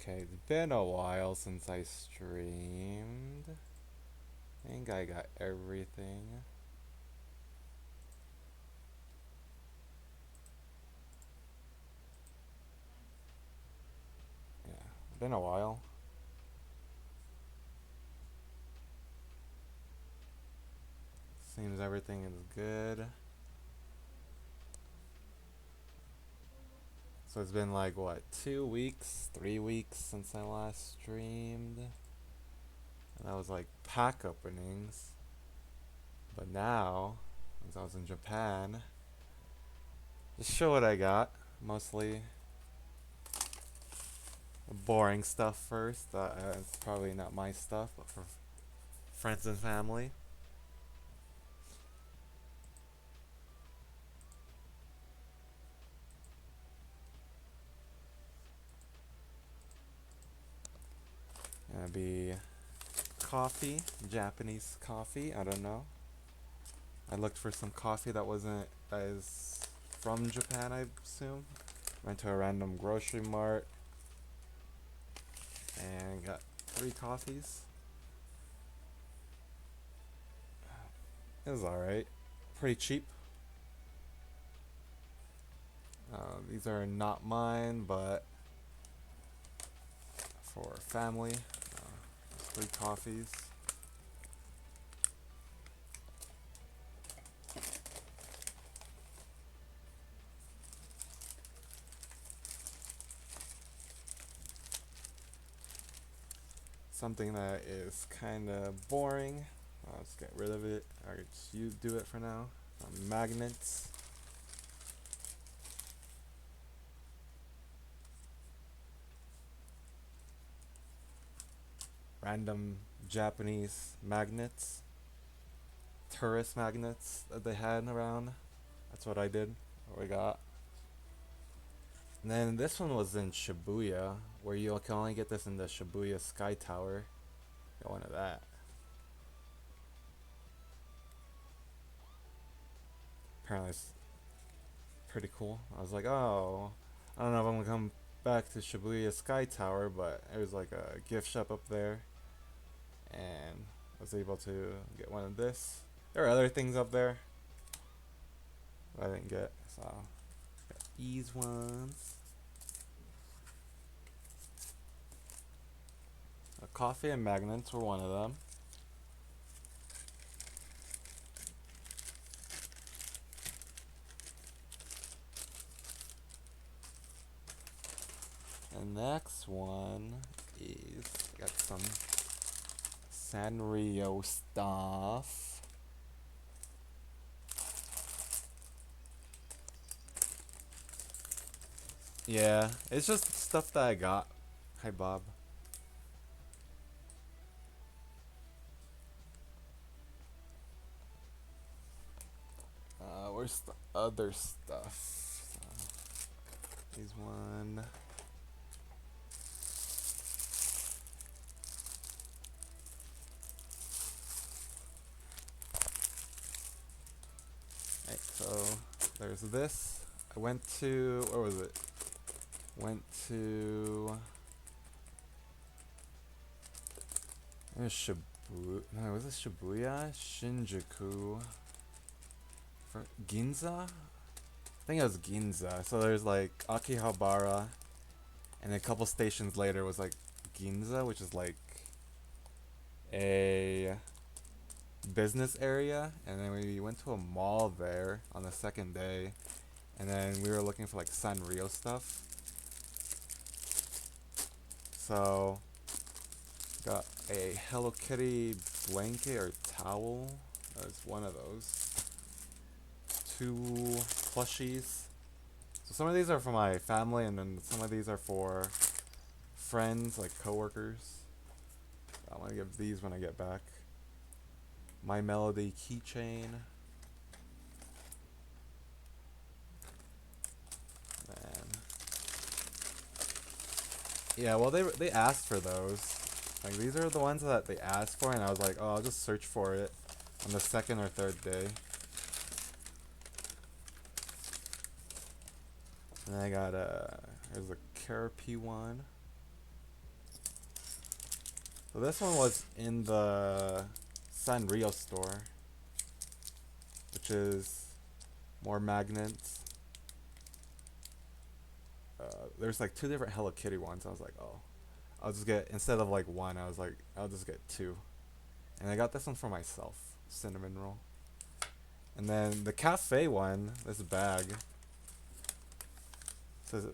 Okay, it's been a while since I streamed. I think I got everything. Yeah, been a while. Seems everything is good. So it's been like, what, 2 weeks, 3 weeks since I last streamed? And that was like pack openings. But now, since I was in Japan, just show what I got. Mostly boring stuff first. It's probably not my stuff, but for friends and family. Gonna be coffee, Japanese coffee. I don't know. I looked for some coffee that is from Japan, I assume. Went to a random grocery mart and got 3 coffees. It was alright. Pretty cheap. These are not mine, but for family. 3 coffees. Something that is kind of boring. Let's get rid of it. Or just you do it for now. Magnets. Random Japanese magnets, tourist magnets that they had around. That's what I did. What we got. And then this one was in Shibuya, where you can only get this in the Shibuya Sky Tower. Got one of that. Apparently it's pretty cool. I was like, oh, I don't know if I'm gonna come back to Shibuya Sky Tower, but it was like a gift shop up there, and I was able to get one of this. There are other things up there that I didn't get, so got these ones. Coffee and magnets were one of them. The next one is got some Sanrio stuff. Yeah, it's just stuff that I got. Hi, Bob. Where's the other stuff? Here's one. Right, so there's this. I went to, where was it? Went to, it was Shibuya. No, was it Shibuya? Shinjuku. For Ginza? I think it was Ginza. So there's like Akihabara, and a couple stations later was like Ginza, which is like a business area. And then we went to a mall there on the second day, and then we were looking for like Sanrio stuff. So got a Hello Kitty blanket or towel. That's one of those. 2 plushies. So some of these are for my family, and then some of these are for friends, like coworkers. I want to give these when I get back. My Melody keychain. Man. Yeah, well they asked for those. Like these are the ones that they asked for, and I was like, oh, I'll just search for it on the second or third day. And then I got here's a Carapi one. So this one was in the Sanrio store, which is more magnets. There's like two different Hello Kitty ones. I was like, oh, I'll just get, instead of like one, I was like, I'll just get two. And I got this one for myself, cinnamon roll. And then the cafe one, this bag, says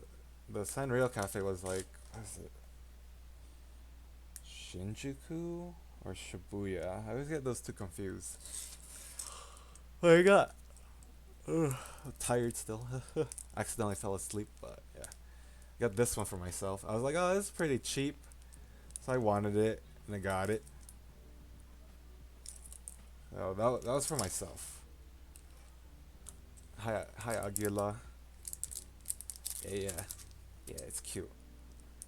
the Sanrio cafe was like, what is it? Shinjuku or Shibuya? I always get those two confused. What I got? Ugh, I'm tired still. Accidentally fell asleep, but yeah. Got this one for myself. I was like, oh, this is pretty cheap. So I wanted it, and I got it. Oh, that was for myself. Hi, Aguila. Yeah, yeah. Yeah, it's cute.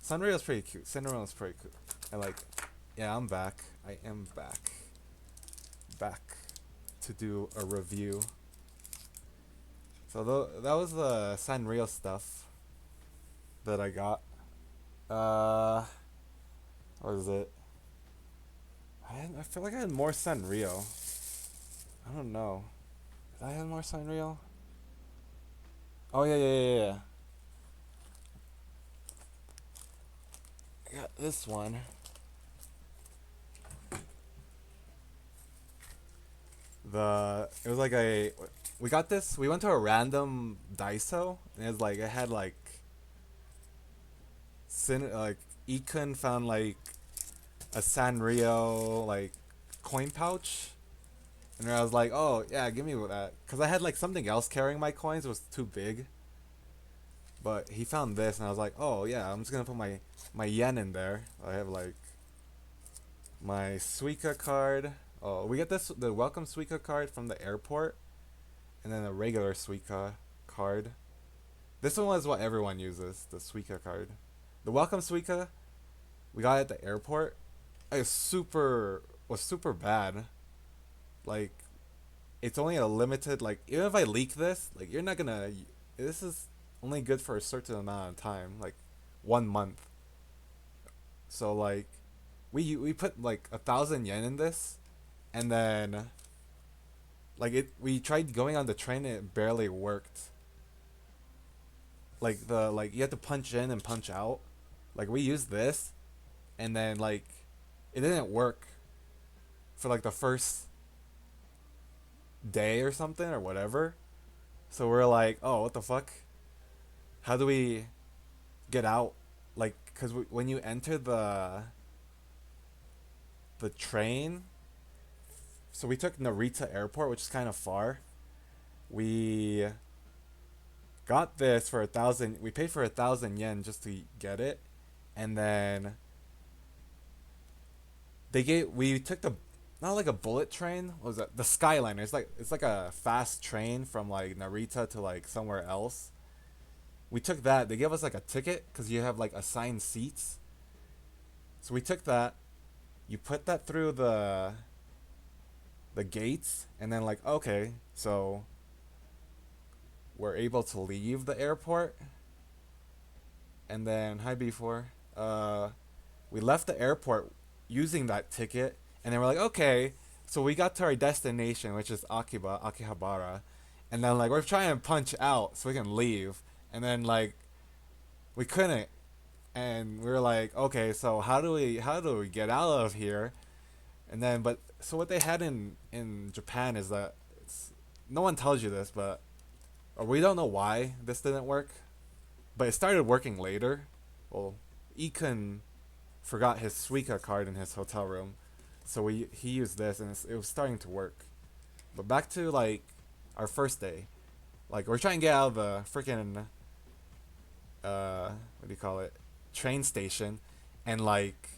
Sanrio's pretty cute. Cinderella's pretty cute. I like it. Yeah, I'm back. I am back. Back to do a review. So that was the Sanrio stuff that I got. Uh, what is it? I feel like I had more Sanrio. I don't know. Did I have more Sanrio? Oh yeah, yeah, yeah, yeah. I got this one. It was like a, we got this. We went to a random Daiso, and it had like like Ikun found like a Sanrio like coin pouch, and I was like, oh yeah, give me that, cause I had like something else carrying my coins. It was too big. But he found this, and I was like, oh yeah, I'm just gonna put my yen in there. I have like my Suica card. Oh, we get the welcome Suica card from the airport, and then a regular Suica card. This one was what everyone uses, the Suica card. The welcome Suica we got at the airport. It was super bad. Like, it's only a limited, like, even if I leak this, like, you're not gonna. This is only good for a certain amount of time, like 1 month. So like, we put like 1,000 yen in this, and then like we tried going on the train and it barely worked. Like you had to punch in and punch out. Like we used this, and then like it didn't work for like the first day or something or whatever. So we're like, oh, what the fuck? How do we get out? Like, cause when you enter the train, so we took Narita Airport, which is kind of far. We got this for 1,000. We paid for 1,000 yen just to get it, and then we took the, not like a bullet train. What was that? The Skyliner. It's like a fast train from like Narita to like somewhere else. We took that. They gave us like a ticket because you have like assigned seats. So we took that. You put that through the gates, and then like, okay, so we're able to leave the airport. And then hi before we left the airport using that ticket, and then we're like, okay, so we got to our destination, which is Akihabara, and then like we're trying to punch out so we can leave, and then like we couldn't, and we were like, okay, so how do we get out of here? And then but so what they had in Japan is that no one tells you this, but or we don't know why this didn't work, but it started working later. Well, Ikun forgot his Suica card in his hotel room, so he used this, and it was starting to work. But back to like our first day, like we're trying to get out of the freaking what do you call it, train station, and like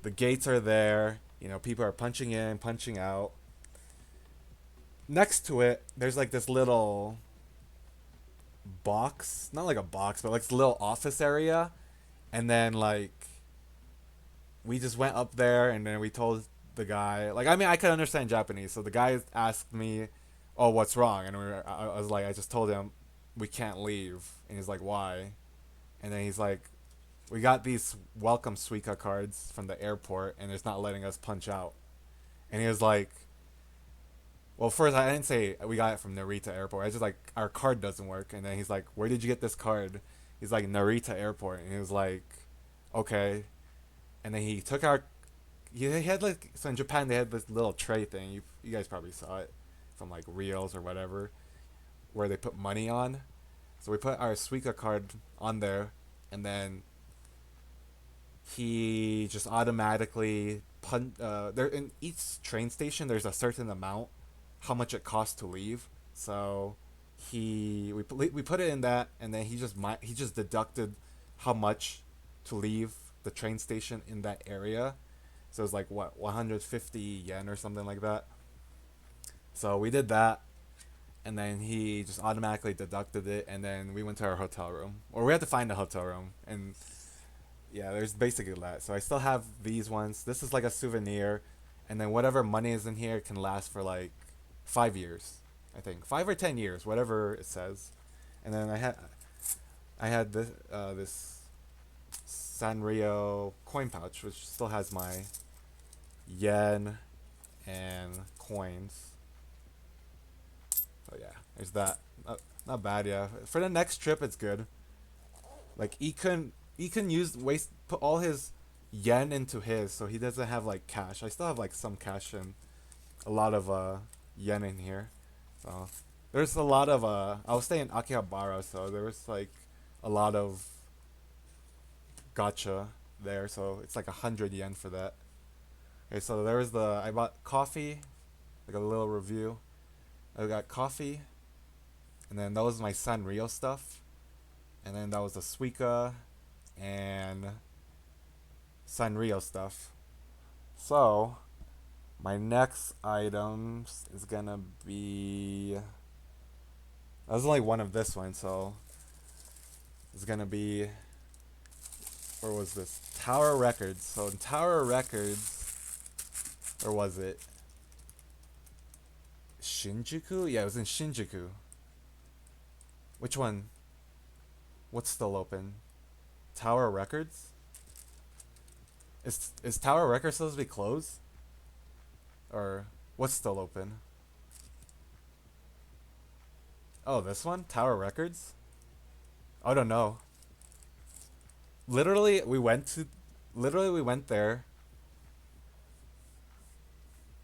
the gates are there. You know, people are punching in, punching out. Next to it, there's like this little box, not like a box, but like this little office area, and then like we just went up there, and then we told the guy, like, I mean, I could understand Japanese, so the guy asked me, oh, what's wrong? And I was like, I just told him we can't leave, and he's like, why? And then he's like, we got these welcome Suica cards from the airport, and it's not letting us punch out. And he was like, well, first I didn't say we got it from Narita Airport. I was just like, our card doesn't work. And then he's like, where did you get this card? He's like, Narita Airport. And he was like, okay. And then he took our, he had like, so in Japan they had this little tray thing. You guys probably saw it from like Reels or whatever, where they put money on. So we put our Suica card on there, and then he just automatically there in each train station there's a certain amount how much it costs to leave. So we put it in that, and then he just deducted how much to leave the train station in that area. So it was like what, 150 yen or something like that. So we did that, and then he just automatically deducted it, and then we went to our hotel room, or we had to find a hotel room. And yeah, there's basically that. So I still have these ones. This is like a souvenir, and then whatever money is in here can last for like 5 years, I think 5 or 10 years, whatever it says. And then I had this Sanrio coin pouch, which still has my yen and coins. So yeah, there's that. Not bad, yeah. For the next trip, it's good. Like he can use waste put all his yen into his, so he doesn't have like cash. I still have like some cash and a lot of yen in here. So there's a lot of I was staying in Akihabara, so there was like a lot of gacha there, so it's like 100 yen for that. Okay, so there was the I bought coffee, like a little review. I got coffee, and then that was my Sanrio stuff, and then that was the Suica and Sanrio stuff. So my next items is gonna be. That was only one of this one, so it's gonna be. Where was this? Tower Records. So in Tower Records, or was it Shinjuku? Yeah, it was in Shinjuku. Which one? What's still open? Tower Records? Is Tower Records supposed to be closed? Or what's still open? Oh, this one? Tower Records? I don't know. Literally, we went there,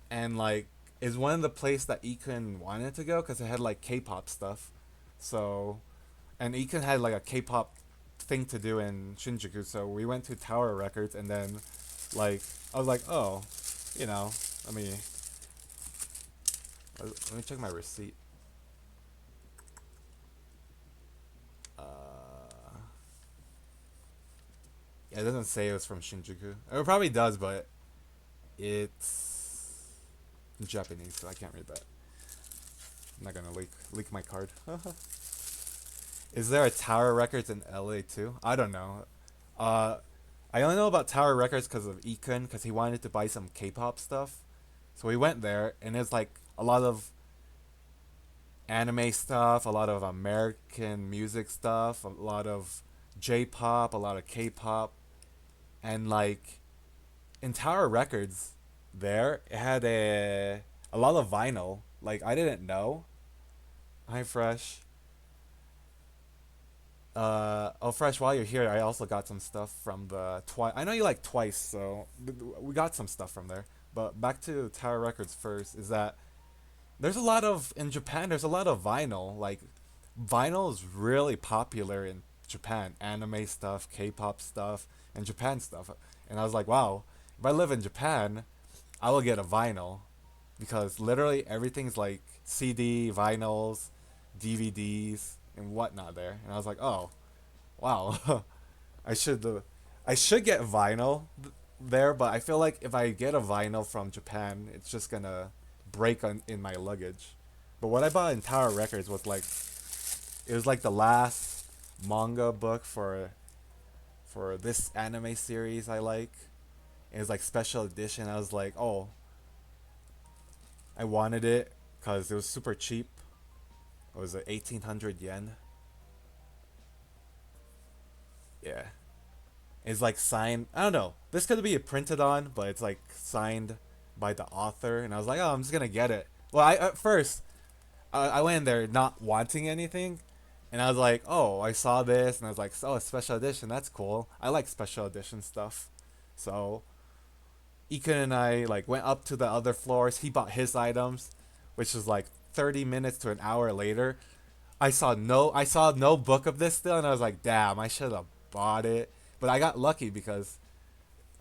and like, is one of the place that Ikun wanted to go because it had like K-pop stuff. So, and Ikun had like a K-pop thing to do in Shinjuku, so we went to Tower Records, and then, like, I was like, oh, you know, let me check my receipt. Uh, yeah, it doesn't say it was from Shinjuku. It probably does, but it's in Japanese, so I can't read that. I'm not gonna leak my card. Is there a Tower Records in LA too? I don't know. Uh, I only know about Tower Records because of Ikun, because he wanted to buy some K-pop stuff. So we went there, and it's like a lot of anime stuff, a lot of American music stuff, a lot of J-pop, a lot of K-pop, and like in Tower Records, there it had a lot of vinyl. Like I didn't know. Hi, Fresh. Oh, Fresh. While you're here, I also got some stuff from the Twice. I know you like Twice, so we got some stuff from there. But back to Tower Records first. Is that there's a lot of in Japan. There's a lot of vinyl. Like vinyl is really popular in Japan. Anime stuff, K-pop stuff, and Japan stuff. And I was like, wow, if I live in Japan, I will get a vinyl because literally everything's like CD, vinyls, DVDs, and whatnot there. And I was like, oh, wow, I should I should get vinyl there, but I feel like if I get a vinyl from Japan, it's just gonna break in my luggage. But what I bought in Tower Records was like it was like the last manga book for this anime series I like. It was like special edition. I was like, oh, I wanted it because it was super cheap. It was 1,800 yen. Yeah. is like signed. I don't know. This could be printed on, but it's like signed by the author. And I was like, oh, I'm just gonna get it. Well, I at first I went in there not wanting anything, and I was like, oh, I saw this, and I was like, oh, a special edition. That's cool. I like special edition stuff. So Ekan and I like went up to the other floors. He bought his items, which was like 30 minutes to an hour later. I saw no book of this still, and I was like, damn, I should have bought it. But I got lucky because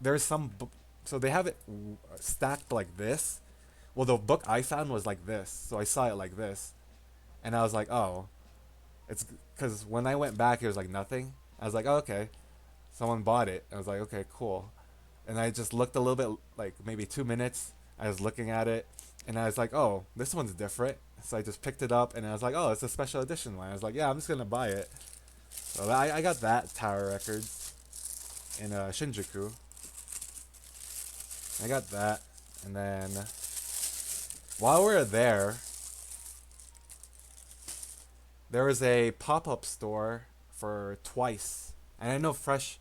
there's so they have it stacked like this. Well, the book I found was like this, so I saw it like this, and I was like, oh, it's because when I went back, it was like nothing. I was like, oh, okay, someone bought it. I was like, okay, cool. And I just looked a little bit, like maybe 2 minutes. I was looking at it, and I was like, oh, this one's different. So I just picked it up, and I was like, oh, it's a special edition one. I was like, yeah, I'm just gonna buy it. So I got that Tower Records in Shinjuku. I got that, and then while we were there was a pop-up store for Twice, and I know Fresh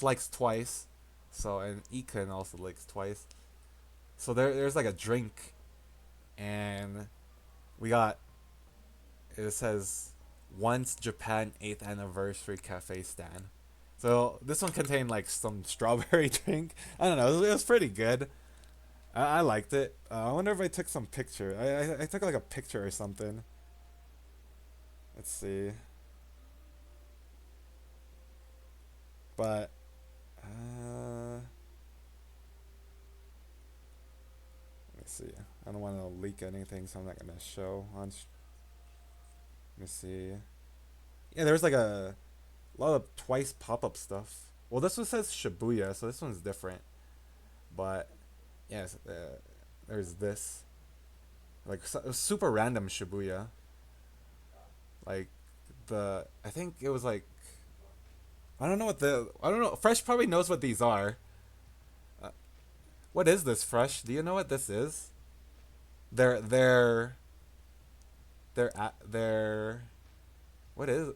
likes Twice, so and Ekan also likes Twice. So there's like a drink, and we got it says once Japan 8th anniversary cafe stand. So this one contained like some strawberry drink. I don't know. It was pretty good. I liked it. I wonder if I took some picture. I took like a picture or something. Let's see. But let me see. I don't want to leak anything, so I'm not gonna show on. Let me see. Yeah, there was like a lot of Twice pop up stuff. Well, this one says Shibuya, so this one's different. But yes, there's this like super random Shibuya. Like I think it was like I don't know. Fresh probably knows what these are. Uh, what is this, Fresh? Do you know what this is? They're they're they're what is?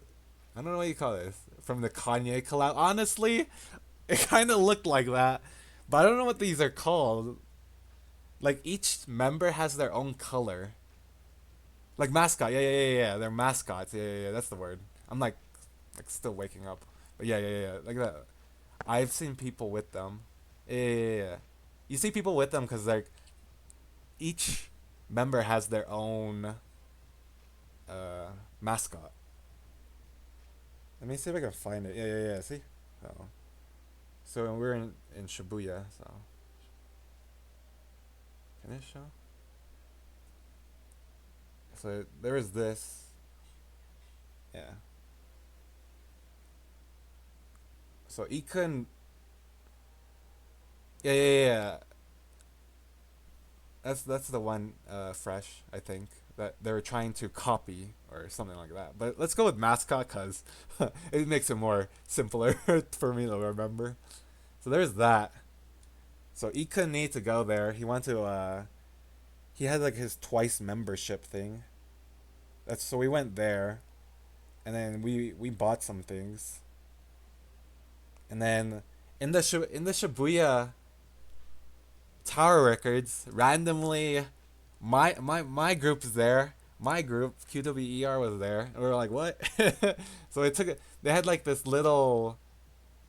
I don't know what you call this. From the Kanye collab. Honestly, it kind of looked like that, but I don't know what these are called. Like each member has their own color. Like mascot. Yeah. They're mascots. Yeah. That's the word. I'm like still waking up. But yeah. Like that. I've seen people with them. Yeah. You see people with them because like each member has their own uh mascot. Let me see if I can find it. Yeah. See? So, so we're in Shibuya, so. Can it show? So there is this. Yeah. So Ikun. Yeah. That's the one fresh, I think, that they're trying to copy or something like that. But let's go with mascot because it makes it more simpler for me to remember. So there's that. So Ikun need to go there. He went to he had like his Twice membership thing. That's so we went there, and then we bought some things, and then in the Shibuya Tower Records randomly, my group is there. My group QWER was there, and we were like, what? So it took it. They had like this little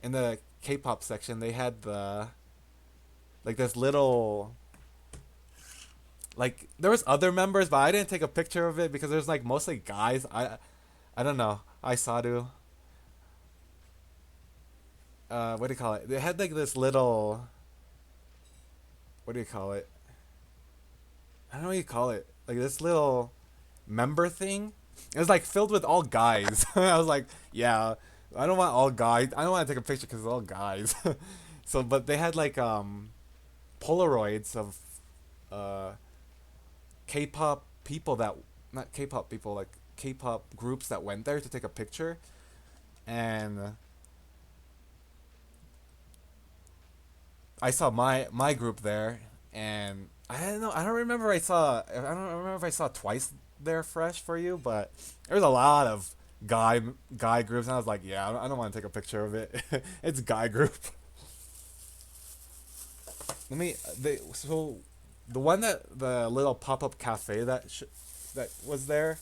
in the K-pop section. They had the like this little like there was other members, but I didn't take a picture of it because there's like mostly guys. I don't know. I saw to what do you call it? They had like this little what do you call it? I don't know what you call it. Like this little member thing. It was like filled with all guys. I was like, yeah, I don't want all guys. I don't want to take a picture because it's all guys. So, but they had like Polaroids of uh K-pop people that not K-pop people like K-pop groups that went there to take a picture, and I saw my group there, and I don't know. I don't remember. I don't remember if I saw Twice there fresh for you, but there was a lot of guy guy groups, and I was like, yeah, I don't want to take a picture of it. It's guy group. Let me. The one that the little pop up cafe that was there.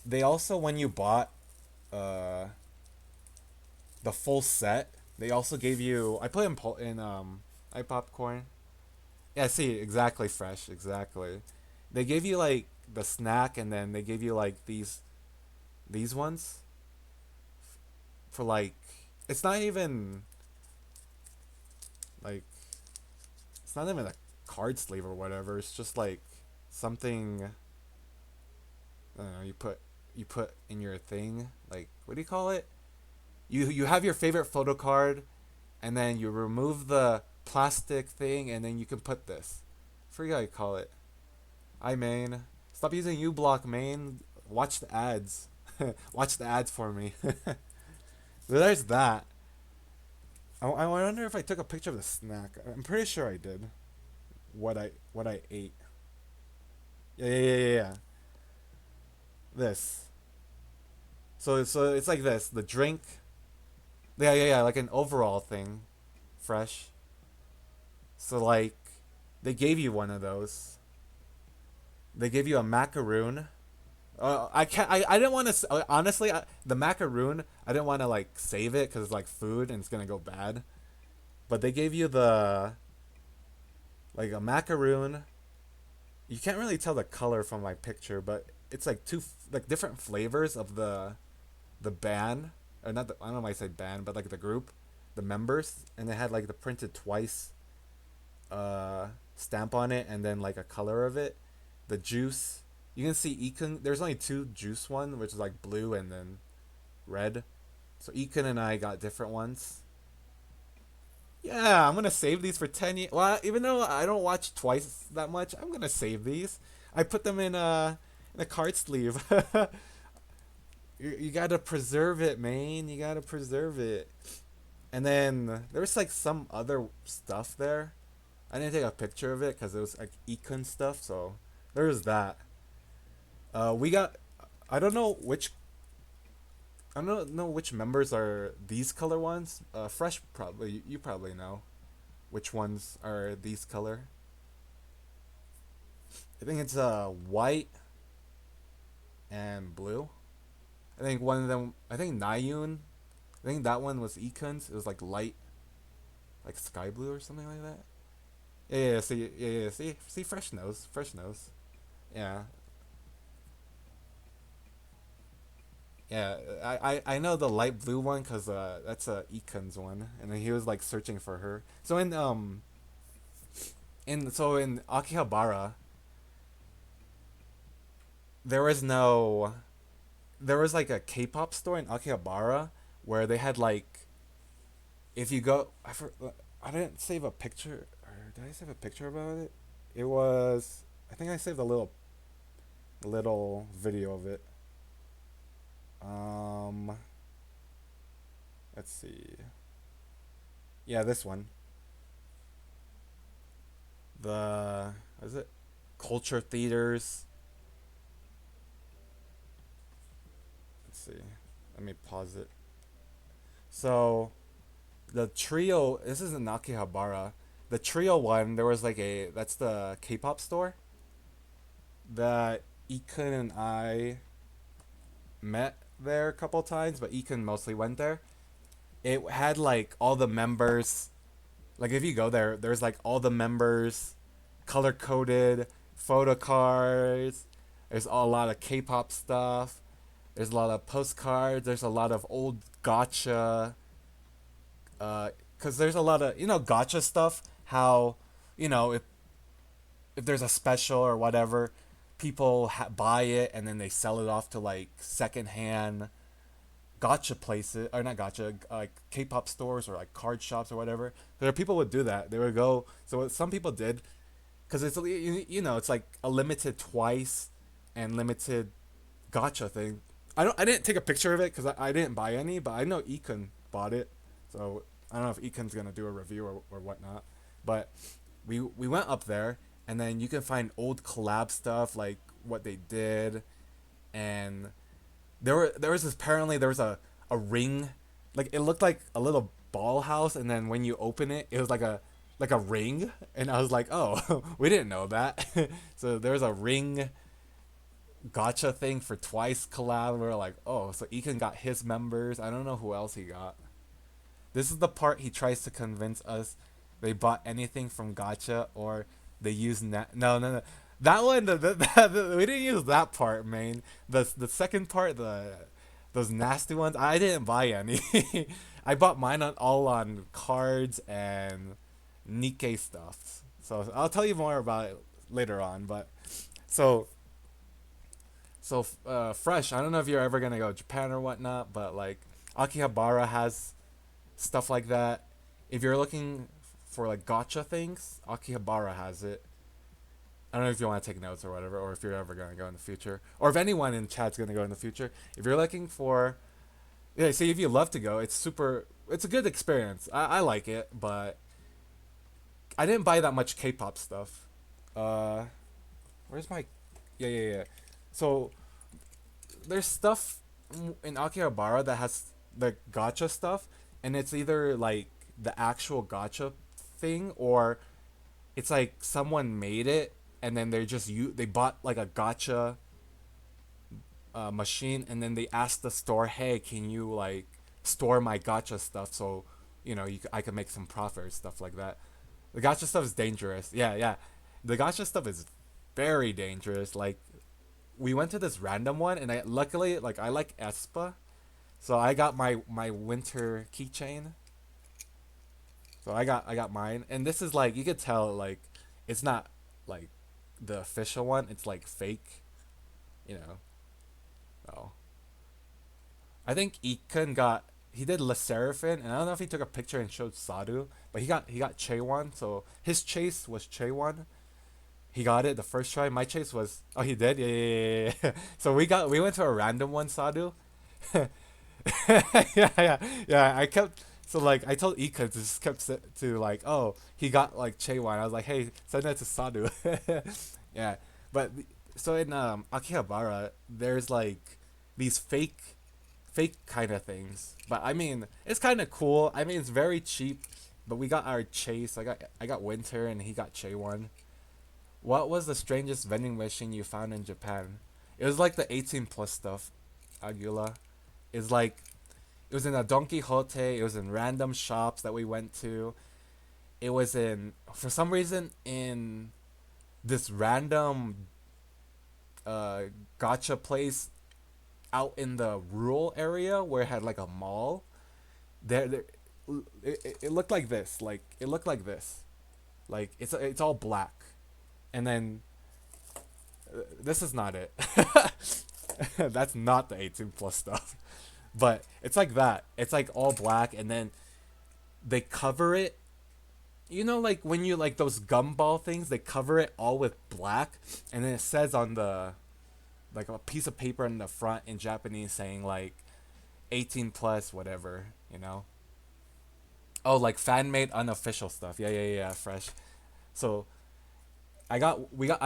They also, when you bought uh the full set, they also gave you. I put in iPopcorn. Yeah, see, exactly, fresh, exactly. They gave you like the snack, and then they gave you like these ones for like. It's not even like it's not even a card sleeve or whatever. It's just like something. I don't know. You put in your thing. Like, what do you call it? You have your favorite photo card, and then you remove the plastic thing, and then you can put this. I forget how you call it. I main. Stop using uBlock main. Watch the ads. Watch the ads for me. There's that. I wonder if I took a picture of the snack. I'm pretty sure I did. What I ate. Yeah. This. So it's like this. The drink. Yeah. Like an overall thing, fresh. So like, they gave you one of those. They gave you a macaroon. I can't. I didn't want to. Honestly, the macaroon. I didn't want to like save it because it's like food and it's gonna go bad. But they gave you the like a macaroon. You can't really tell the color from my picture, but it's like like different flavors of the band, or not. I don't know why I say band, but like the group, the members, and they had like the printed twice uh stamp on it, and then like a color of it. The juice. You can see Econ. There's only two juice one, which is like blue and then red. So Econ and I got different ones. Yeah, I'm gonna save these for 10 years. Well, even though I don't watch twice that much, I'm gonna save these. I put them in a card sleeve. You gotta preserve it, man. You gotta preserve it. And then there was like some other stuff there. I didn't take a picture of it because it was like econ stuff. So there was that. We got. I don't know which. I don't know which members are these color ones. Fresh probably. You probably know which ones are these color. I think it's white and blue. I think one of them. I think Nayun. I think that one was Econ's. It was like light, like sky blue or something like that. Yeah. See, yeah. See, fresh nose, fresh nose. Yeah, yeah. I know the light blue one because that's Econ's one, and then he was like searching for her. So in Akihabara, there was no there was like a K-pop store in Akihabara where they had like if you go I didn't save a picture or did I save a picture about it? It was I think I saved a little video of it. Um, let's see. Yeah, this one. The what is it? Culture theaters. Let's see. Let me pause it. So the trio. This is in Akihabara. The trio one. There was like a. That's the K-pop store that Ikun and I met there a couple times, but Ikun mostly went there. It had like all the members. Like if you go there, there's like all the members, color coded photo cards. There's a lot of K-pop stuff. There's a lot of postcards. There's a lot of old gotcha. Cause there's a lot of gotcha stuff. How if there's a special or whatever, people buy it and then they sell it off to like secondhand gotcha places or not gotcha like K-pop stores or like card shops or whatever. There are people would do that. They would go. So what some people did because it's it's like a limited twice and limited gotcha thing. I didn't take a picture of it because I didn't buy any, but I know Econ bought it, so I don't know if Econ's gonna do a review or whatnot. But we went up there and then you can find old collab stuff like what they did and there was this, apparently there was a ring, like it looked like a little ball house, and then when you open it, it was like a ring, and I was like, oh, we didn't know that. So there's a ring gotcha thing for Twice collab. We are like, oh, so Ekan got his members. I don't know who else he got. This is the part he tries to convince us they bought anything from Gotcha or they use no, no, no. That one, we didn't use that part, man. The second part, those nasty ones, I didn't buy any. I bought mine all on cards and Nikkei stuff. So I'll tell you more about it later on. But so fresh. I don't know if you're ever gonna go to Japan or whatnot, but like Akihabara has stuff like that. If you're looking for like gotcha things, Akihabara has it. I don't know if you want to take notes or whatever, or if you're ever gonna go in the future, or if anyone in chat's gonna go in the future. If you're looking for, yeah, see if you love to go, it's super. It's a good experience. I like it, but I didn't buy that much K-pop stuff. Uh, where's my? Yeah, yeah, yeah. So there's stuff in Akihabara that has the gotcha stuff, and it's either like the actual gotcha thing, or it's like someone made it and then they bought like a gotcha machine, and then they asked the store, hey, can you like store my gotcha stuff so I can make some profit or stuff like that. The gotcha stuff is dangerous. Yeah, yeah, the gotcha stuff is very dangerous. Like we went to this random one, and I luckily like I like Espa, so I got my winter keychain. So I got mine, and this is like you could tell like it's not like the official one. It's like fake, you know. Oh, I think Ikan got he did Le Seraphin, and I don't know if he took a picture and showed Sadu, but he got Chewan. So his chase was Chewan. He got it the first try. My chase was he did, yeah, yeah, yeah, yeah. So we went to a random one, Sadu. Yeah, yeah, yeah. I kept so like I told Ika to just kept to like, oh, he got like Chewan. I was like, hey, send that to Sadu. Yeah, but so in Akihabara, there's like these fake kind of things. But I mean, it's kind of cool. I mean, it's very cheap. But we got our chase. I got Winter, and he got Chewan. What was the strangest vending machine you found in Japan? It was like the 18 plus stuff. Aguila. It's like it was in a Don Quixote. It was in random shops that we went to. It was in for some reason in this random gotcha place out in the rural area where it had like a mall. There it looked like this. Like it looked like this. Like it's all black, and then this is not it. That's not the 18 plus stuff. But it's like that. It's like all black, and then they cover it. You know, like when you like those gumball things, they cover it all with black, and then it says on the like a piece of paper in the front in Japanese saying like 18 plus whatever, you know. Oh, like fan made unofficial stuff. Yeah, yeah, yeah, fresh. So I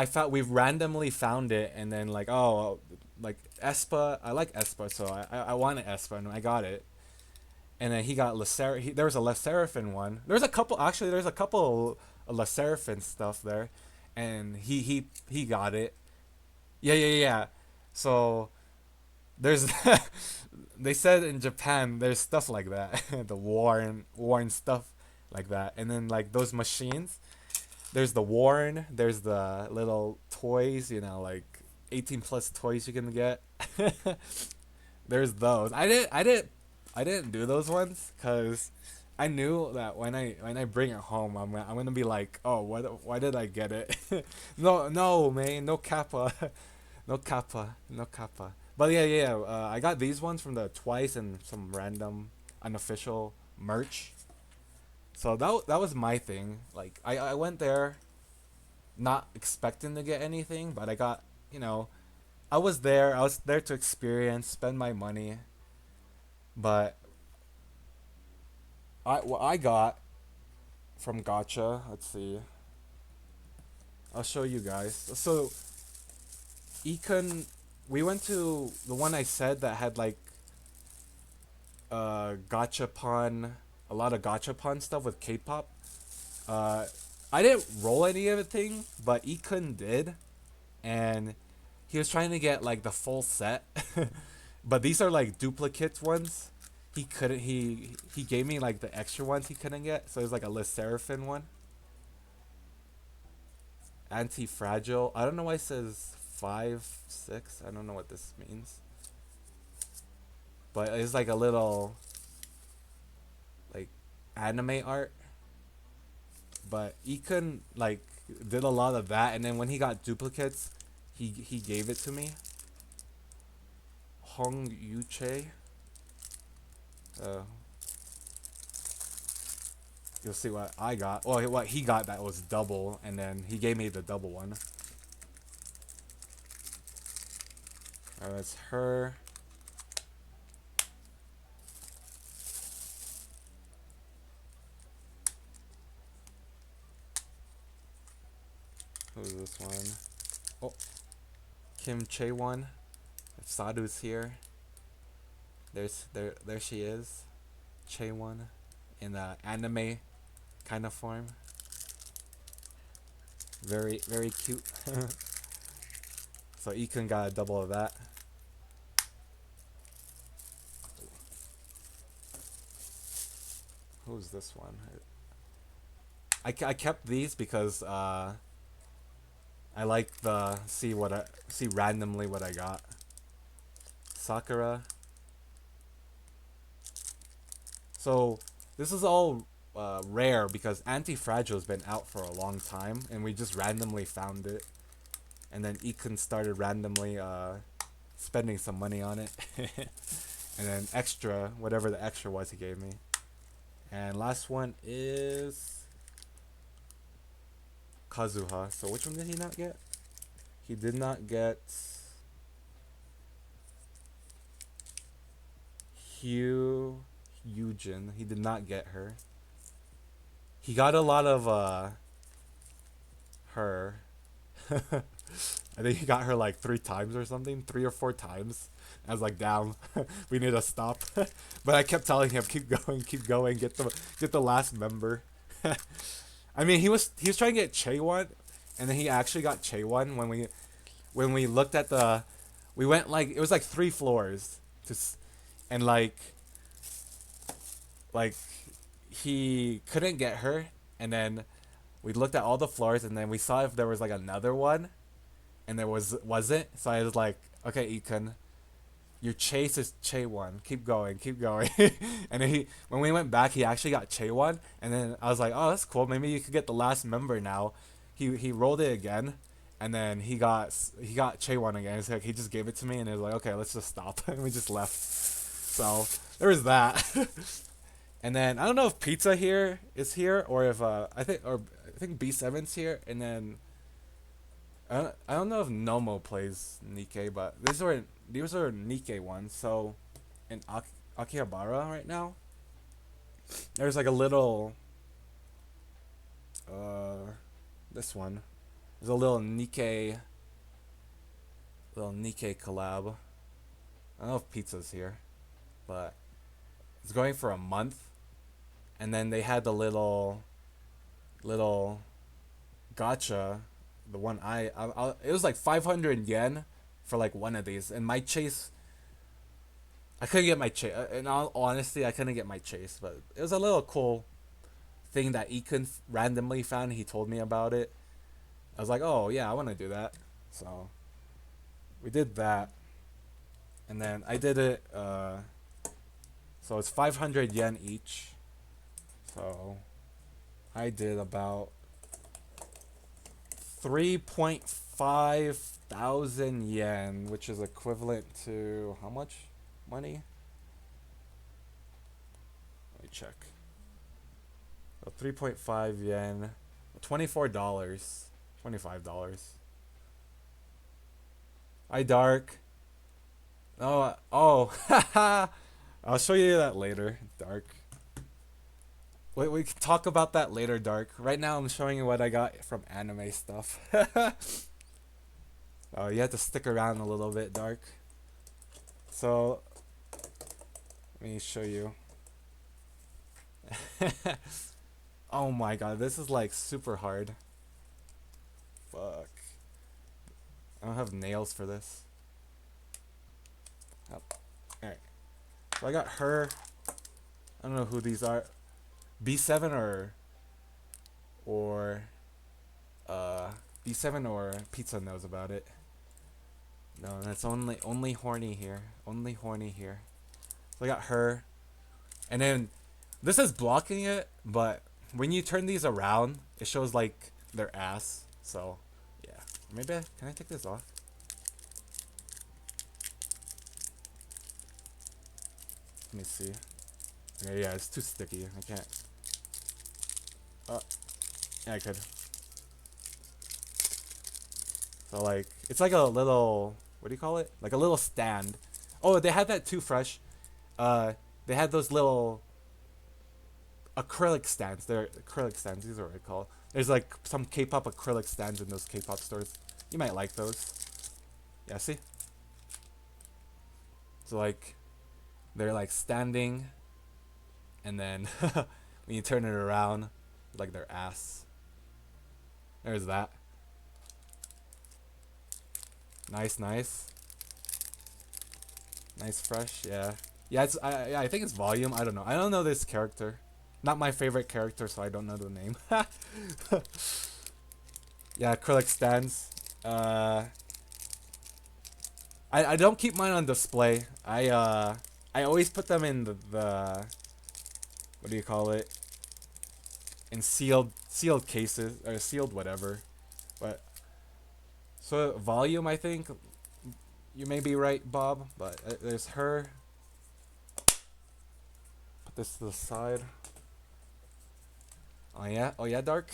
found we randomly found it, and then like like Espa, I like Espa, so I wanted Espa, and I got it. And then he got there was a Le Seraphin one. There's a couple actually. There's a couple of Le Seraphin stuff there, and he got it. Yeah, yeah, yeah. So there's they said in Japan there's stuff like that, the worn stuff like that, and then like those machines. There's the worn. There's the little toys. Like 18 plus toys you can get. There's those. I didn't do those ones because I knew that when I bring it home, I'm gonna be like, oh, why did I get it? No, man, no kappa, no kappa, no kappa. But yeah, yeah, I got these ones from the Twice and some random unofficial merch. So that was my thing. Like I went there, not expecting to get anything, but I got I was there. I was there to experience, spend my money. But what I got from Gotcha, let's see. I'll show you guys. So Econ we went to the one I said that had like gachapon, a lot of gachapon stuff with K-pop. Uh, I didn't roll any of the thing, but Ikun did, and he was trying to get like the full set, but these are like duplicate ones. He couldn't. He gave me like the extra ones he couldn't get, so it was like a Le Seraphim one. Anti-fragile. I don't know why it says 5, 6. I don't know what this means, but it's like a little like anime art. But Ikun like did a lot of that, and then when he got duplicates, he gave it to me. Hong Yuche. Uh, you'll see what I got. Well, what he got that was double, and then he gave me the double one. That's her. Who's this one? Oh, Kim Chae one. If Sadhu's here, there she is. Chae one, in the anime kind of form. Very cute. So Ikun got a double of that. Who's this one? I kept these because I like the see randomly what I got. Sakura. So this is all rare because Anti-Fragile's been out for a long time, and we just randomly found it, and then Ikun started randomly spending some money on it, and then extra whatever the extra was he gave me. And last one is Kazuha. So which one did he not get? He did not get Yujin. He did not get her. He got a lot of her. I think he got her like 3 times or something, 3 or 4 times. I was like, damn, we need to stop. But I kept telling him, keep going, get the last member. I mean, he was trying to get Chaewon, and then he actually got Chaewon when we looked at the, we went like it was like 3 floors and like he couldn't get her, and then we looked at all the floors, and then we saw if there was like another one, and there wasn't. So I was like, okay, Ikun, your chase is Chaewon. Keep going, keep going. And then when we went back, he actually got Chaewon, and then I was like, oh, that's cool. Maybe you could get the last member now. He rolled it again, and then he got Chaewon again. It's like he just gave it to me, and it was like, okay, let's just stop, and we just left. So there was that. And then I don't know if Pizza here is here, or if I think B7's here, and then I don't know if Nomo plays Nikkei, but these are Nikkei ones. So in Akihabara right now, there's like a little this one. There's a little Nikkei collab. I don't know if Pizza's here, but it's going for a month. And then they had the little gotcha, the one it was like 500 yen for like one of these, and my chase, I couldn't get my chase. In all honesty, I couldn't get my chase, but it was a little cool thing that Ikun randomly found. He told me about it. I was like, oh yeah, I want to do that. So we did that, and then I did it. So it's 500 yen each. So I did about 3.5 thousand yen, which is equivalent to how much money? Let me check. So 3.5 yen, $24, $25. Hi, Dark. Oh, I'll show you that later, Dark. Wait, we can talk about that later, Dark. Right now, I'm showing you what I got from anime stuff. Oh, you have to stick around a little bit, Dark. So, let me show you. Oh my god, this is like super hard. Fuck. I don't have nails for this. Oh. Alright. So I got her. I don't know who these are. B7 or uh B7 or Pizza knows about it. No, that's only horny here. Only horny here. So I got her. And then this is blocking it, but when you turn these around, it shows like their ass. So yeah. Maybe can I take this off? Let me see. Okay, yeah, it's too sticky. I can't. Oh, yeah, I could. So like, it's like a little, what do you call it? Like a little stand. Oh, they had that too, Fresh. They had those little acrylic stands. They're acrylic stands. These are what I call. There's like some K-pop acrylic stands in those K-pop stores. You might like those. Yeah, see? So like, they're like standing, and then when you turn it around, like their ass. There's that. Nice, nice. Nice, Fresh, yeah. Yeah, I think it's volume. I don't know. I don't know this character. Not my favorite character, so I don't know the name. Yeah, acrylic stands. I don't keep mine on display. I always put them in the what do you call it? In sealed cases or sealed whatever. But so volume, I think you may be right, Bob. But there's her. Put this to the side. Oh yeah, Dark.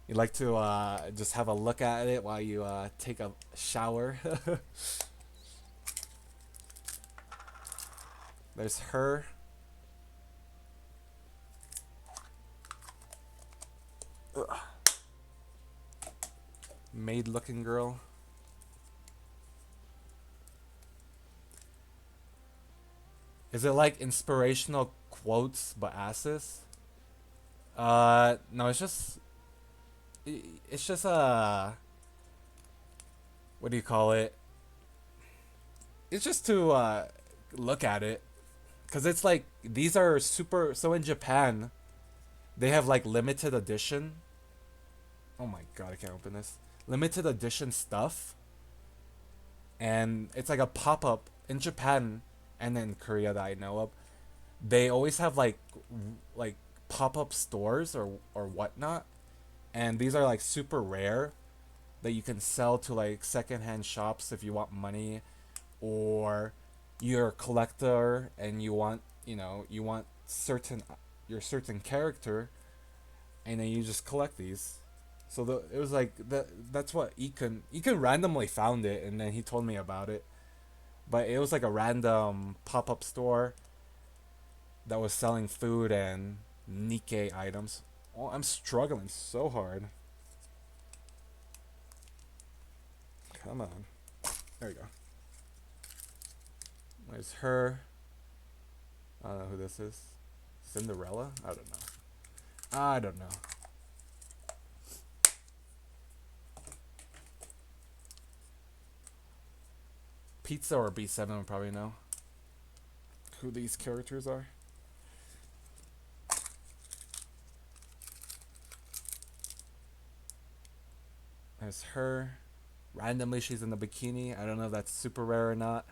You like to just have a look at it while you take a shower. There's her. Ugh. Maid looking girl. Is it like inspirational quotes but asses? No, it's just what do you call it? It's just to look at it, cause it's like these are super. So in Japan, they have like limited edition. Oh my god, I can't open this. Limited edition stuff, and it's like a pop up in Japan and in Korea that I know of. They always have like pop up stores or whatnot, and these are like super rare that you can sell to like secondhand shops if you want money, or you're a collector and you want certain your certain character, and then you just collect these. So it was like that's what Ekan randomly found it, and then he told me about it. But it was like a random pop up store that was selling food and Nikkei items. Oh, I'm struggling so hard. Come on. There we go. There's her. I don't know who this is. Cinderella? I don't know. I don't know. Pizza or B7 would probably know who these characters are. There's her. Randomly, she's in a bikini. I don't know if that's super rare or not,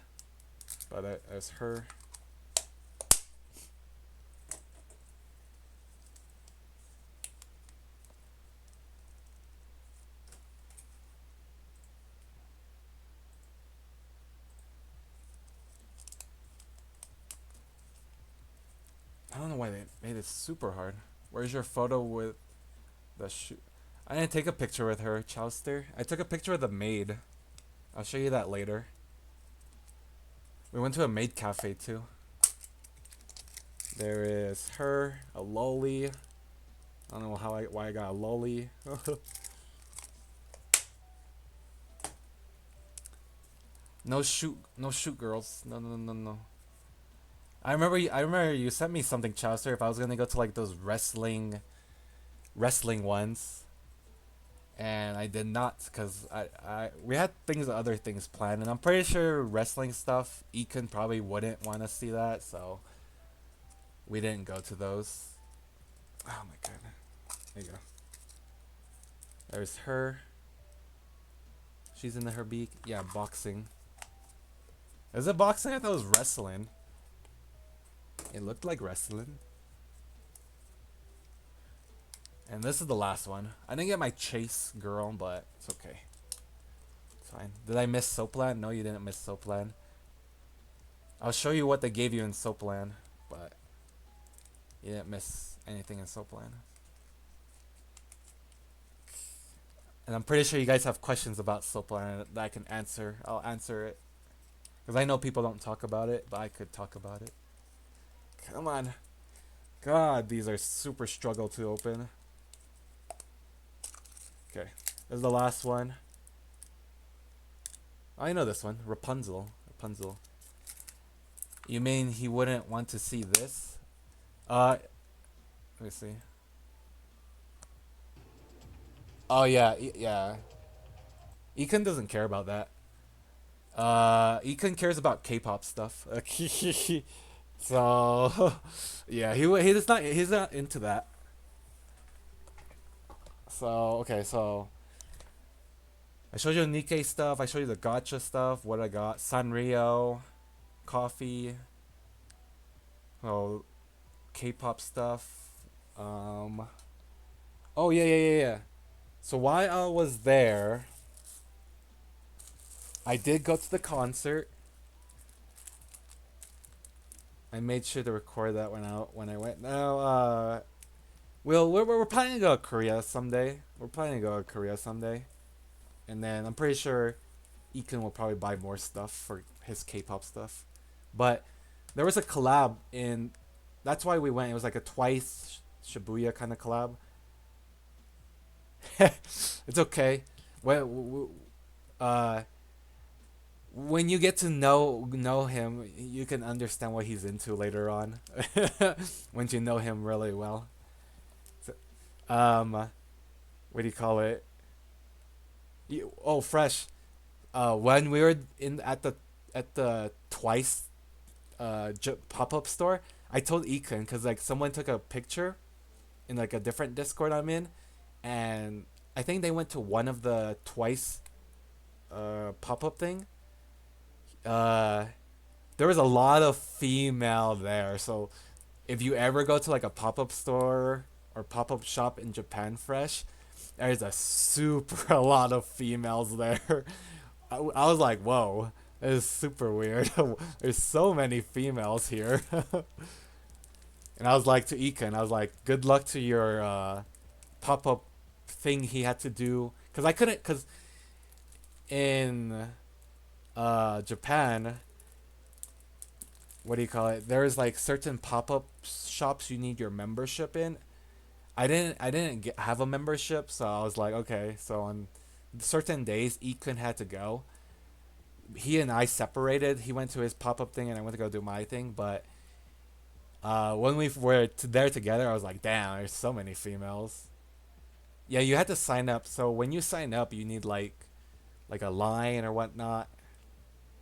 but there's her. I don't know why they made it super hard. Where's your photo with the shoe? I didn't take a picture with her, Chowster. I took a picture of the maid. I'll show you that later. We went to a maid cafe too. There is her, a lolly. I don't know why I got a lolly. No shoot, girls. No, no, no, no. I remember you sent me something, Chaucer. If I was gonna go to like those wrestling ones, and I did not because we had other things planned, and I'm pretty sure wrestling stuff. Ekin probably wouldn't want to see that, so we didn't go to those. Oh my god. There you go. There's her. She's in her beak. Yeah, boxing. Is it boxing? I thought it was wrestling. It looked like wrestling. And this is the last one. I didn't get my chase girl, but it's okay. It's fine. Did I miss Soapland? No, you didn't miss Soapland. I'll show you what they gave you in Soapland, but you didn't miss anything in Soapland. And I'm pretty sure you guys have questions about Soapland that I can answer. I'll answer it. Because I know people don't talk about it, but I could talk about it. Come on. God, these are super struggle to open. Okay. This is the last one. Oh, I know this one. Rapunzel. Rapunzel. You mean he wouldn't want to see this? Let me see. Oh yeah, yeah. Ekin doesn't care about that. Ekin cares about K-pop stuff. So, yeah, he's not into that. So okay, so I showed you the Nikkei stuff. I showed you the Gotcha stuff. What I got: Sanrio, coffee. Oh, K-pop stuff. Oh yeah, yeah, yeah, yeah. So while I was there, I did go to the concert. I made sure to record that when I went. Now, we're planning to go to Korea someday. We're planning to go to Korea someday, and then I'm pretty sure Ekin will probably buy more stuff for his K-pop stuff. But there was a collab in. That's why we went. It was like a twice Shibuya kind of collab. It's okay. Well, when you get to know him, you can understand what he's into later on. Once you know him really well. So, what do you call it? Fresh. When we were in at the twice pop up store, I told Ekin because like someone took a picture in like a different Discord I'm in, and I think they went to one of the twice pop up thing. Uh, there was a lot of female there, so if you ever go to like a pop up store or pop up shop in Japan, fresh, there's a super a lot of females there. I was like, whoa, that is super weird. There's so many females here. And I was like to Ekin, I was like, good luck to your pop up thing he had to do. Because I couldn't, because in Japan, what do you call it? There's like certain pop up shops you need your membership in. I didn't have a membership, so I was like, okay. So on certain days, Ekin had to go. He and I separated. He went to his pop up thing, and I went to go do my thing. But when we were there together, I was like, damn, there's so many females. Yeah, you had to sign up. So when you sign up, you need like a line or whatnot.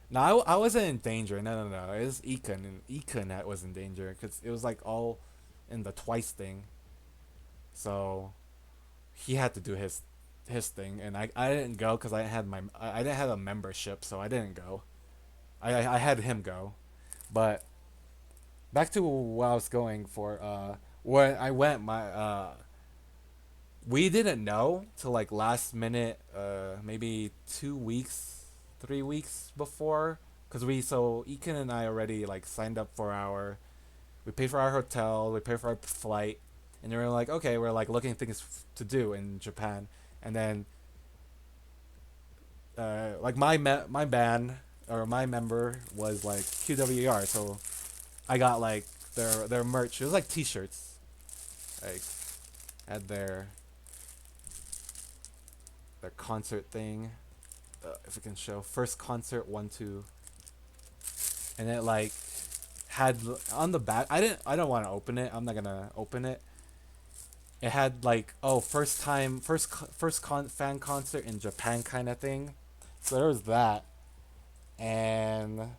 No, I wasn't in danger. No, no, no. It was Ekin, and Ekin that was in danger because it was like all in the twice thing. So he had to do his thing, and I didn't go because I didn't have a membership, so I didn't go. I had him go, but back to what I was going for. When I went, my we didn't know till like last minute, maybe 2 weeks, 3 weeks before, because Ekin and I already like signed up for we paid for our hotel, we paid for our flight, and they were like, okay, we're like looking things to do in Japan, and then like my band or my member was like QWER, so I got like their merch. It was like T-shirts, like had their concert thing. if it can show first concert 1 2, and it like had on the back. I don't want to open it. I'm not gonna open it. It had like, oh, first time, fan concert in Japan kind of thing. So there was that, and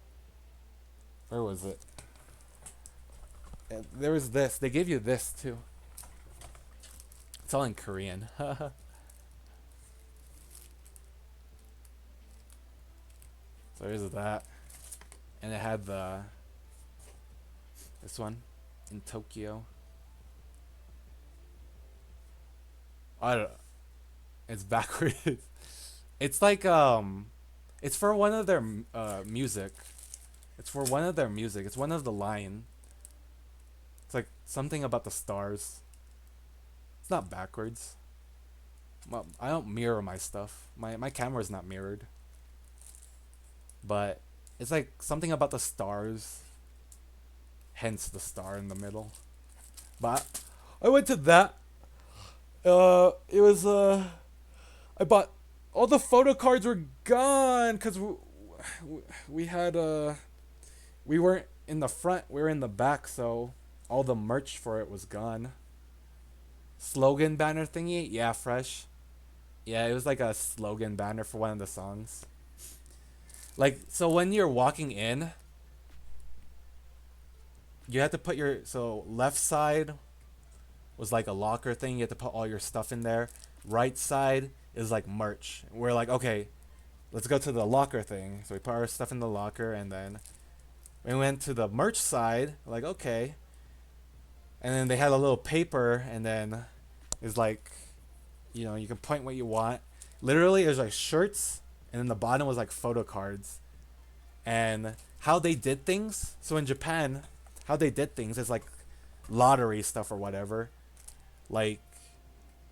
where was it? There was this. They gave you this too. It's all in Korean. So there's that, and it had this one in Tokyo. I don't. It's backwards. It's like it's for one of their music. It's for one of their music. It's one of the line. It's like something about the stars. It's not backwards. Well, I don't mirror my stuff. My camera's not mirrored. But it's like something about the stars. Hence the star in the middle. But I went to that. It was I bought all the photo cards were gone because we had we weren't in the front, we were in the back, so all the merch for it was gone. Slogan banner thingy, yeah, fresh. Yeah, it was like a slogan banner for one of the songs. Like, so when you're walking in, you had to put your, so left side was like a locker thing. You had to put all your stuff in there. Right side is like merch. We're like, okay, let's go to the locker thing. So we put our stuff in the locker, and then we went to the merch side. Like, okay. And then they had a little paper, and then it's like, you know, you can point what you want. Literally, it was like shirts, and then the bottom was like photo cards. And how they did things. So in Japan, how they did things is like lottery stuff or whatever. Like,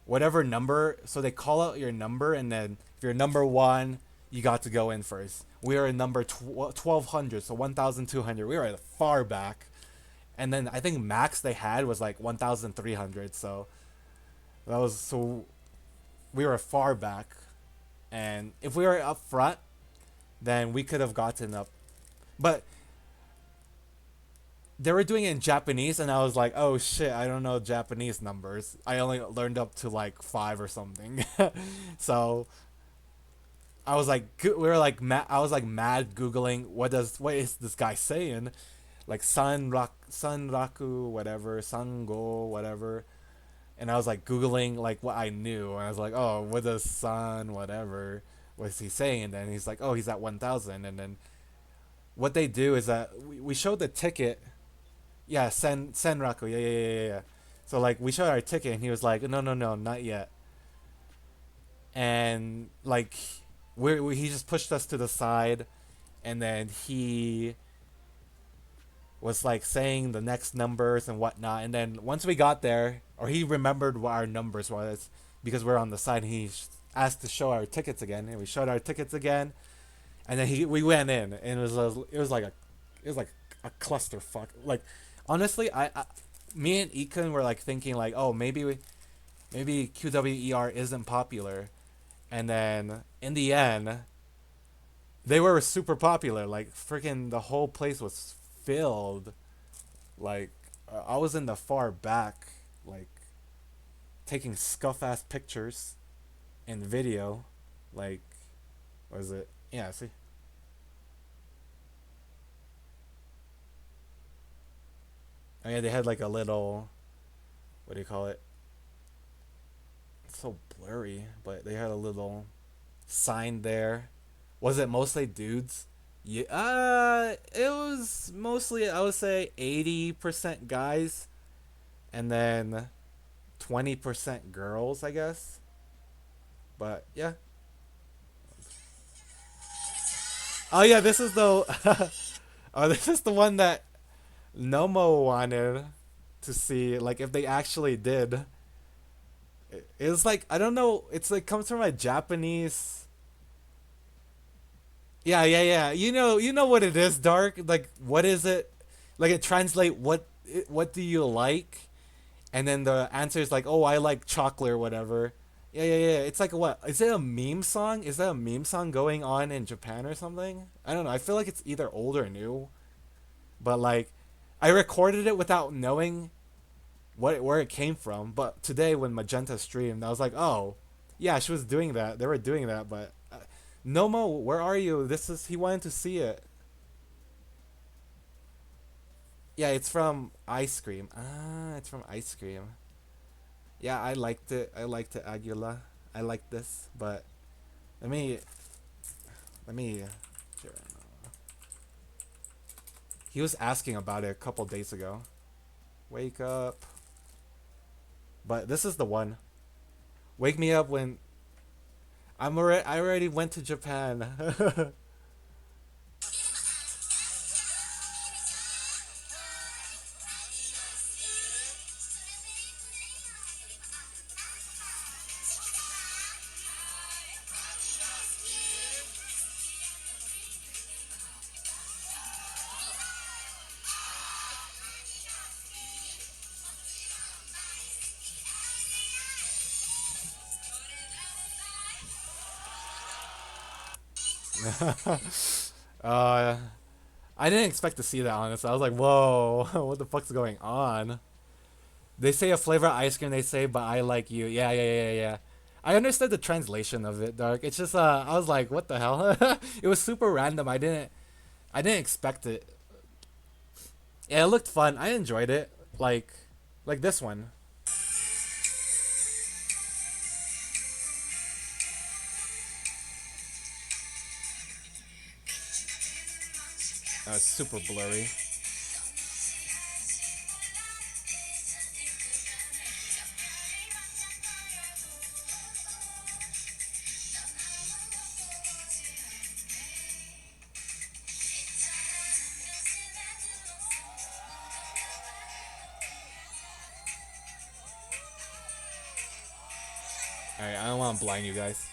whatever number, so they call out your number, and then if you're number 1, you got to go in first. We were in number 1200, so 1200. We were at far back, and then I think max they had was like 1300. So that was, so we were far back, and if we were up front, then we could have gotten up, but they were doing it in Japanese, and I was like, oh shit, I don't know Japanese numbers. I only learned up to like 5 or something. So I was like, we were like, I was like mad googling what is this guy saying, like sanraku whatever, sango whatever, and I was like googling like what I knew, and I was like, oh, what does san whatever was he saying? And then he's like, oh, he's at 1000, and then what they do is that we showed the ticket. Yeah, Senraku. Yeah. So like we showed our ticket, and he was like, no, not yet. And like he just pushed us to the side, and then he was like saying the next numbers and whatnot. And then once we got there, or he remembered what our numbers was because we're on the side, and he asked to show our tickets again, and we showed our tickets again, and then we went in, and it was like a clusterfuck. Like, honestly, me and Ekan were like thinking like, oh, maybe QWER isn't popular, and then in the end, they were super popular. Like, freaking the whole place was filled. Like, I was in the far back, like taking scuff ass pictures and video. Like, what is it? Yeah, see. Oh yeah, they had like a little, what do you call it? It's so blurry, but they had a little sign there. Was it mostly dudes? Yeah, it was mostly, I would say 80% guys, and then 20% girls, I guess. But yeah. Oh yeah, this is the oh, this is the one that Nomo wanted to see, like if they actually did. It's like, I don't know, it's like comes from a Japanese. Yeah. You know what it is, Dark. Like, what is it? Like, it translate what do you like, and then the answer is like, oh, I like chocolate or whatever. Yeah, yeah, yeah. It's like what? Is it a meme song? Is that a meme song going on in Japan or something? I don't know. I feel like it's either old or new. But like, I recorded it without knowing where it came from. But today when Magenta streamed, I was like, oh, yeah, she was doing that. They were doing that. But Nomo, where are you? This is he wanted to see it. Yeah, it's from Ice Cream. Ah, it's from Ice Cream. Yeah, I liked it. I liked it, Aguila. I like this, but let me let me. He was asking about it a couple days ago. Wake up. But this is the one. Wake me up when I already went to Japan. uh, I didn't expect to see that. Honestly, I was like, "Whoa, what the fuck's going on?" They say a flavor of ice cream. They say, "But I like you." Yeah, yeah, yeah, yeah. I understood the translation of it, Dark. It's just, I was like, "What the hell?" It was super random. I didn't expect it. Yeah, it looked fun. I enjoyed it. Like this one. Super blurry. Alright, I don't want to blind you guys.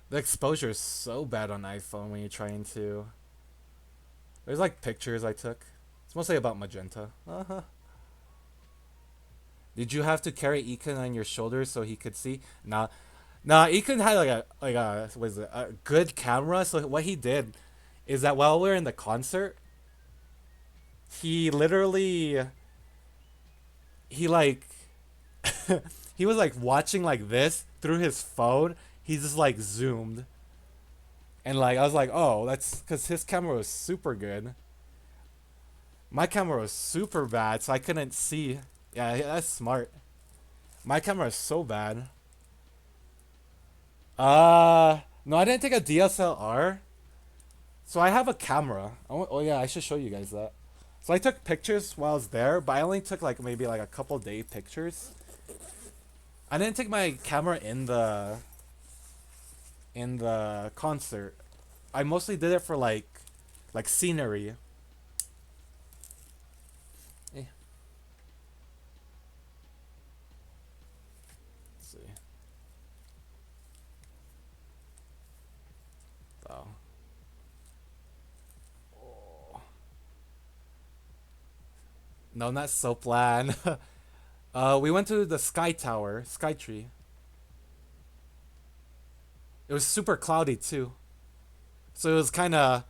The exposure is so bad on iPhone when you're trying to. There's like pictures I took. It's mostly about magenta. Uh-huh. Did you have to carry Ekin on your shoulders so he could see? Nah, nah. Ekin had like a was it a good camera. So what he did is that while we are in the concert, he literally he like he was like watching like this through his phone. He just like zoomed and like I was like, oh, that's because his camera was super good. My camera was super bad, so I couldn't see. Yeah, that's smart. My camera is so bad. No, I didn't take a DSLR. So I have a camera. Oh yeah, I should show you guys that. So I took pictures while I was there, but I only took like maybe like a couple day pictures. I didn't take my camera in the concert. I mostly did it for like scenery. Eh, let's see. Oh. Oh. No, not Soplan. We went to the Sky Tower, Sky Tree. It was super cloudy too, so it was kind of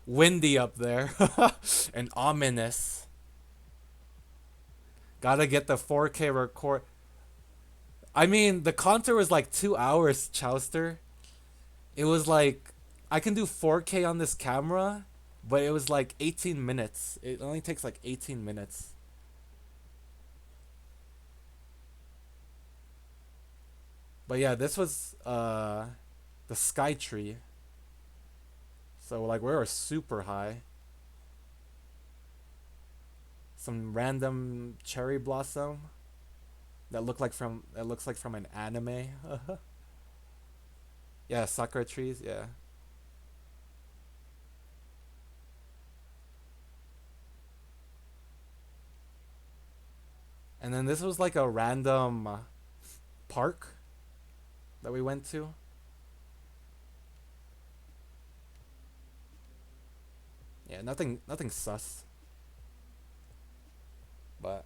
windy up there and ominous. Gotta get the 4K record. I mean, the concert was like 2 hours, Chowster. It was like I can do 4K on this camera, but it was like 18 minutes. It only takes like 18 minutes. But yeah, this was the Sky Tree. So like we were super high. Some random cherry blossom that looks like from an anime. Yeah, sakura trees. Yeah. And then this was like a random park that we went to. Yeah, nothing sus, but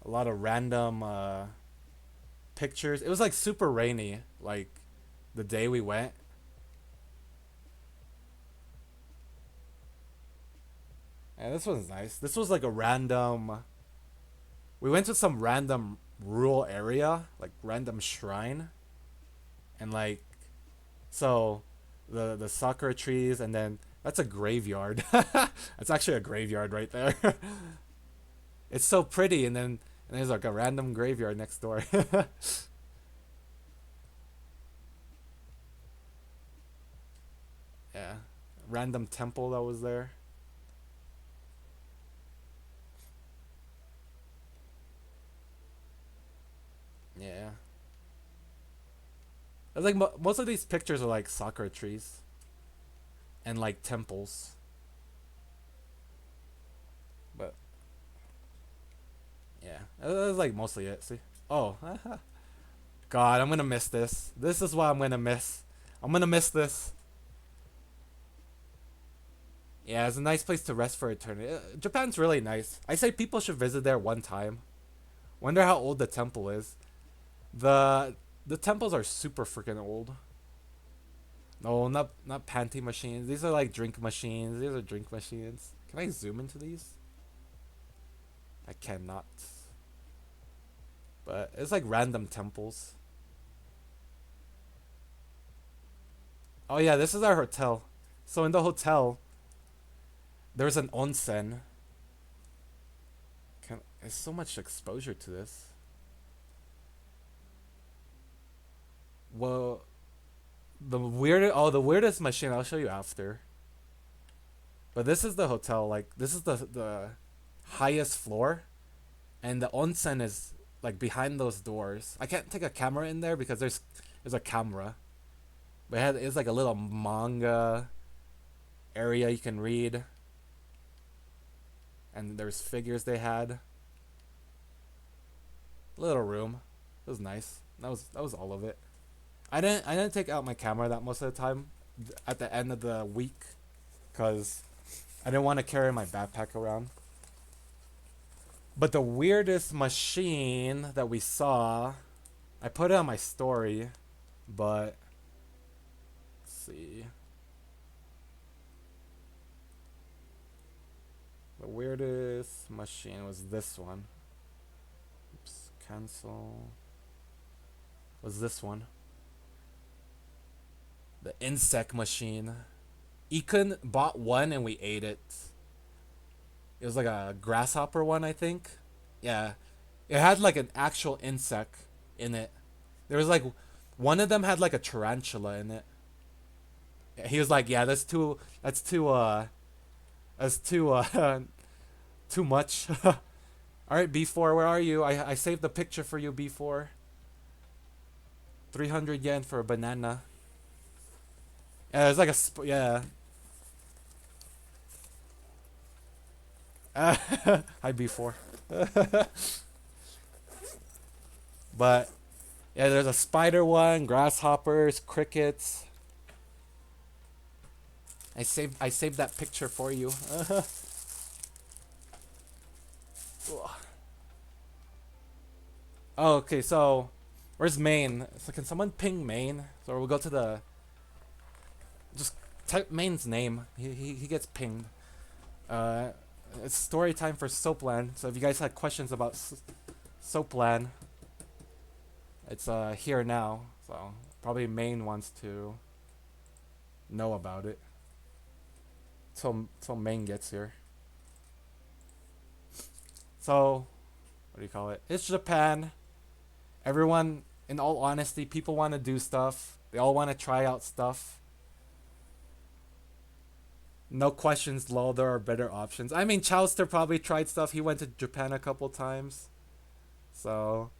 a lot of random pictures. It was like super rainy, like the day we went. And this was nice. This was like a random. We went to some random rural area, like random shrine, and like so, the sakura trees, and then that's a graveyard. That's actually a graveyard right there. It's so pretty, and there's like a random graveyard next door. Yeah, random temple that was there. Yeah, it's like most of these pictures are like sakura trees and like temples, but yeah, that's like mostly it. See, oh, God, I'm gonna miss this. This is what I'm gonna miss. I'm gonna miss this. Yeah, it's a nice place to rest for eternity. Japan's really nice. I say people should visit there one time. Wonder how old the temple is. The the temples are super freaking old. No, not panty machines. These are like drink machines. These are drink machines. Can I zoom into these? I cannot. But it's like random temples. Oh yeah, this is our hotel. So in the hotel, there's an onsen. There's so much exposure to this. Well, the weirdest machine I'll show you after. But this is the hotel. Like this is the highest floor, and the onsen is like behind those doors. I can't take a camera in there because there's a camera. But it's like a little manga area you can read, and there's figures they had. Little room. It was nice. That was all of it. I didn't take out my camera that most of the time at the end of the week because I didn't want to carry my backpack around. But the weirdest machine that we saw, I put it on my story, but let's see. The weirdest machine was this one. Oops, cancel. Was this one? The insect machine. Ekun bought one and we ate it. It was like a grasshopper one, I think. Yeah. It had like an actual insect in it. There was like one of them had like a tarantula in it. He was like, "Yeah, that's too too much." All right, B4, where are you? I saved the picture for you, B4. 300 yen for a banana. Yeah, it's like yeah. Hi, B4. But yeah, there's a spider one, grasshoppers, crickets. I saved that picture for you. Oh, okay. So, where's Maine? So can someone ping Maine? So we'll go to the. Just type Maine's name. He gets pinged. Uh, it's story time for Soapland. So if you guys had questions about Soapland, it's here now. So probably Maine wants to know about it. Till Maine gets here. So, what do you call it? It's Japan. Everyone, in all honesty, people want to do stuff. They all want to try out stuff. No questions, lol. There are better options. I mean, Chowster probably tried stuff. He went to Japan a couple times. So,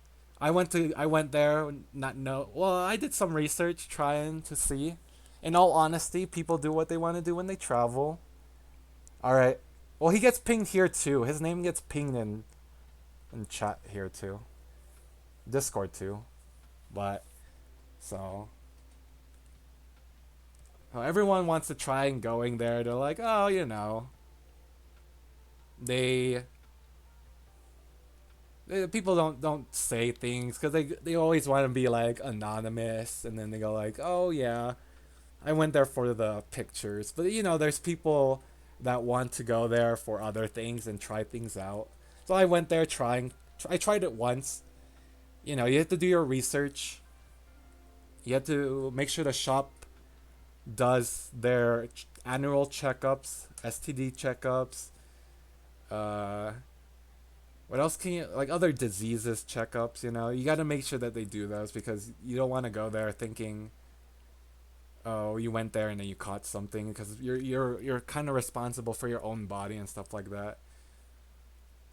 I went there. Not know. Well, I did some research trying to see. In all honesty, people do what they want to do when they travel. All right. Well, he gets pinged here too. His name gets pinged in chat here too. Discord too. But so everyone wants to try and going there. They're like, oh, they People don't say things because they always want to be like anonymous, and then they go like, oh yeah, I went there for the pictures. But there's people that want to go there for other things and try things out. So I went there trying. I tried it once. You have to do your research. You have to make sure the shop does their annual checkups, STD checkups. Uh, what else can you like other diseases checkups? You got to make sure that they do those because you don't want to go there thinking, oh, you went there and then you caught something because you're kind of responsible for your own body and stuff like that.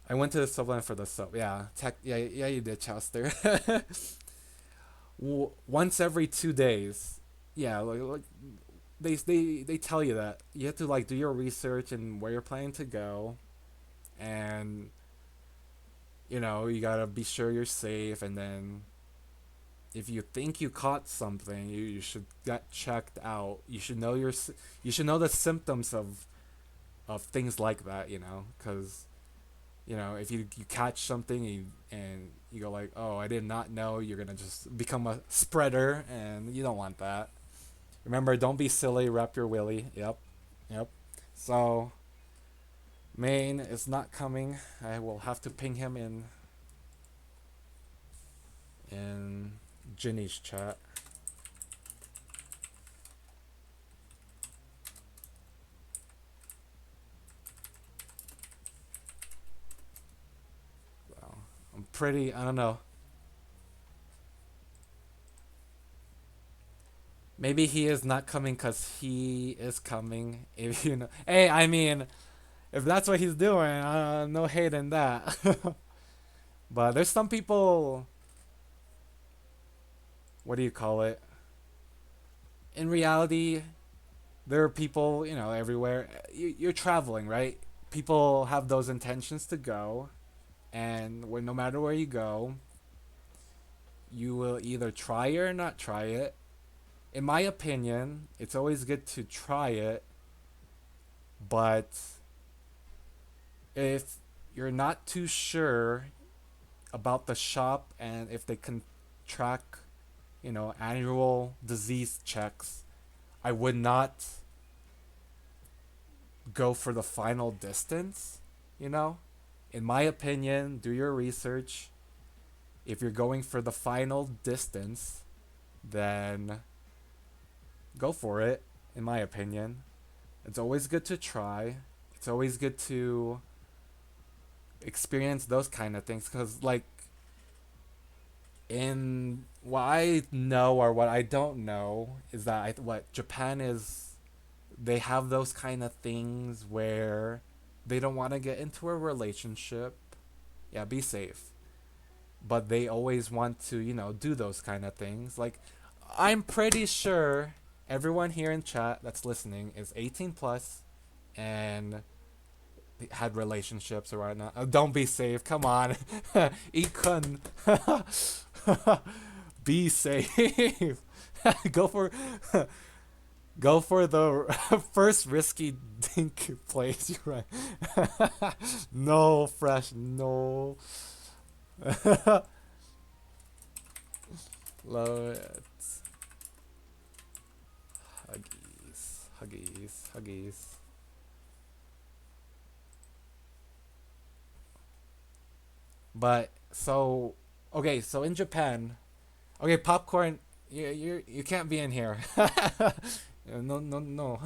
I went to the supplement for the soap. Yeah, yeah, you did, Chester. Once every 2 days. Yeah, like they tell you that you have to like do your research and where you're planning to go, and you gotta be sure you're safe, and then if you think you caught something, you should get checked out. You should know the symptoms of things like that, because if you catch something and you go like, oh, I did not know, you're gonna just become a spreader, and you don't want that. Remember, don't be silly. Wrap your willy. Yep, yep. So Maine is not coming. I will have to ping him in Ginny's chat. So I'm pretty. I don't know. Maybe he is not coming because he is coming. If hey, I mean, if that's what he's doing, no hate in that. But there's some people. What do you call it? In reality, there are people, everywhere. You're traveling, right? People have those intentions to go, and no matter where you go, you will either try it or not try it. In my opinion, it's always good to try it, but if you're not too sure about the shop and if they can track, annual disease checks, I would not go for the final distance, you know? In my opinion, do your research. If you're going for the final distance, then go for it, in my opinion. It's always good to try. It's always good to experience those kind of things because, like, in what I know or what I don't know is that what Japan is, they have those kind of things where they don't want to get into a relationship. Yeah, be safe. But they always want to, do those kind of things. Like, I'm pretty sure everyone here in chat that's listening is 18 plus and had relationships or whatnot. Don't be safe. Come on. Ikun. Be safe. go for go for the first risky dink place. You're right. No fresh. No. Love it. Huggies. Huggies. Huggies. But so okay, so in Japan, okay, popcorn, you can't be in here. No, no, no.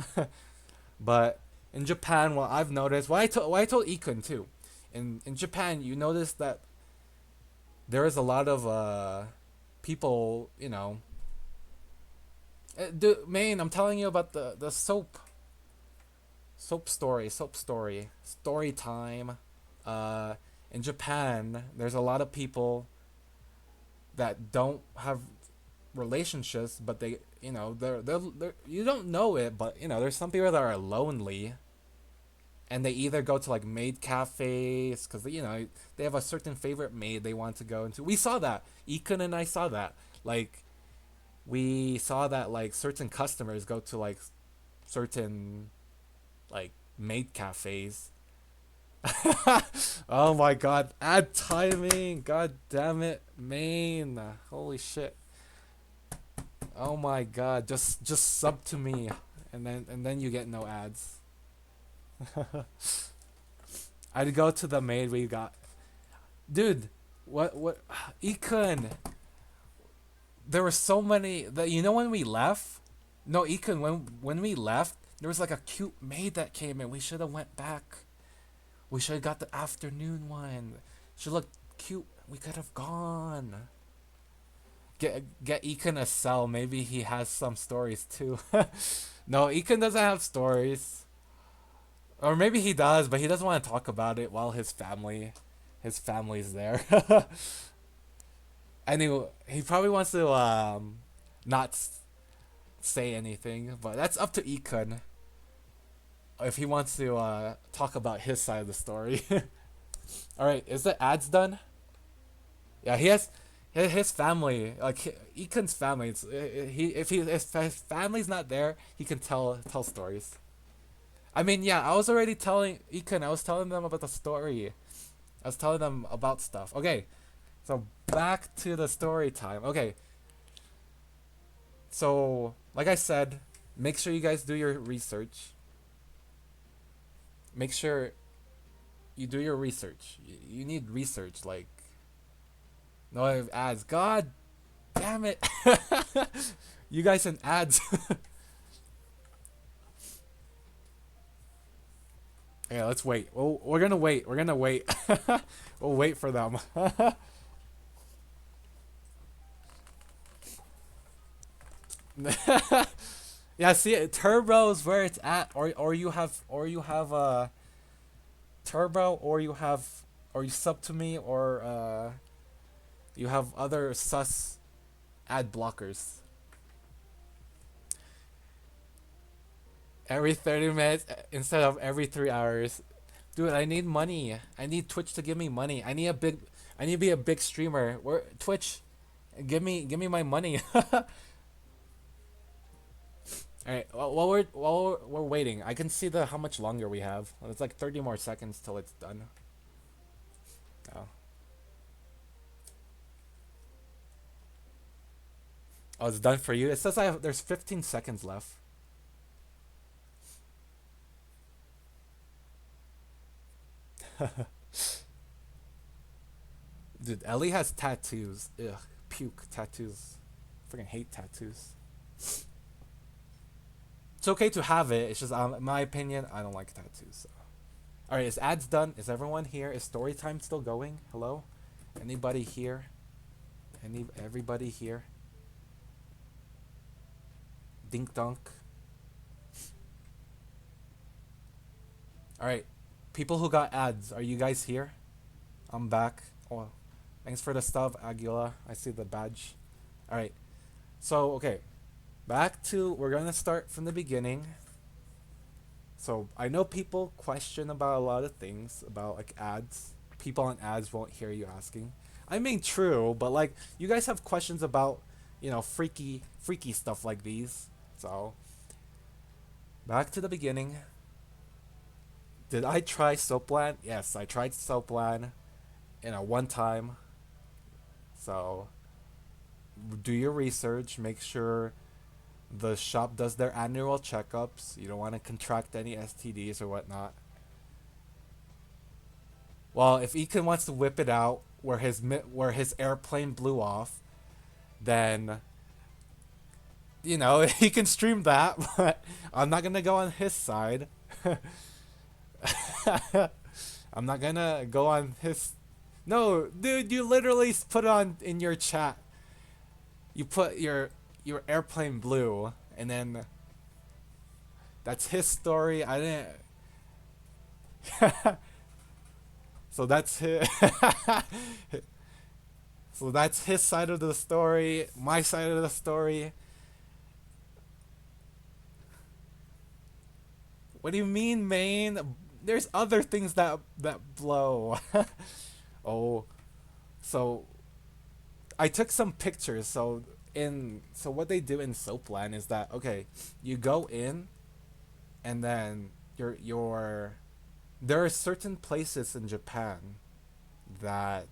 But in Japan, what I've noticed, what I told Ikun too, in Japan, you notice that there is a lot of people, Maine, I'm telling you about the soap story time. Uh, in Japan, there's a lot of people that don't have relationships, but they, they're you don't know it, but there's some people that are lonely, and they either go to like maid cafes because they have a certain favorite maid they want to go into. We saw that. Ikun and I saw that. Like, we saw that like certain customers go to like certain like maid cafes Oh my god, ad timing. God damn it, main. Holy shit. Oh my god, just sub to me, and then you get no ads. I'd go to the maid we got. Dude, what Ikun, there were so many that you know when we left? No, Ikun, when we left, there was like a cute maid that came in. We should have went back. We should have got the afternoon one. She looked cute. We could have gone. Get Ikun a cell. Maybe he has some stories too. No, Ikun doesn't have stories. Or maybe he does, but he doesn't want to talk about it while his family's there. Anyway, he probably wants to not say anything, but that's up to Ikun if he wants to talk about his side of the story. All right, is the ads done? Yeah, he has his family, like Ikun's family. He if his family's not there, he can tell stories. I mean, yeah, I was already telling Ikun. I was telling them about the story. I was telling them about stuff. Okay, so back to the story time. Okay, so like I said, make sure you guys do your research. Make sure you do your research. You need research. Like, no I have ads. God damn it! You guys and ads. Yeah, let's wait. Well, we're gonna wait. We're gonna wait. We'll wait for them. Yeah, see, turbo is where it's at, or you have turbo, or you sub to me, or you have other sus ad blockers. Every 30 minutes instead of every 3 hours. Dude, I need money. I need Twitch to give me money. I need to be a big streamer. Where Twitch, give me my money. All right. While we're waiting, I can see the how much longer we have. It's like 30 more seconds till it's done. Oh. Oh, it's done for you. It says there's 15 seconds left. Dude, Ellie has tattoos. Ugh, puke tattoos. Freaking hate tattoos. It's okay to have it. It's just, in my opinion, I don't like tattoos. So. All right, is ads done? Is everyone here? Is story time still going? Hello, anybody here? Everybody here? Dink dunk. All right, people who got ads, are you guys here? I'm back. Oh, thanks for the stuff, Aguila. I see the badge. All right, so okay, back to we're gonna start from the beginning. So I know people question about a lot of things about like ads. People on ads won't hear you asking. I mean, true, but like you guys have questions about, freaky stuff like these. So back to the beginning. Did I try Soapland? Yes, I tried Soapland in a one time. So do your research. Make sure the shop does their annual checkups. You don't want to contract any STDs or whatnot. Well, if Ekin wants to whip it out where his airplane blew off, then he can stream that. But I'm not gonna go on his side. I'm not gonna go on his. No, dude, you literally put it on in your chat. You put your airplane blue, and then that's his story. I didn't. So that's his. So that's his side of the story. My side of the story. What do you mean, main? There's other things that blow. Oh, so I took some pictures. So what they do in Soapland is that, okay, you go in, and then your there are certain places in Japan that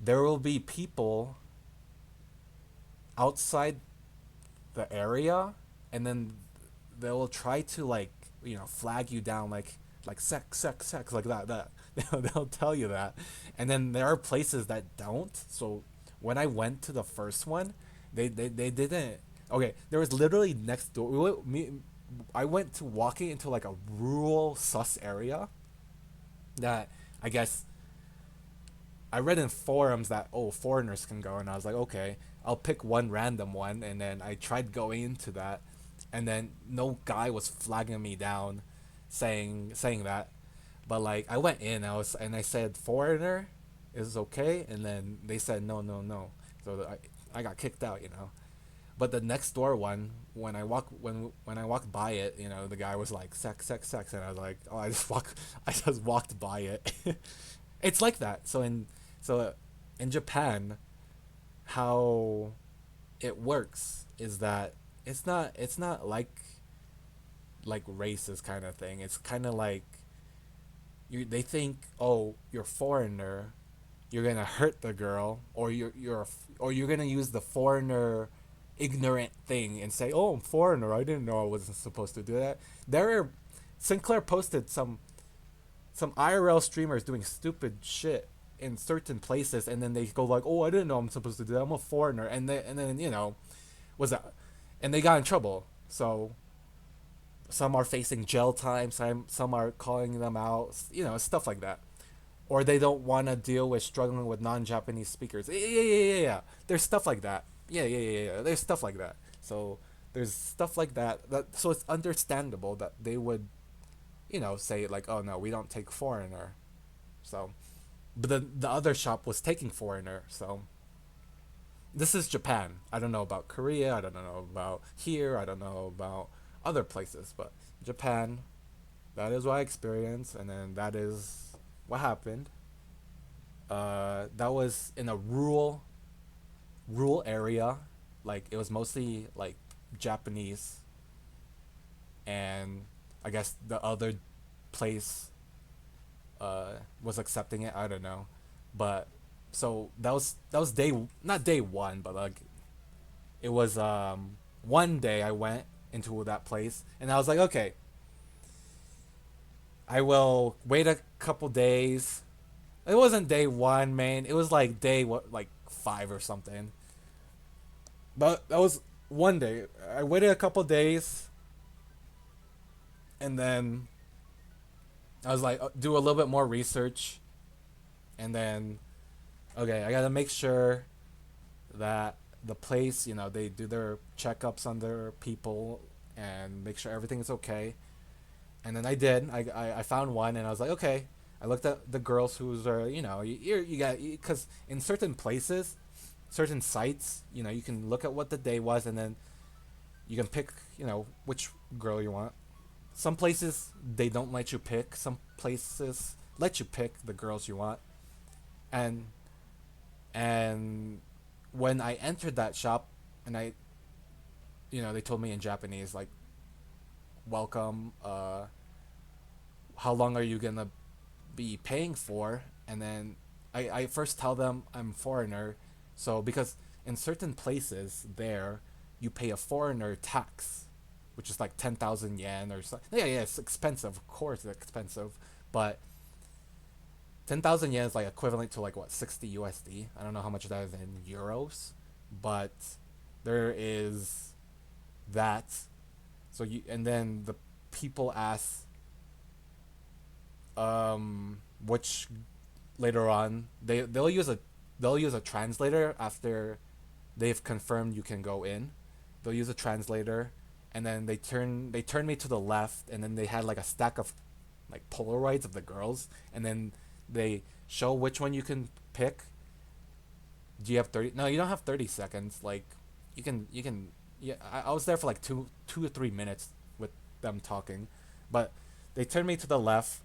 there will be people outside the area, and then they will try to like flag you down like sex like that they'll tell you that, and then there are places that don't. So when I went to the first one, they didn't. Okay, there was literally next door. I went to walking into like a rural sus area that I guess I read in forums that foreigners can go, and I was like, okay, I'll pick one random one, and then I tried going into that, and then no guy was flagging me down, saying that, but like I went in, I said foreigner is okay, and then they said no no no, so I got kicked out, you know. But the next door one, when I walked by it, the guy was like sex, and I was like, oh, I just walked by it. It's like that. So in Japan, how it works is that it's not like racist kind of thing. It's kind of like they think, oh, you're foreigner, you're gonna hurt the girl, or or you're gonna use the foreigner ignorant thing and say, oh, I'm foreigner, I didn't know I wasn't supposed to do that. There are Sinclair posted some IRL streamers doing stupid shit in certain places, and then they go like, "Oh, I didn't know I'm supposed to do that. I'm a foreigner," and then was that, and they got in trouble. So some are facing jail time. Some are calling them out. Stuff like that. Or they don't want to deal with struggling with non-Japanese speakers. Yeah. There's stuff like that. Yeah. There's stuff like that. So there's stuff like that. So it's understandable that they would, say like, oh no, we don't take foreigner. So, but the other shop was taking foreigner. So this is Japan. I don't know about Korea. I don't know about here. I don't know about other places. But Japan, that is what I experienced, and then that is what happened. That was in a rural area. Like it was mostly like Japanese, and I guess the other place was accepting it. I don't know, but so that was day not day one, but like it was one day I went into that place, and I was like, okay, I will wait a couple days. It wasn't day one, man. It was like day what, like 5 or something. But that was one day. I waited a couple days, and then I was like, do a little bit more research, and then okay, I gotta make sure that the place, they do their checkups on their people and make sure everything is okay. And then I did. I found one, and I was like, okay. I looked at the girls who's you got, because in certain places, certain sites, you can look at what the day was, and then you can pick which girl you want. Some places they don't let you pick. Some places let you pick the girls you want. And and when I entered that shop, and they told me in Japanese like, welcome, how long are you gonna be paying for? And then I first tell them I'm foreigner. So because in certain places there, you pay a foreigner tax, which is like 10,000 yen or something. Yeah, it's expensive. Of course it's expensive. But 10,000 yen is like equivalent to like what, 60 USD. I don't know how much that is in euros, but there is that. So and then the people ask, which later on they'll use a translator after they've confirmed you can go in. They'll use a translator, and then they turn me to the left, and then they had like a stack of like Polaroids of the girls, and then they show which one you can pick. Do you have 30? No, you don't have 30 seconds. Like you can. Yeah, I was there for like 2 to 3 minutes with them talking, but they turned me to the left,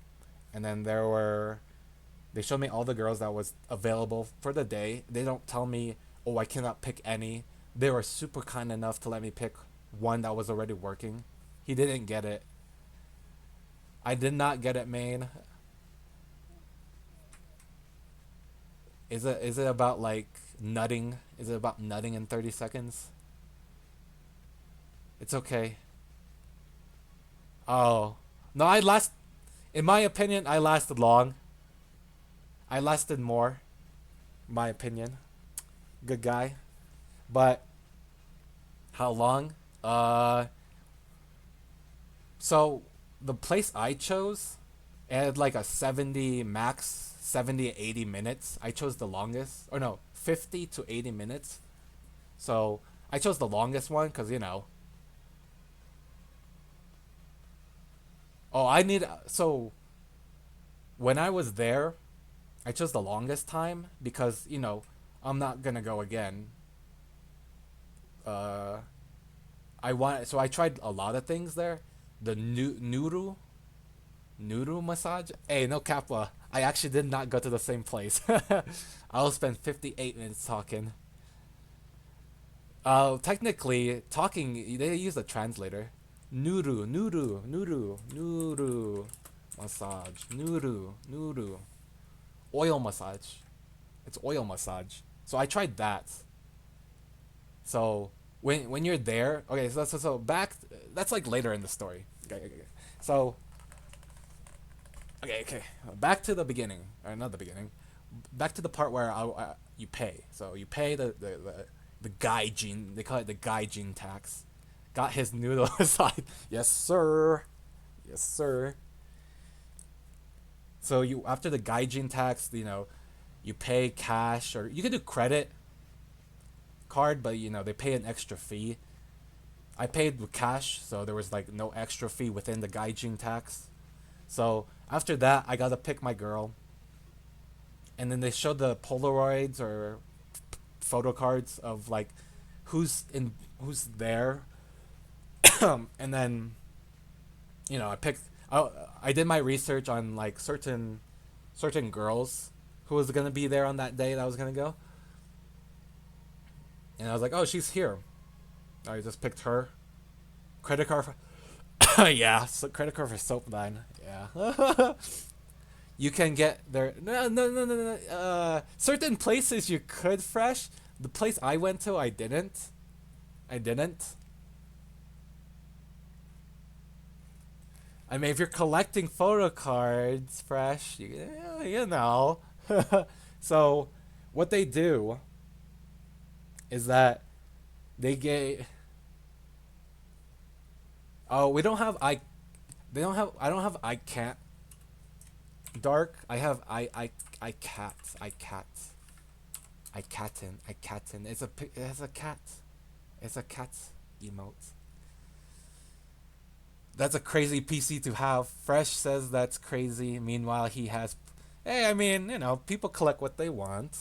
and then they showed me all the girls that was available for the day. They don't tell me, oh, I cannot pick any. They were super kind enough to let me pick one that was already working. He didn't get it. I did not get it, main. Is it about like nutting? Is it about nutting in 30 seconds? It's okay. Oh. No, I last in my opinion, I lasted long. I lasted more, in my opinion. Good guy. But how long? Uh so the place I chose, it had like a 70 max, 70 80 minutes. I chose the longest. Or no, 50 to 80 minutes. So I chose the longest one because, oh, I need. So when I was there, I chose the longest time because, I'm not going to go again. Uh, so I tried a lot of things there. The Nuru massage. Hey, no kappa. I actually did not go to the same place. I'll spend 58 minutes talking. Technically, talking, they use a translator. Nuru massage. Nuru. Oil massage. It's oil massage. So I tried that. So when you're there, okay, so back. That's like later in the story. Okay. So okay. Back to the beginning, or not the beginning. Back to the part where you pay. So you pay the gaijin. They call it the gaijin tax. Got his noodle aside. Yes, sir. Yes, sir. So you after the gaijin tax, you pay cash or you can do credit card, but they pay an extra fee. I paid with cash, so there was like no extra fee within the gaijin tax. So after that, I got to pick my girl, and then they showed the Polaroids or photo cards of like who's there, and then I picked. I did my research on like certain girls who was gonna be there on that day that I was gonna go, and I was like, oh, she's here. I just picked her. Credit card for yeah, so credit card for soap line. Yeah. You can get there. No. Certain places you could fresh. The place I went to, I didn't. I didn't. I mean, if you're collecting photo cards, fresh, you know. So, what they do is that they get. Oh, we don't have I. They don't have. I don't have I can't dark. I have I cat. I cat. I catten. I catten. It has a cat. It's a cat emote. That's a crazy PC to have. Fresh says that's crazy. Meanwhile, he has. Hey, I mean, people collect what they want.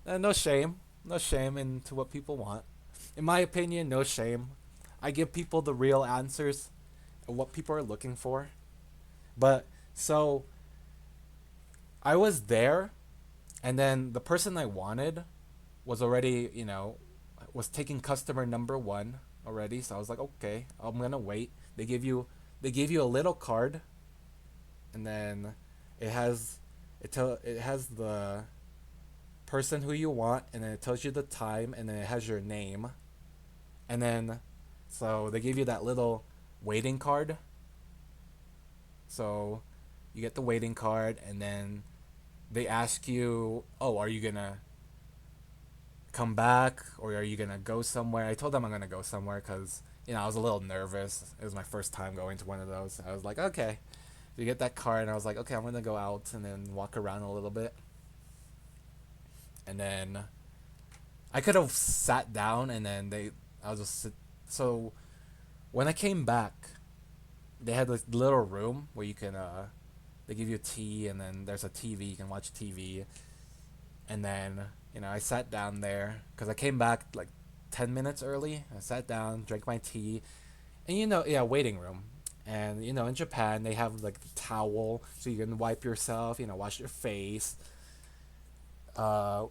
No shame. No shame into what people want. In my opinion, no shame. I give people the real answers of what people are looking for. But, so, I was there, and then the person I wanted was already, was taking customer number one already. So I was like, okay, I'm gonna wait. They gave you a little card, and then it has it has the person who you want, and then it tells you the time, and then it has your name, and then so they give you that little waiting card. So you get the waiting card, and then they ask you, oh, are you gonna come back or are you gonna go somewhere? I told them I'm gonna go somewhere because I was a little nervous. It was my first time going to one of those. I was like, okay. You get that card, and I was like, okay, I'm gonna go out and then walk around a little bit, and then I could have sat down, and then I was just sit. So when I came back, they had this little room where you can they give you tea, and then there's a TV. You can watch TV, and then I sat down there because I came back like 10 minutes early. I sat down, drank my tea, and yeah, waiting room. And in Japan they have like the towel so you can wipe yourself, wash your face. Uh,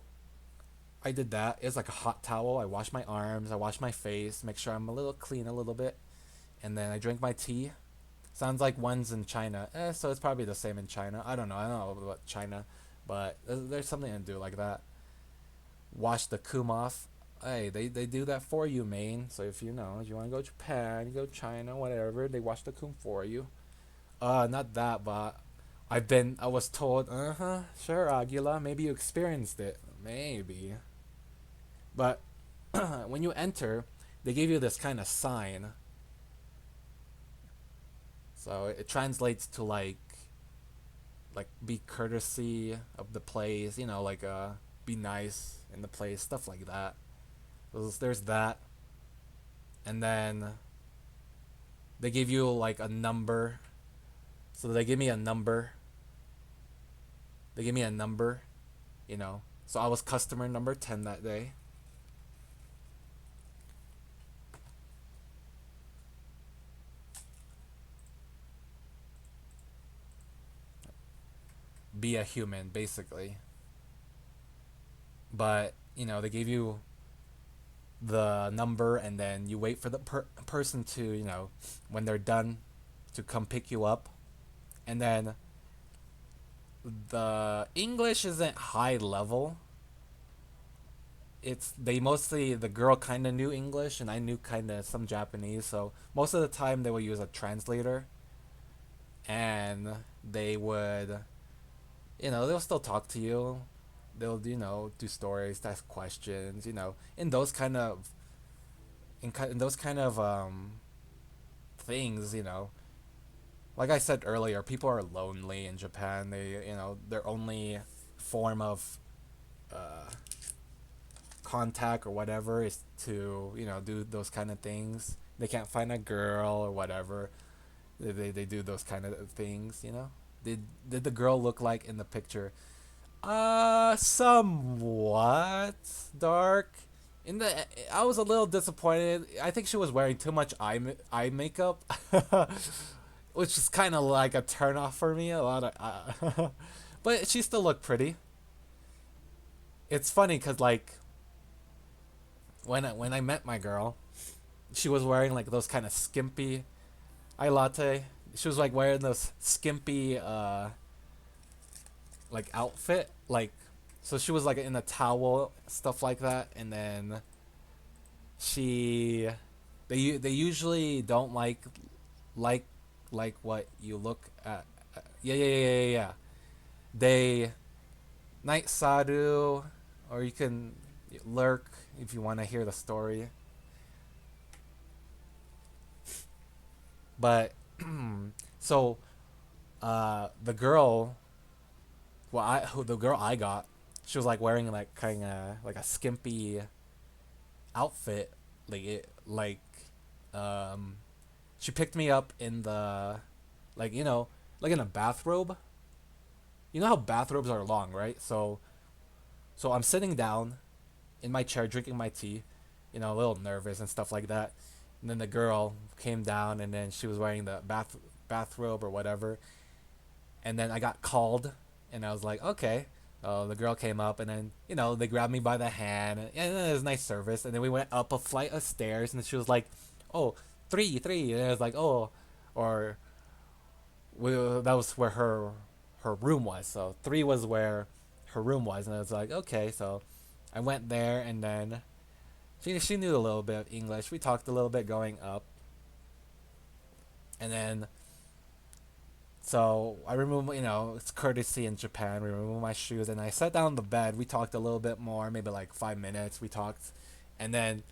I did that. It's like a hot towel. I wash my arms, I wash my face, make sure I'm a little clean a little bit, and then I drink my tea. Sounds like one's in China. So it's probably the same in China. I don't know. I don't know about China, but there's something to do like that. Wash the cum off. Hey, they do that for you, Maine. So if you know, if you want to go to Japan, you go to China, whatever, they wash the cum for you. Not that, but I was told, sure, Aguila, maybe you experienced it. Maybe. But when you enter, they give you this kind of sign. So it translates to like be courtesy of the place, like be nice in the place, stuff like that. There's that. And then they give you like a number. So they give me a number. They give me a number, you know. So I was customer number 10 that day. Be a human, basically. But, they gave you the number, and then you wait for the person to, when they're done, to come pick you up. And then the English isn't high level. The girl kind of knew English, and I knew kind of some Japanese. So most of the time they would use a translator, and they would, they'll still talk to you. They'll, do stories, ask questions, in those kind of in those kind of things. Like I said earlier, people are lonely in Japan. Their only form of uh, contact or whatever is to, do those kind of things. They can't find a girl or whatever. They do those kind of things. Did the girl look like in the picture? Somewhat dark. In the I was a little disappointed. I think she was wearing too much eye makeup, which is kind of like a turn off for me. A lot of, but she still looked pretty. It's funny because like when I met my girl, she was wearing like those kind of skimpy eye latte. She was like wearing those skimpy like outfit, like, so she was like in a towel, stuff like that. And then she they usually don't like like what you look at. Yeah. They night sadu, or you can lurk if you want to hear the story. But so the girl, the girl I got, she was like wearing like kind of like a skimpy outfit, um she picked me up in the, like, like in a bathrobe. You know how bathrobes are long, right? So I'm sitting down in my chair drinking my tea, a little nervous and stuff like that. And then the girl came down, and then she was wearing the bathrobe or whatever. And then I got called, and I was like, okay. The girl came up, and then they grabbed me by the hand, and it was nice service. And then we went up a flight of stairs, and she was like, "Oh, three," and I was like, "Oh," or that was where her room was. So 3 was where her room was, and I was like, okay. So I went there, and then she knew a little bit of English. We talked a little bit going up, and then so I removed, it's courtesy in Japan. We removed my shoes, and I sat down on the bed. We talked a little bit more, maybe like 5 minutes. We talked, and then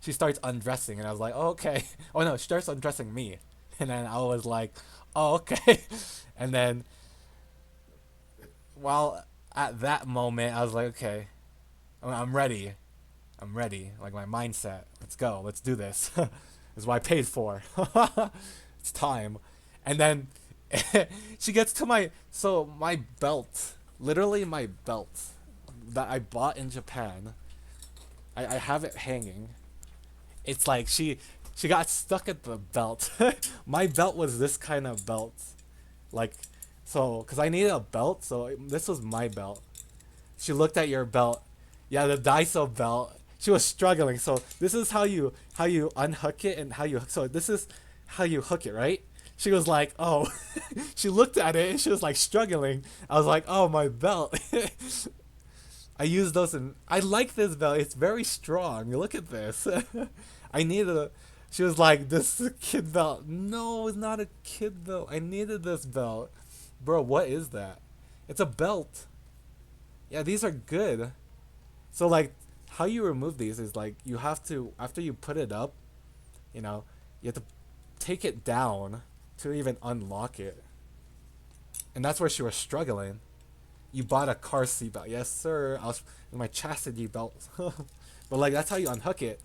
she starts undressing, and I was like, oh, okay. Oh no, she starts undressing me, and then I was like, oh, okay. And then, while at that moment, I was like, okay, I'm ready. I'm ready. Like my mindset. Let's go. Let's do this. This is what I paid for. It's time. And then she gets to my belt. Literally my belt that I bought in Japan. I have it hanging. It's like she got stuck at the belt. My belt was this kind of belt. Like, so, because I needed a belt, so this was my belt. She looked at your belt. Yeah, the Daiso belt. She was struggling. So this is how you unhook it, and how you, so this is how you hook it, right? she was like, oh, she looked at it and she was like struggling. I was like, oh, my belt. I use those and I like this belt. It's very strong. Look at this. I needed a. She was like, this is a kid belt. No, it's not a kid belt. I needed this belt. Bro, what is that? It's a belt. Yeah, these are good. So, like, how you remove these is like, you have to, after you put it up, you know, you have to take it down to even unlock it. And that's where she was struggling. You bought a car seat belt. Yes, sir. I was my chastity belt. But like that's how you unhook it.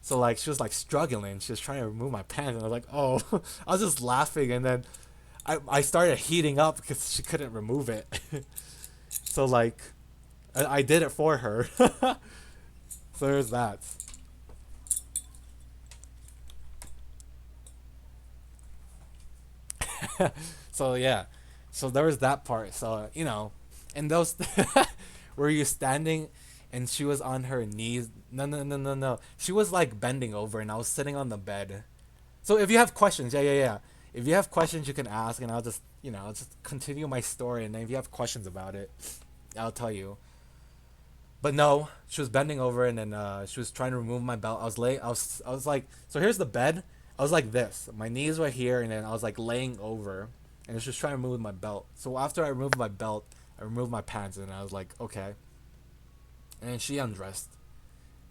So like she was like struggling. She was trying to remove my pants, and I was like, oh, I was just laughing, and then I started heating up because she couldn't remove it. So like I did it for her. So there's that. So yeah, so there was that part. So and those were you standing, and she was on her knees. No, no, no, no, no. She was like bending over, and I was sitting on the bed. So if you have questions, yeah, yeah, yeah. If you have questions, you can ask, and I'll just I'll just continue my story, and then if you have questions about it, I'll tell you. But no, she was bending over, and then she was trying to remove my belt. I was like, so here's the bed. I was like this. My knees were here, and then I was like laying over, and she was trying to remove my belt. So after I removed my belt, I removed my pants, and I was like, okay. And then she undressed,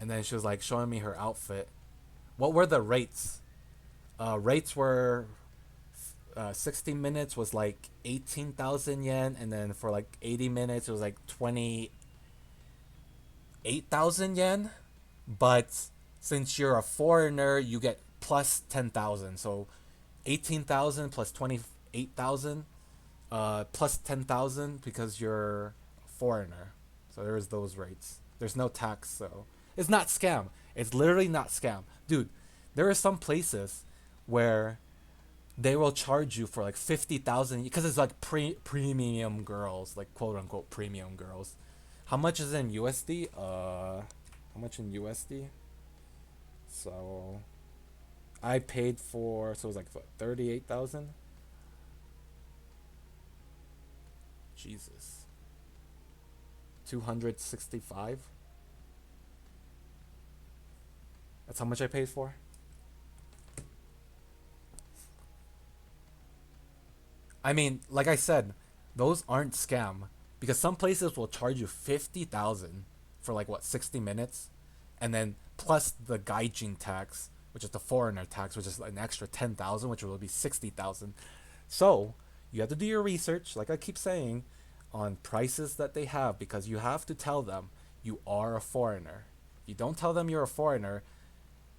and then she was like showing me her outfit. What were the rates? Rates were 60 minutes was like 18,000 yen, and then for like 80 minutes it was like 28,000 yen. But since you're a foreigner, you get plus 10,000. So 18,000 plus 28,000, plus 10,000 because you're a foreigner. So there's those rates. There's no tax, so it's not scam. It's literally not scam, dude. There are some places where they will charge you for like 50,000 because it's like premium girls, like quote unquote premium girls. How much is it in USD? How much in USD? So I paid for, so it was like what, 38,000. Jesus, 265. That's how much I paid for. I mean, like I said, those aren't scam because some places will charge you 50,000 for like what 60 minutes, and then plus the gaijin tax, which is the foreigner tax, which is an extra 10,000, which will be 60,000. So you have to do your research, like I keep saying, on prices that they have because you have to tell them you are a foreigner. If you don't tell them you're a foreigner,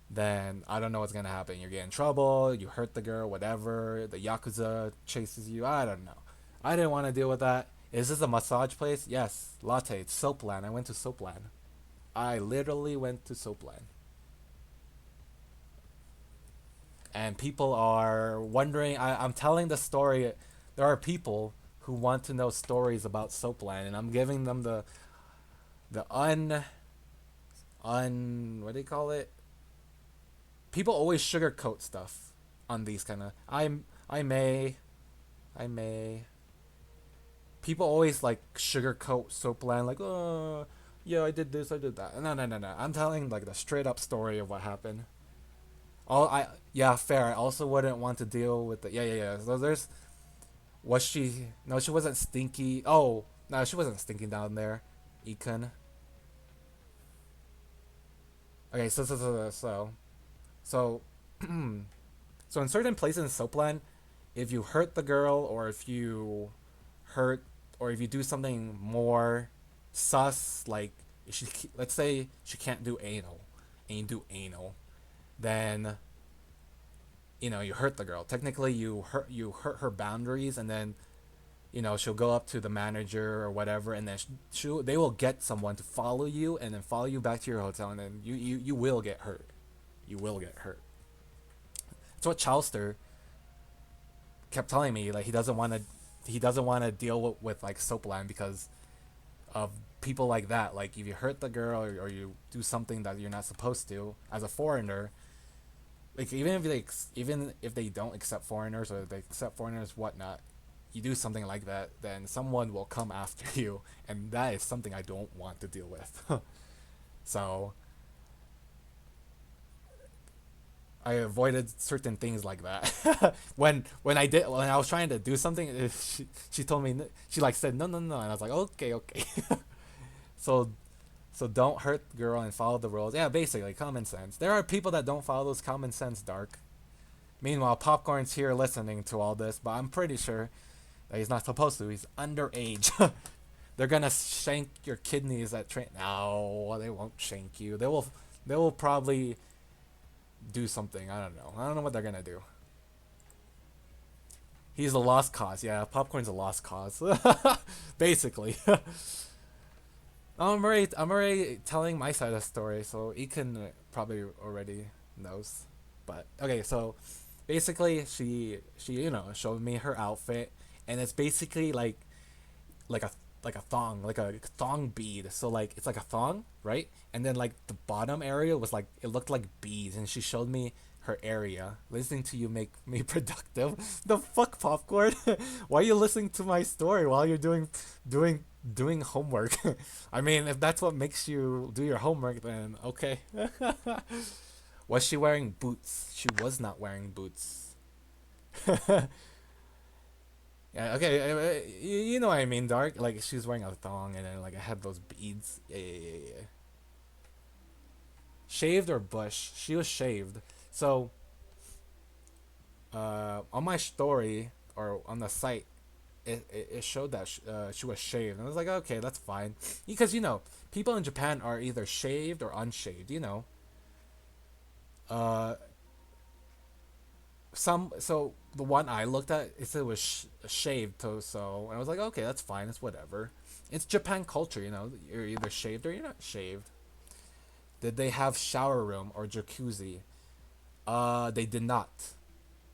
then I don't know what's gonna happen. You get in trouble, you hurt the girl, whatever. The yakuza chases you. I don't know. I didn't want to deal with that. Is this a massage place? Yes, latte. It's Soapland. I went to Soapland. I literally went to Soapland, and people are wondering. I'm telling the story. There are people who want to know stories about Soapland, and I'm giving them the un what do you call it? People always sugarcoat stuff on these kind of I may I may people always like sugarcoat Soapland, like, oh yeah, I did this, I did that. No, no, no, no, I'm telling like the straight up story of what happened. All I Yeah, fair. I also wouldn't want to deal with the, yeah, yeah, yeah. So there's, was she, no, she wasn't stinky. Oh no, she wasn't stinking down there, Econ. Okay, so so in certain places in Soapland, if you hurt the girl, or if you hurt, or if you do something more sus, like she, let's say she can't do anal, and you do anal, then you hurt the girl. Technically, you hurt her boundaries, and then she'll go up to the manager or whatever, and then they will get someone to follow you, and then follow you back to your hotel, and then you will get hurt. You will get hurt. That's what Chalster kept telling me. Like he doesn't want to deal with like Soapland because of people like that. Like if you hurt the girl, or you do something that you're not supposed to as a foreigner, like even if they don't accept foreigners or they accept foreigners whatnot, you do something like that, then someone will come after you, and that is something I don't want to deal with. So I avoided certain things like that. When I was trying to do something, she told me she like said no no no, and I was like okay okay. So so don't hurt the girl and follow the rules. Yeah, basically common sense. There are people that don't follow those common sense, Dark. Meanwhile, Popcorn's here listening to all this, but I'm pretty sure that he's not supposed to. He's underage. They're gonna shank your kidneys at train. No, they won't shank you. They will probably do something. I don't know. I don't know what they're gonna do. He's a lost cause. Yeah, Popcorn's a lost cause. Basically. I'm already telling my side of the story, so Ethan probably already knows. But okay, so basically she showed me her outfit, and it's basically like a like a thong bead. So like it's like a thong, right? And then like the bottom area was like it looked like beads, and she showed me her area. Listening to you make me productive. The fuck, Popcorn? Why are you listening to my story while you're doing homework? I mean, if that's what makes you do your homework, then okay. Was she wearing boots? She was not wearing boots. Yeah, okay, you know what I mean, Dark. Like she was wearing a thong, and then like I had those beads. Yeah, yeah, yeah, yeah. Shaved or bush? She was shaved. So, on my story or on the site, it showed that she was shaved, and I was like, okay, that's fine, because people in Japan are either shaved or unshaved. Uh, so the one I looked at, it said it was shaved, so and I was like, okay, that's fine, it's whatever. It's Japan culture, you're either shaved or you're not shaved. Did they have shower room or jacuzzi? They did not.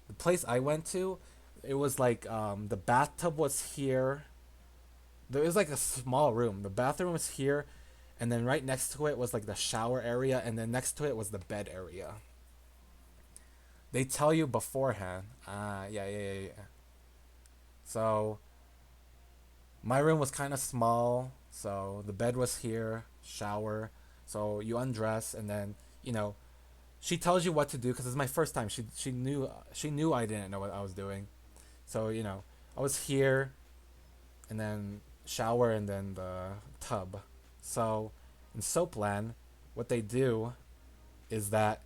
The place I went to, it was like the bathtub was here. There was like a small room. The bathroom was here, and then right next to it was like the shower area, and then next to it was the bed area. They tell you beforehand. Yeah, yeah, yeah, yeah. So my room was kind of small, so the bed was here, shower. So you undress, and then you know she tells you what to do because it's my first time. She knew I didn't know what I was doing. So I was here, and then shower, and then the tub. So in Soapland, what they do is that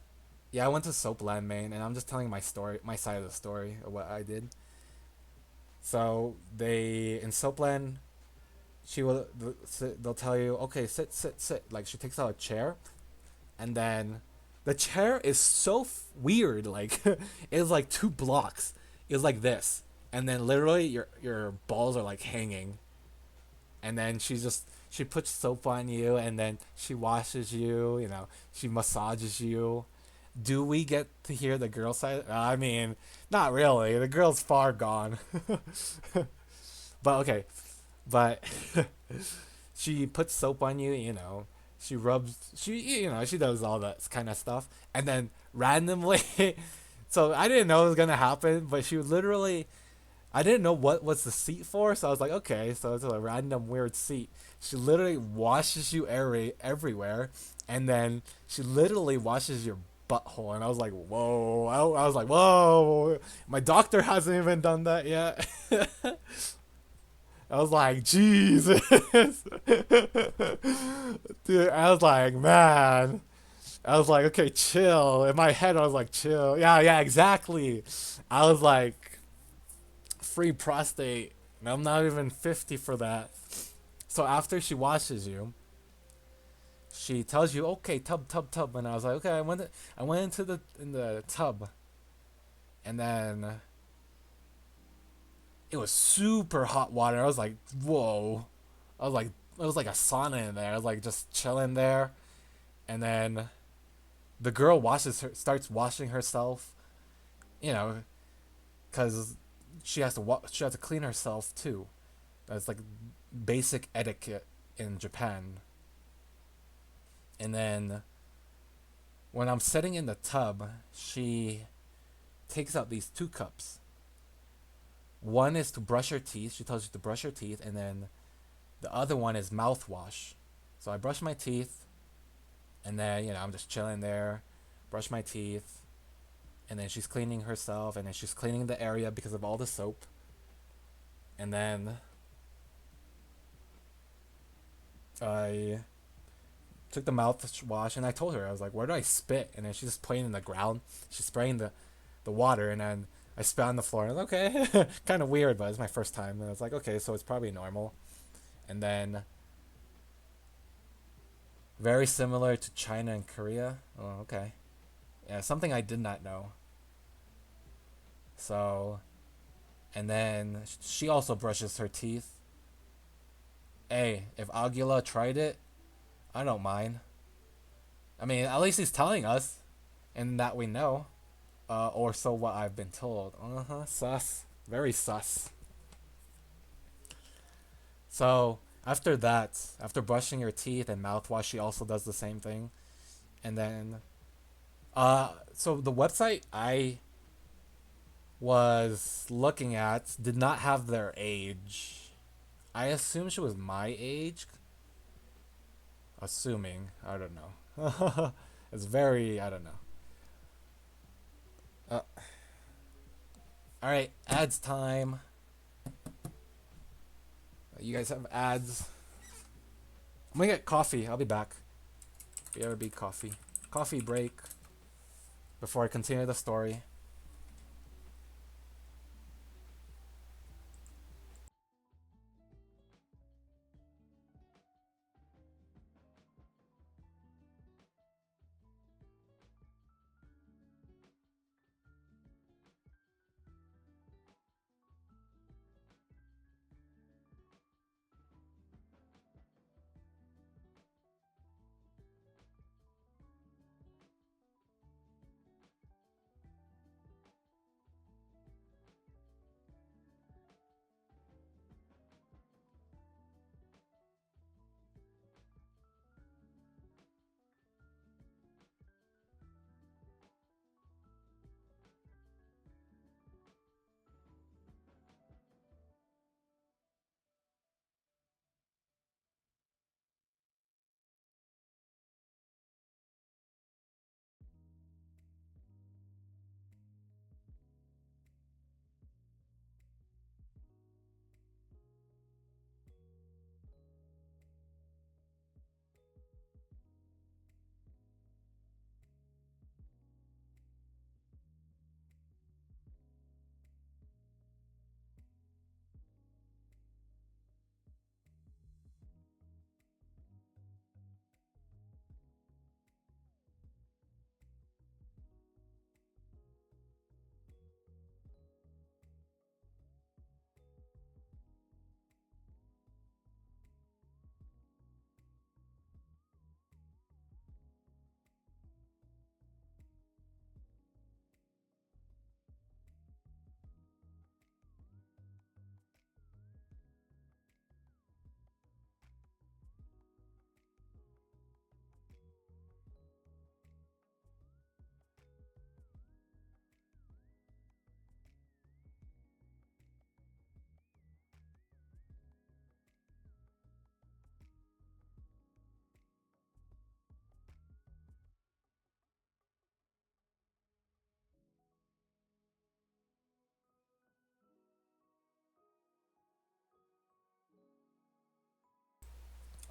yeah, I went to Soapland, Maine, and I'm just telling my story, my side of the story of what I did. So they in Soapland, they'll tell you, okay, sit, sit, sit. Like she takes out a chair, and then the chair is so weird. Like it's like 2 blocks. It's like this, and then literally your balls are like hanging, and then she puts soap on you, and then she washes you. She massages you. Do we get to hear the girl side? I mean, not really. The girl's far gone. But okay, but she puts soap on you. She rubs. She does all that kind of stuff, and then randomly. So I didn't know it was gonna happen, but she would literally. I didn't know what was the seat for, so I was like, okay, so it's a random weird seat. She literally washes you everywhere, and then she literally washes your butthole, and I was like, whoa. I was like, whoa. My doctor hasn't even done that yet. I was like, Jesus. Dude, I was like, man. I was like, okay, chill. In my head, I was like, chill. Yeah, yeah, exactly. I was like, free prostate. And I'm not even 50 for that. So after she washes you, she tells you, okay, tub, tub, tub. And I was like, okay, I went into the tub. And then it was super hot water. I was like, whoa. I was like, it was like a sauna in there. I was like just chilling there. And then the girl starts washing herself, you know, because she has to clean herself too. That's like basic etiquette in Japan. And then When I'm sitting in the tub, she takes out these two cups. One is to brush her teeth. She tells you to brush her teeth, and then the other one is mouthwash. So I brush my teeth, and then I'm just chilling there, brush my teeth, and then she's cleaning herself, and then she's cleaning the area because of all the soap, and then I took the mouthwash and I told her, I was like, where do I spit? And then she's just playing in the ground. She's spraying the water, and then I spit on the floor. And I was like, okay, kind of weird, but it's my first time. And I was like, okay, so it's probably normal. And then very similar to China and Korea. Oh, okay. Yeah, something I did not know. So, and then she also brushes her teeth. Hey, if Aguila tried it, I don't mind. I mean, at least he's telling us, and that we know. Or so what I've been told. Uh huh. Sus. Very sus. So after that, after brushing your teeth and mouthwash, she also does the same thing. And then, so the website I was looking at did not have their age. I assume she was my age. Assuming, I don't know. It's very, I don't know. Uh, all right, ads time. You guys have ads. I'm gonna get coffee. I'll be back. BRB coffee. Coffee break before I continue the story.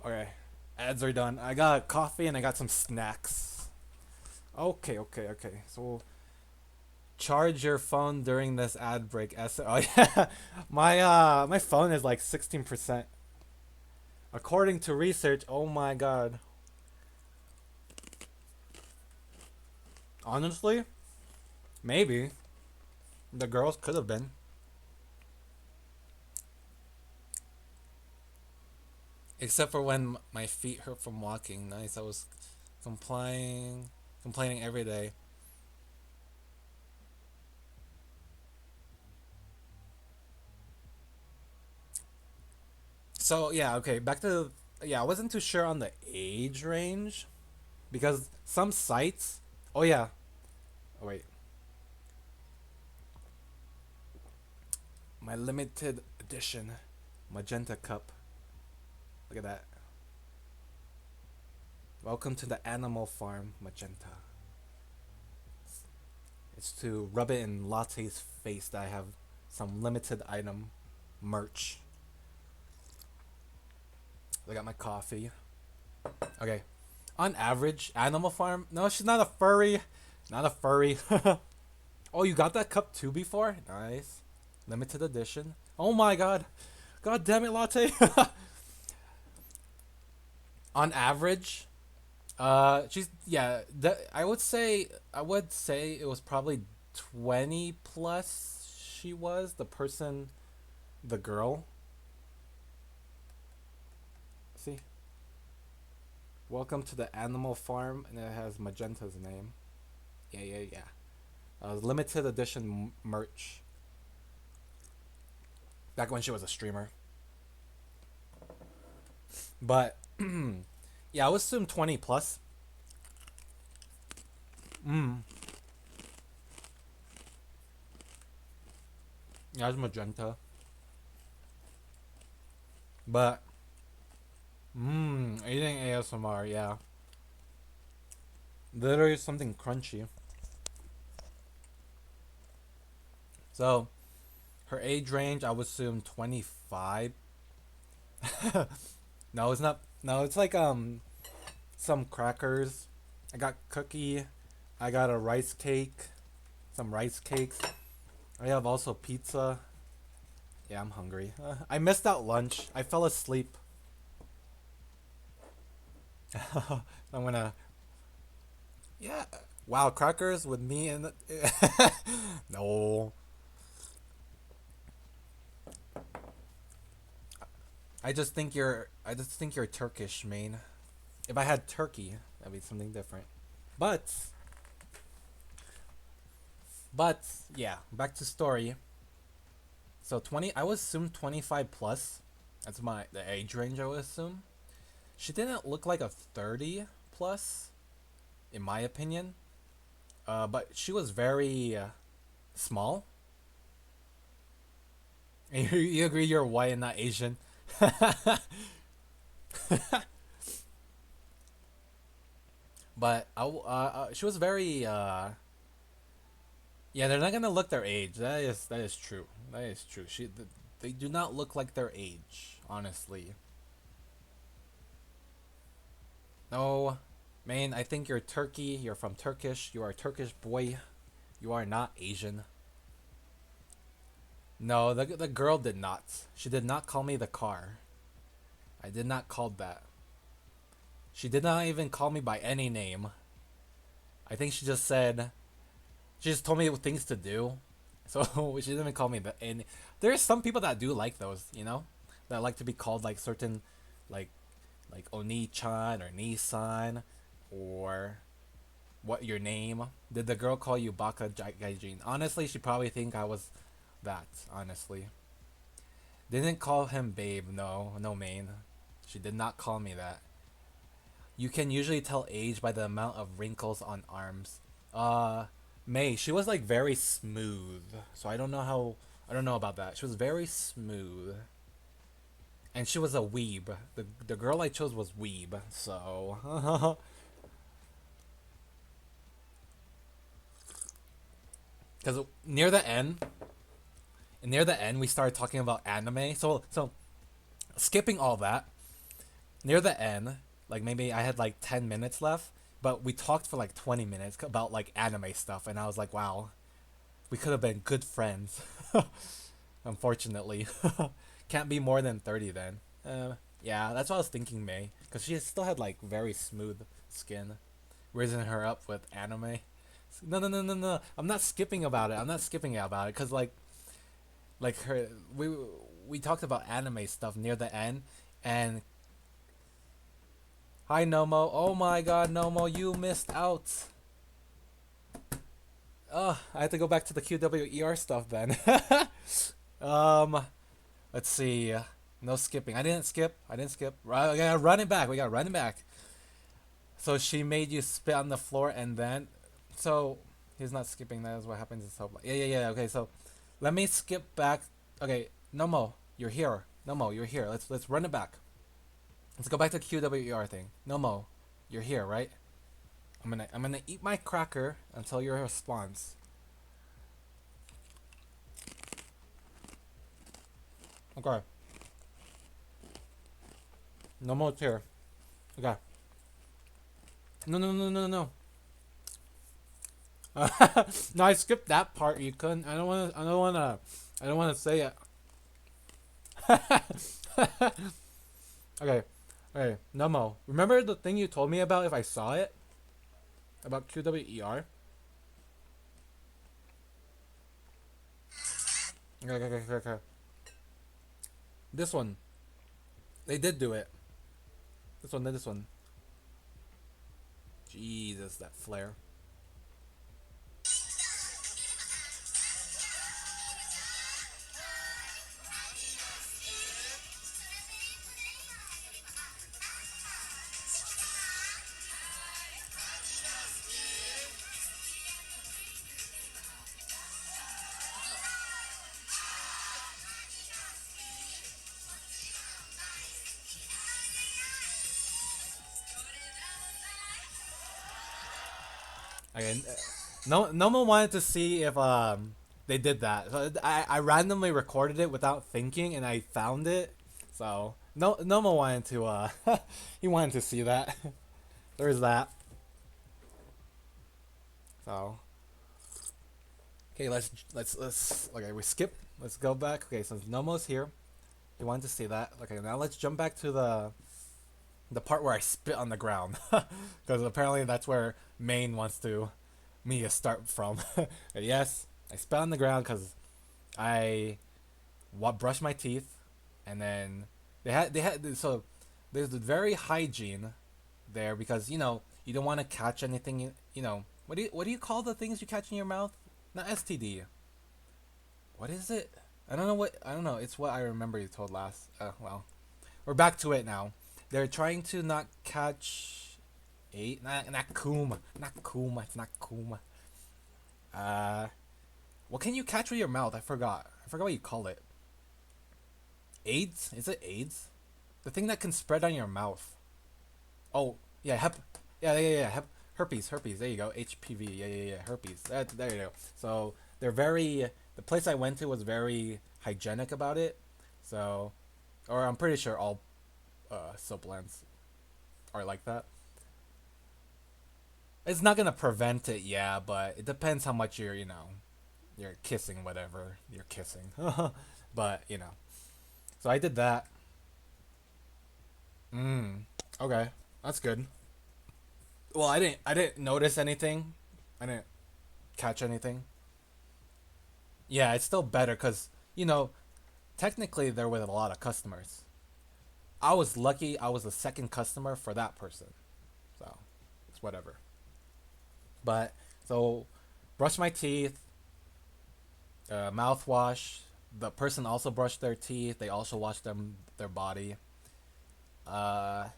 Okay, ads are done. I got coffee and I got some snacks. Okay, okay, okay. So charge your phone during this ad break. Oh yeah, my phone is like 16%. According to research, oh my god. Honestly, maybe the girls could have been. Except for when my feet hurt from walking. Nice. I was complaining every day. So yeah, okay. Back to, yeah. I wasn't too sure on the age range because some sites Oh yeah. Oh wait. My limited edition magenta cup. Look at that. Welcome to the Animal Farm magenta. It's to rub it in Latte's face that I have some limited item merch. I got my coffee. Okay. On average, Animal Farm. No, she's not a furry. Not a furry. Oh, you got that cup too before? Nice. Limited edition. Oh my god. God damn it, Latte. On average, she's yeah. I would say it was probably 20 plus. She was the person, the girl. See, welcome to the Animal Farm, and it has Magenta's name. Yeah, yeah, yeah. Limited edition merch. Back when she was a streamer, but yeah, I would assume 20 plus. Mm. Yeah, it's Magenta, but eating ASMR. Yeah, literally something crunchy. So her age range, I would assume 25. No, it's not. No, it's like some crackers. I got cookie. I got a rice cake. Some rice cakes. I have also pizza. Yeah, I'm hungry. I missed out lunch. I fell asleep. I'm gonna. Yeah. Wow, crackers with me in it. No. I just think you're Turkish, main. If I had turkey, that'd be something different. But but yeah, back to story. So 20, I would assume 25 plus. That's the age range I would assume. She didn't look like a 30 plus in my opinion. But she was very small. And you agree you're white and not Asian? But she was very yeah, they're not gonna look their age. That is true. That is true. They do not look like their age, honestly. No, man, I think you're Turkey. You're from Turkish. You are a Turkish boy. You are not Asian. No, the girl did not. She did not call me the car. I did not call that. She did not even call me by any name. I think she just told me things to do. So she didn't even call me that. And there's some people that do like those, that like to be called like certain, like Oni-chan or Nissan, or what your name. Did the girl call you Baka Gaijin? Honestly, she probably think I was that. Honestly, didn't call him babe. No, no main. She did not call me that. You can usually tell age by the amount of wrinkles on arms. Uh, May, she was like very smooth. So I don't know about that. She was very smooth. And she was a weeb. The girl I chose was weeb. So cuz near the end we started talking about anime. So skipping all that, near the end, like maybe I had like 10 minutes left, but we talked for like 20 minutes about like anime stuff, and I was like, wow, we could have been good friends. Unfortunately, can't be more than 30 then. Yeah, that's what I was thinking, May, because she still had like very smooth skin, raising her up with anime. No, no, no, no, no. I'm not skipping about it. I'm not skipping about it because like her we talked about anime stuff near the end, and hi Nomo. Oh my god, Nomo, you missed out. I had to go back to the QWER stuff then. um, let's see. No skipping. I didn't skip. I didn't skip. Right, we gotta run it back. We gotta run it back. So she made you spit on the floor, and then So he's not skipping. That is what happens in Soap. Yeah, yeah, yeah. Okay, so let me skip back. Okay, Nomo, you're here. Nomo, you're here. Let's run it back. Let's go back to QWER thing. Nomo, you're here, right? I'm gonna eat my cracker until your response. Okay. Nomo's here. Okay. No, no, no, no, no. No, I skipped that part. You couldn't. I don't want to. I don't want to. I don't want to say it. Okay. Okay. Nomo. Remember the thing you told me about if I saw it? About QWER? Okay, okay, okay, okay. This one. They did do it. This one, this one. Jesus, that flare. Okay. No one wanted to see if they did that. So I randomly recorded it without thinking, and I found it. So no one wanted to he wanted to see that. There's that. So okay, let's okay, we skip. Let's go back. Okay, since Nomo's here, he wanted to see that. Okay, now let's jump back to the part where I spit on the ground, because apparently that's where Maine wants to me to start from. Yes, I spit on the ground because I brushed my teeth, and then they had so there's very hygiene there because you don't want to catch anything. You know what do you call the things you catch in your mouth? Not STD. What is it? I don't know. It's what I remember you told last. Well, we're back to it now. They're trying to not catch not kuma. Not kuma. It's not kuma. Uh, what can you catch with your mouth? I forgot. I forgot what you call it. AIDS? Is it AIDS? The thing that can spread on your mouth. Oh, yeah, Yeah, yeah, yeah. Herpes, herpes. There you go. HPV. Yeah, yeah, yeah. Herpes. There you go. So they're very. The place I went to was very hygienic about it. So, or I'm pretty sure all soap lands are like that. It's not gonna prevent it, yeah, but it depends how much you're kissing whatever you're kissing. But so I did that. Okay, that's good. Well, I didn't notice anything. I didn't catch anything. Yeah, it's still better because technically there were a lot of customers. I was lucky. I was the second customer for that person, so it's whatever. But so, brush my teeth, mouthwash. The person also brushed their teeth. They also washed their body. Uh,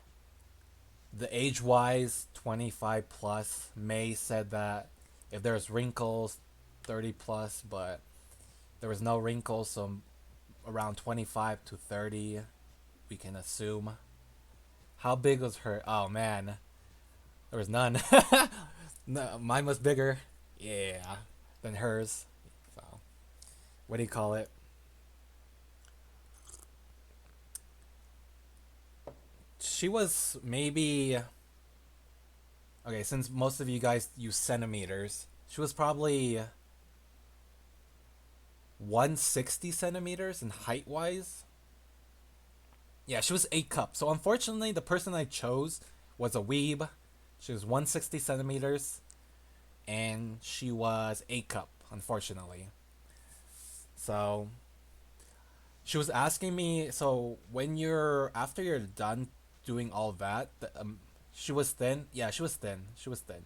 the age wise, 25 plus. May said that if there's wrinkles, 30 plus, but there was no wrinkles, so around 25 to 30, we can assume. How big was her? Oh man, there was none. No, mine was bigger. Yeah, than hers. So, what do you call it? She was maybe okay. Since most of you guys use centimeters, she was probably 160 centimeters in height wise. Yeah, she was 8 cup. So unfortunately, the person I chose was a weeb. She was 160 centimeters, and she was 8 cup. Unfortunately, so she was asking me. So when you're after you're done doing all that, she was thin. Yeah, she was thin. She was thin.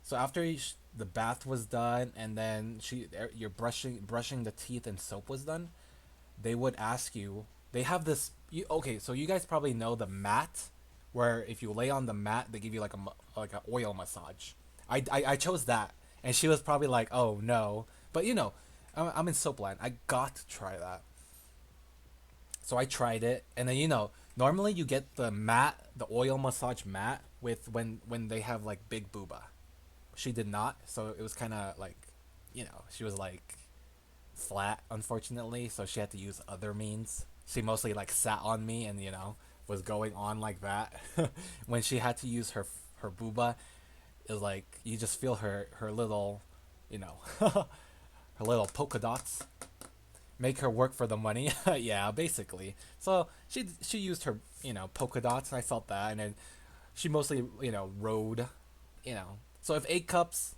So after the bath was done, and then you're brushing the teeth and soap was done, they would ask you. They have this. Okay, so you guys probably know the mat, where if you lay on the mat, they give you like a oil massage. I chose that, and she was probably like, "Oh no," but I'm in Soapland. I got to try that, so I tried it, and then normally you get the mat, the oil massage mat with when they have like big booba. She did not, so it was kind of like, she was like flat, unfortunately, so she had to use other means. She mostly like sat on me and was going on like that. When she had to use her booba, it was like you just feel her little, you know, her little polka dots make her work for the money. Yeah, basically. So she used her polka dots, and I felt that, and then she mostly rode, So if A cups,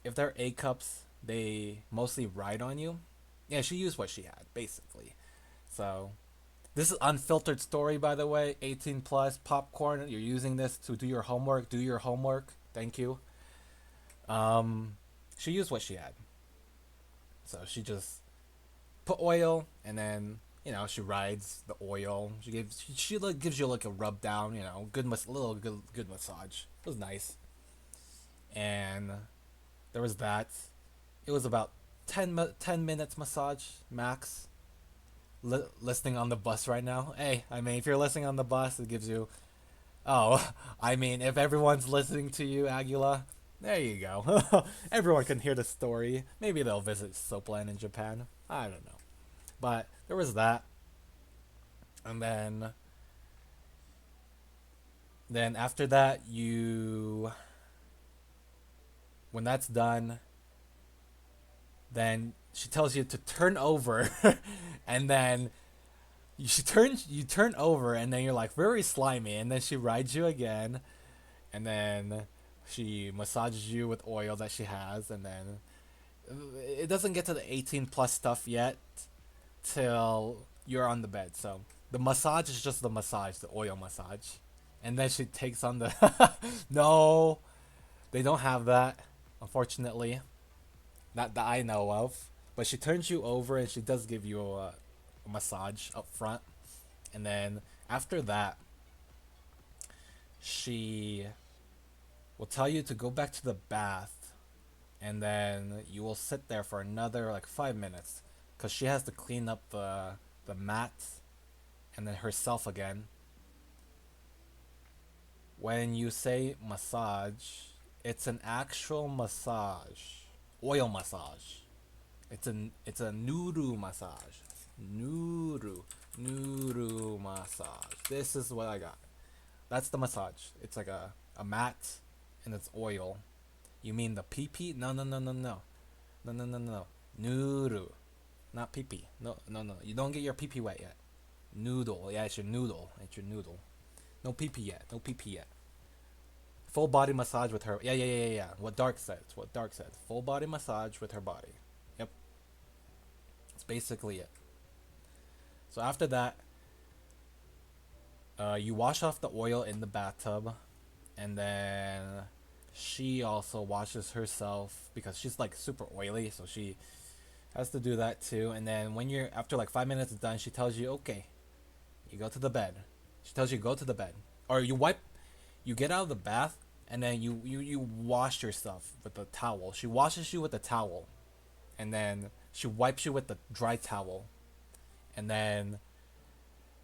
if they're A cups, they mostly ride on you. Yeah, she used what she had basically. So this is unfiltered story, by the way. 18 plus popcorn. You're using this to do your homework. Do your homework. Thank you. Um, she used what she had. So she just put oil, and then she rides the oil. She like gives you like a rub down. Little good massage. It was nice, and there was that. It was about 10 minutes massage max. Listening on the bus right now. Hey, I mean, if you're listening on the bus, it gives you. Oh, I mean, if everyone's listening to you, Aguila, there you go. Everyone can hear the story. Maybe they'll visit Soapland in Japan. I don't know. But there was that. And then after that, when that's done, then she tells you to turn over, and then you turn over, and then you're like very slimy, and then she rides you again, and then she massages you with oil that she has, and then it doesn't get to the 18 plus stuff yet till you're on the bed. So the massage is just the massage, the oil massage, and then she takes on the no, they don't have that, unfortunately, not that I know of. But she turns you over, and she does give you a massage up front, and then after that, she will tell you to go back to the bath, and then you will sit there for another like 5 minutes, because she has to clean up the mat, and then herself again. When you say massage, it's an actual massage, oil massage. It's a nuru massage. Nuru massage. This is what I got. That's the massage. It's like a mat, and it's oil. You mean the pee pee? No, no, no, no, no. No, no, no, no. Nuru. Not pee pee. No, no, no. You don't get your pee pee wet yet. Noodle. Yeah, it's your noodle. It's your noodle. No pee pee yet. No pee pee yet. Full body massage with her. Yeah, yeah, yeah, yeah, yeah. What Dark said. It's what Dark said. Full body massage with her body. Yep. That's basically it. So after that, you wash off the oil in the bathtub, and then she also washes herself because she's like super oily, so she has to do that too. And then when you're after like 5 minutes is done, she tells you, okay, you go to the bed. She tells you go to the bed, or you get out of the bath, and then you wash yourself with the towel. She washes you with the towel, and then she wipes you with the dry towel, and then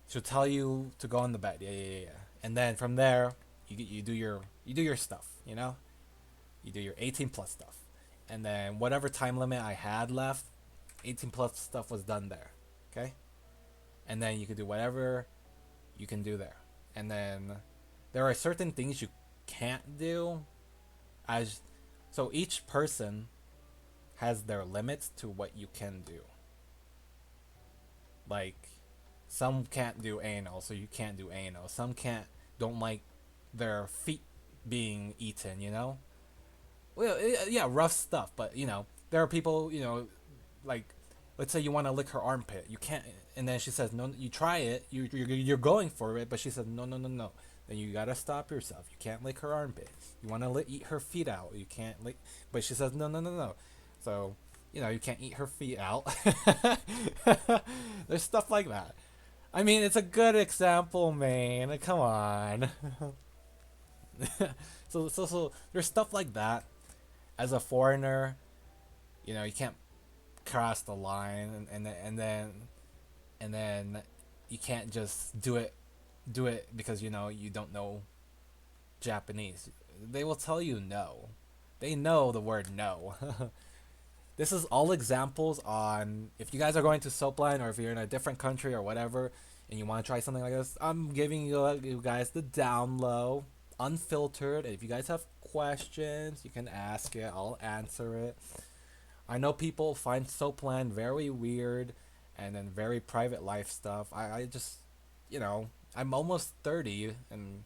she'll tell you to go on the bed. Yeah, yeah, yeah, yeah. And then from there, you do your stuff. You do your 18 plus stuff, and then whatever time limit I had left, 18 plus stuff was done there. Okay, and then you can do whatever you can do there, and then there are certain things you can't do, as so each person has their limits to what you can do. Like, some can't do anal, so you can't do anal. Some can't don't like their feet being eaten. Well, yeah, rough stuff. But there are people. Like, let's say you want to lick her armpit, you can't. And then she says no. You try it. You're going for it, but she says no, no, no, no. Then you gotta stop yourself. You can't lick her armpit. You want to eat her feet out. You can't lick. But she says no, no, no, no. So you can't eat her feet out. There's stuff like that. I mean, it's a good example, man. Come on. So there's stuff like that. As a foreigner, you can't cross the line, and then you can't just do it because you don't know Japanese. They will tell you no. They know the word no. This is all examples on if you guys are going to Soapline or if you're in a different country or whatever and you want to try something like this. I'm giving you guys the down low, unfiltered. If you guys have questions, you can ask it. I'll answer it. I know people find Soapline very weird and then very private life stuff. I just, I'm almost 30 and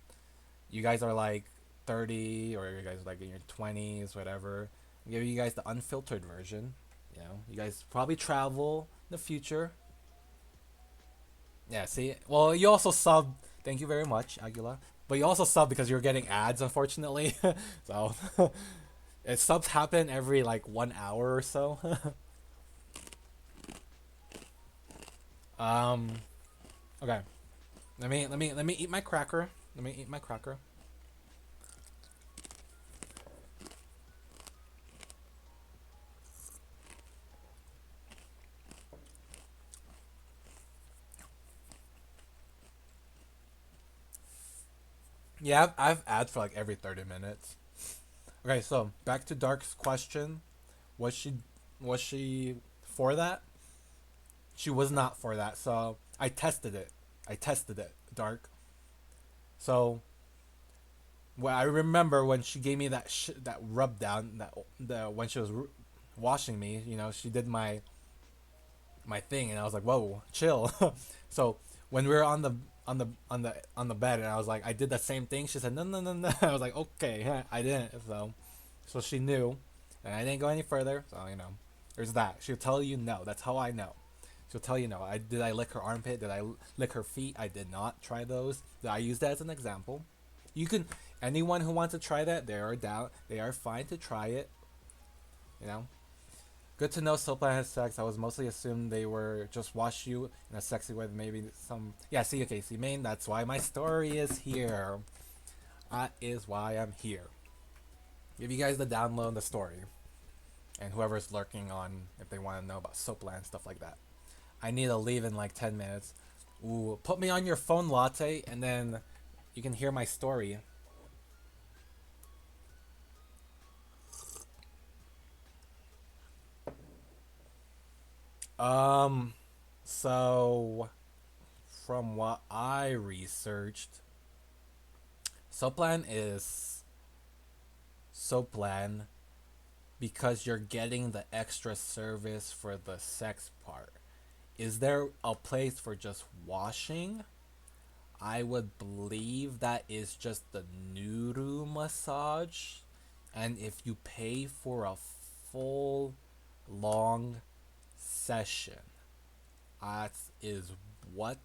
you guys are like 30 or you guys are like in your 20s, whatever. I'm giving you guys the unfiltered version. You guys probably travel in the future. Yeah, see? Well, you also sub. Thank you very much, Aguila. But you also sub because you're getting ads, unfortunately. So, subs happen every like 1 hour or so. um, okay. Let me eat my cracker. Let me eat my cracker. Yeah, I've ads for like every 30 minutes. Okay, so back to Dark's question. Was she was she for that? She was not for that. So I tested it. Dark. So well, I remember when she gave me that rub down that the when she was washing me. She did my thing, and I was like, "Whoa, chill." So when we were on the bed, and I was like, "I did the same thing." She said, "No, no, no, no." I was like, "Okay, I didn't." So she knew, and I didn't go any further. So there's that. She'll tell you no. That's how I know. She'll tell you no. I lick her armpit? Did I lick her feet? I did not try those. I use that as an example. You can anyone who wants to try that, they are down. They are fine to try it. You know. Good to know Sopa has sex. I was mostly assumed they were just wash you in a sexy way. Maybe some. Yeah, see, okay, see, main. That's why my story is here. That is why I'm here. Give you guys the download the story. And whoever's lurking on if they want to know about Soapland, stuff like that. I need to leave in like 10 minutes. Ooh, put me on your phone, Latte, and then you can hear my story. Um, so from what I researched, Soaplan is Soaplan because you're getting the extra service for the sex part. Is there a place for just washing? I would believe that is just the Nuru massage. And if you pay for a full long session, that is what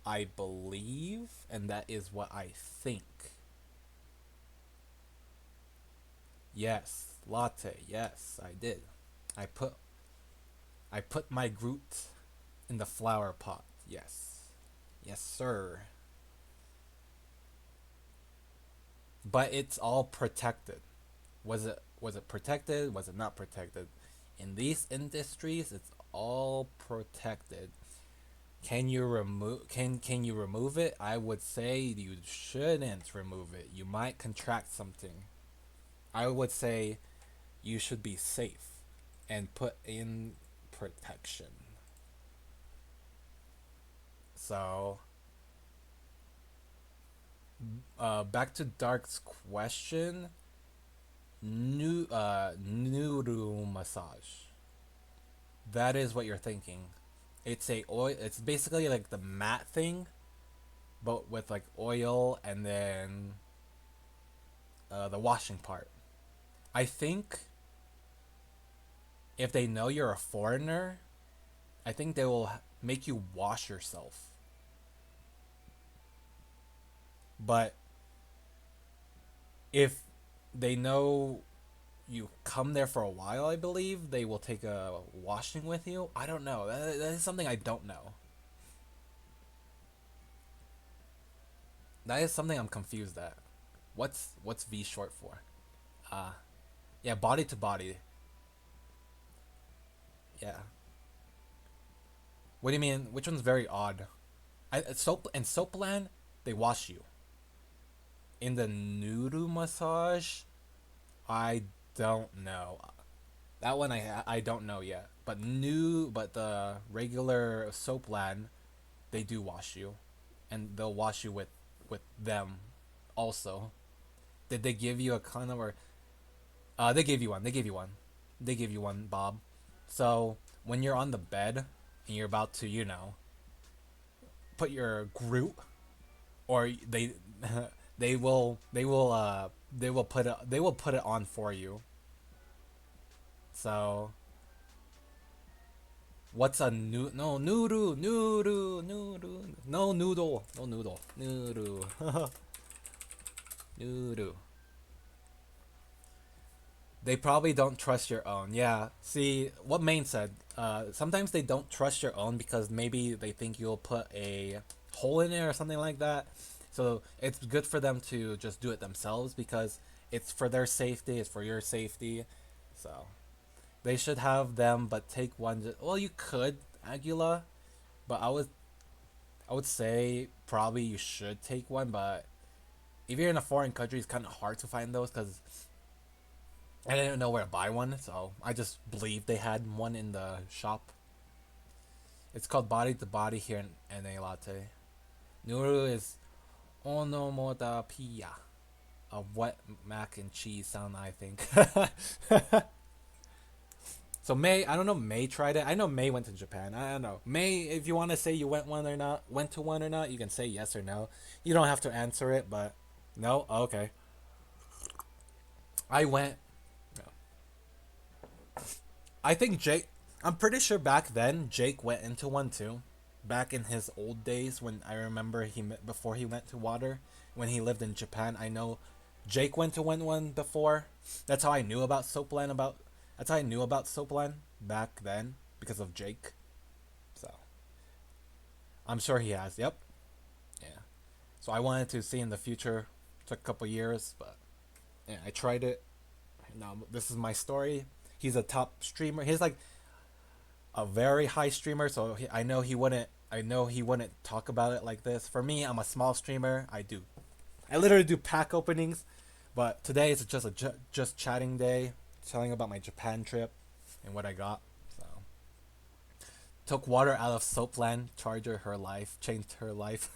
I believe, and that is what I think. Yes, latte. Yes, I did. I put I put my Groot in the flower pot. Yes, yes, sir. But it's all protected. Was it protected? Was it not protected? In these industries, it's all protected. Can you remove it? I would say you shouldn't remove it. You might contract something. I would say you should be safe and put in protection. So, back to Dark's question. Noodle massage. That is what you're thinking. It's a oil. It's basically like the mat thing, but with like oil and then the washing part. I think if they know you're a foreigner, I think they will make you wash yourself. But if they know you come there for a while, I believe they will take a washing with you. I don't know. That is something I don't know. That is something I'm confused at. What's V short for? Uh yeah, body to body. Yeah. What do you mean? Which one's very odd? Soap in Soapland, they wash you. In the Nuru massage, I don't know. That one I don't know yet. But the regular Soapland, they do wash you, and they'll wash you with them, also. Did they give you a condom or? They gave you one. They gave you one. They gave you one, Bob. So when you're on the bed and you're about to, put your Groot, or they will put it on for you. So what's a no noodle no noodle no noodle noodle noodle. They probably don't trust your own. Yeah. See what Maine said. Sometimes they don't trust your own because maybe they think you'll put a hole in it or something like that. So it's good for them to just do it themselves because it's for their safety. It's for your safety. So they should have them, but take one. Well, you could Aguila, but I would say probably you should take one. But if you're in a foreign country, it's kind of hard to find those because I didn't know where to buy one, so I just believed they had one in the shop. It's called Body to Body here in NA Latte. Nuru is onomatopoeia, a wet mac and cheese sound, I think. So May, I don't know. May tried it. I know May went to Japan. I don't know. May, if you want to say you went to one or not, you can say yes or no. You don't have to answer it, but no. Okay, I went. I think Jake. I'm pretty sure back then Jake went into one too. Back in his old days, when I remember before he went to water, when he lived in Japan, I know Jake went to one before. That's how I knew about Soapland. That's how I knew about Soapland back then because of Jake. So I'm sure he has. Yep. Yeah. So I wanted to see in the future. Took a couple years, but yeah, I tried it. Now this is my story. He's a top streamer. He's like a very high streamer, so I know he wouldn't. I know he wouldn't talk about it like this. For me, I'm a small streamer. I literally do pack openings, but today is just just chatting day, telling about my Japan trip and what I got. So took water out of Soapland, changed her life.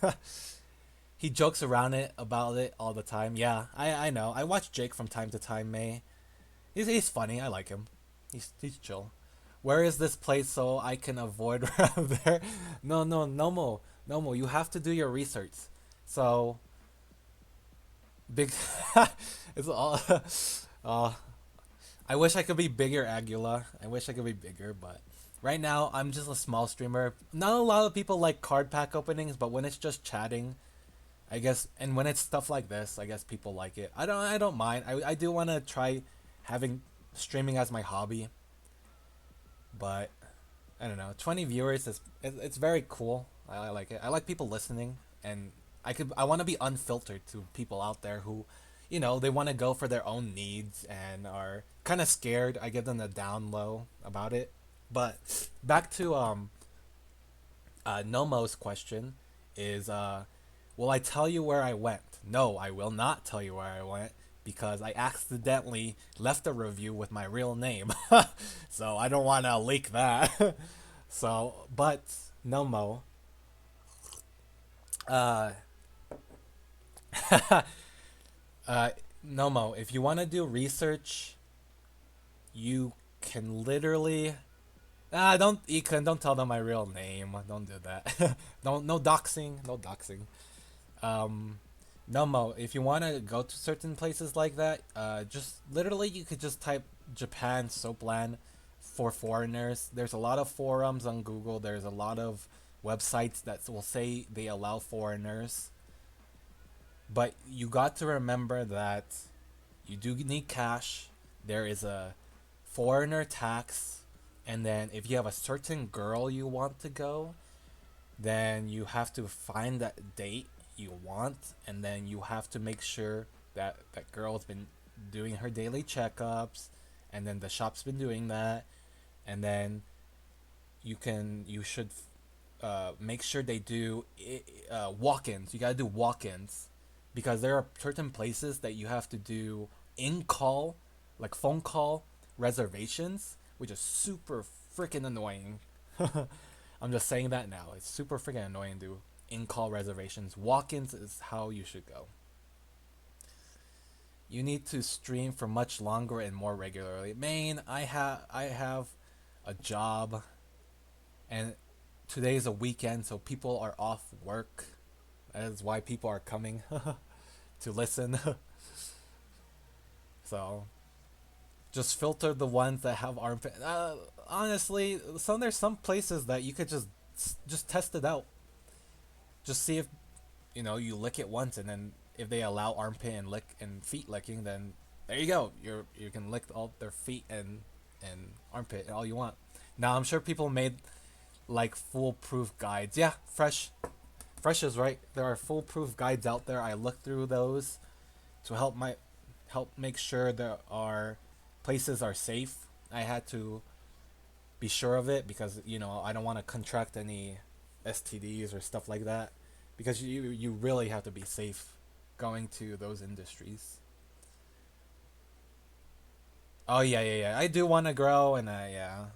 He jokes around it about it all the time. Yeah, I know. I watch Jake from time to time. May he's funny. I like him. He's chill. Where is this place so I can avoid around there? No, you have to do your research. So big. It's all. uh, I wish I could be bigger, Aguila. I wish I could be bigger, but right now I'm just a small streamer. Not a lot of people like card pack openings, but when it's just chatting, I guess, and when it's stuff like this, I guess people like it. I don't mind. I do want to try having streaming as my hobby, but I don't know. 20 viewers it's very cool. I like it. I like people listening, and I want to be unfiltered to people out there who, they want to go for their own needs and are kind of scared. I give them the down low about it. But back to Nomo's question is will I tell you where I went? No, I will not tell you where I went because I accidentally left a review with my real name. So I don't want to leak that. So, but Nomo, uh, uh, Nomo, if you want to do research, you can literally. Don't Ethan, don't tell them my real name. Don't do that. Don't no doxing, no doxing. Um, Nomo, if you want to go to certain places like that, just literally you could just type Japan Soapland for foreigners. There's a lot of forums on Google. There's a lot of websites that will say they allow foreigners. But you got to remember that you do need cash. There is a foreigner tax, and then if you have a certain girl you want to go, then you have to find that date you want, and then you have to make sure that girl's been doing her daily checkups, and then the shop's been doing that, and then you should make sure they do walk-ins. You gotta do walk-ins because there are certain places that you have to do in call, like phone call reservations, which is super freaking annoying. I'm just saying that now. It's super freaking annoying to do in call reservations. Walk-ins is how you should go. You need to stream for much longer and more regularly. Main, I have a job, and today is a weekend, so people are off work. That is why people are coming to listen. So just filter the ones that have armpit. Honestly, there's some places that you could just test it out. Just see if you lick it once, and then if they allow armpit and lick and feet licking, then there you go. You can lick all their feet and armpit all you want. Now I'm sure people made like foolproof guides. Yeah, fresh is right. There are foolproof guides out there. I looked through those to help make sure there are places are safe. I had to be sure of it because I don't want to contract any STDs or stuff like that because you really have to be safe going to those industries. Oh yeah. I do want to grow, and yeah,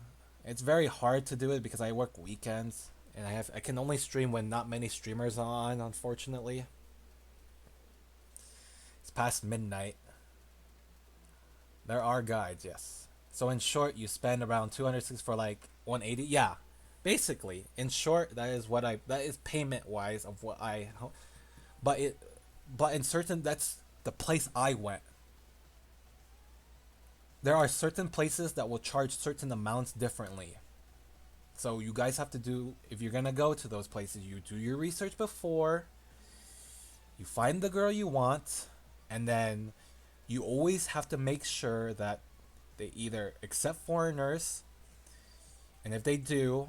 it's very hard to do it because I work weekends and I can only stream when not many streamers are on. Unfortunately, it's past midnight. There are guides, yes. So in short, you spend around 206 for like 180. Yeah, basically, in short, that is payment wise of what I. But in certain, that's the place I went. There are certain places that will charge certain amounts differently. So you guys have to do, if you're gonna go to those places, you do your research before. You find the girl you want, and then you always have to make sure that they either accept foreigners, and if they do,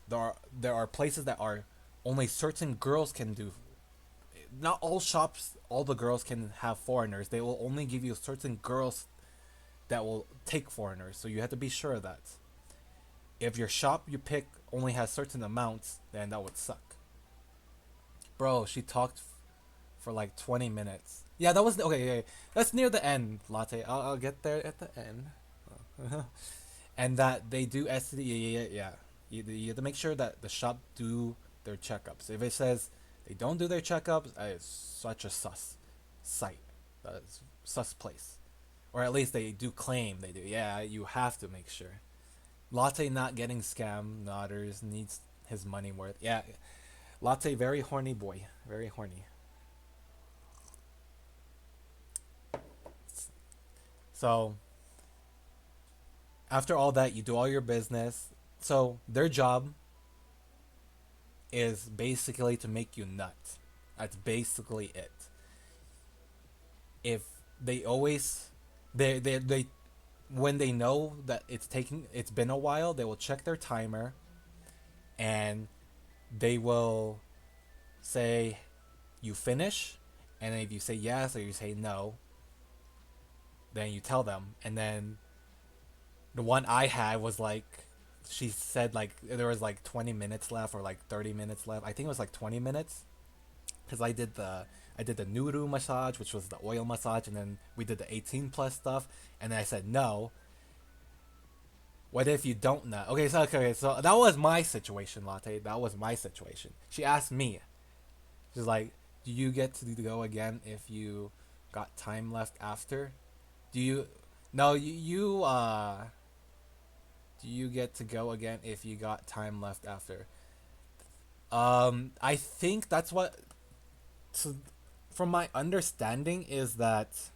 there are places that are only certain girls can do. Not all shops, all the girls can have foreigners. They will only give you certain girls that will take foreigners. So you have to be sure of that. If your shop you pick only has certain amounts, then that would suck. Bro, she talked for like 20 minutes. Yeah, that was okay. Okay. That's near the end, Latte. I'll get there at the end. And that they do STD. Yeah. You have to make sure that the shop do their checkups. If it says they don't do their checkups, it's such a sus site. That is sus place. Or at least they do claim they do. Yeah, you have to make sure. Latte not getting scam nodders needs his money worth. Yeah, Latte very horny boy, very horny. So after all that, you do all your business. So their job is basically to make you nut. That's basically it. If they always they when they know that it's been a while, they will check their timer, and they will say you finish, and then if you say yes or you say no, then you tell them. And then the one I had was like, she said like there was like 20 minutes left or like 30 minutes left. I think it was like 20 minutes because I did the Nuru massage, which was the oil massage, and then we did the 18 plus stuff, and then I said no. What if you don't know? Okay, so that was my situation, Latte. That was my situation. She asked me. She's like, "Do you get to go again if you got time left after? Do you? No, do you get to go again if you got time left after?" I think that's what. So, from my understanding, is that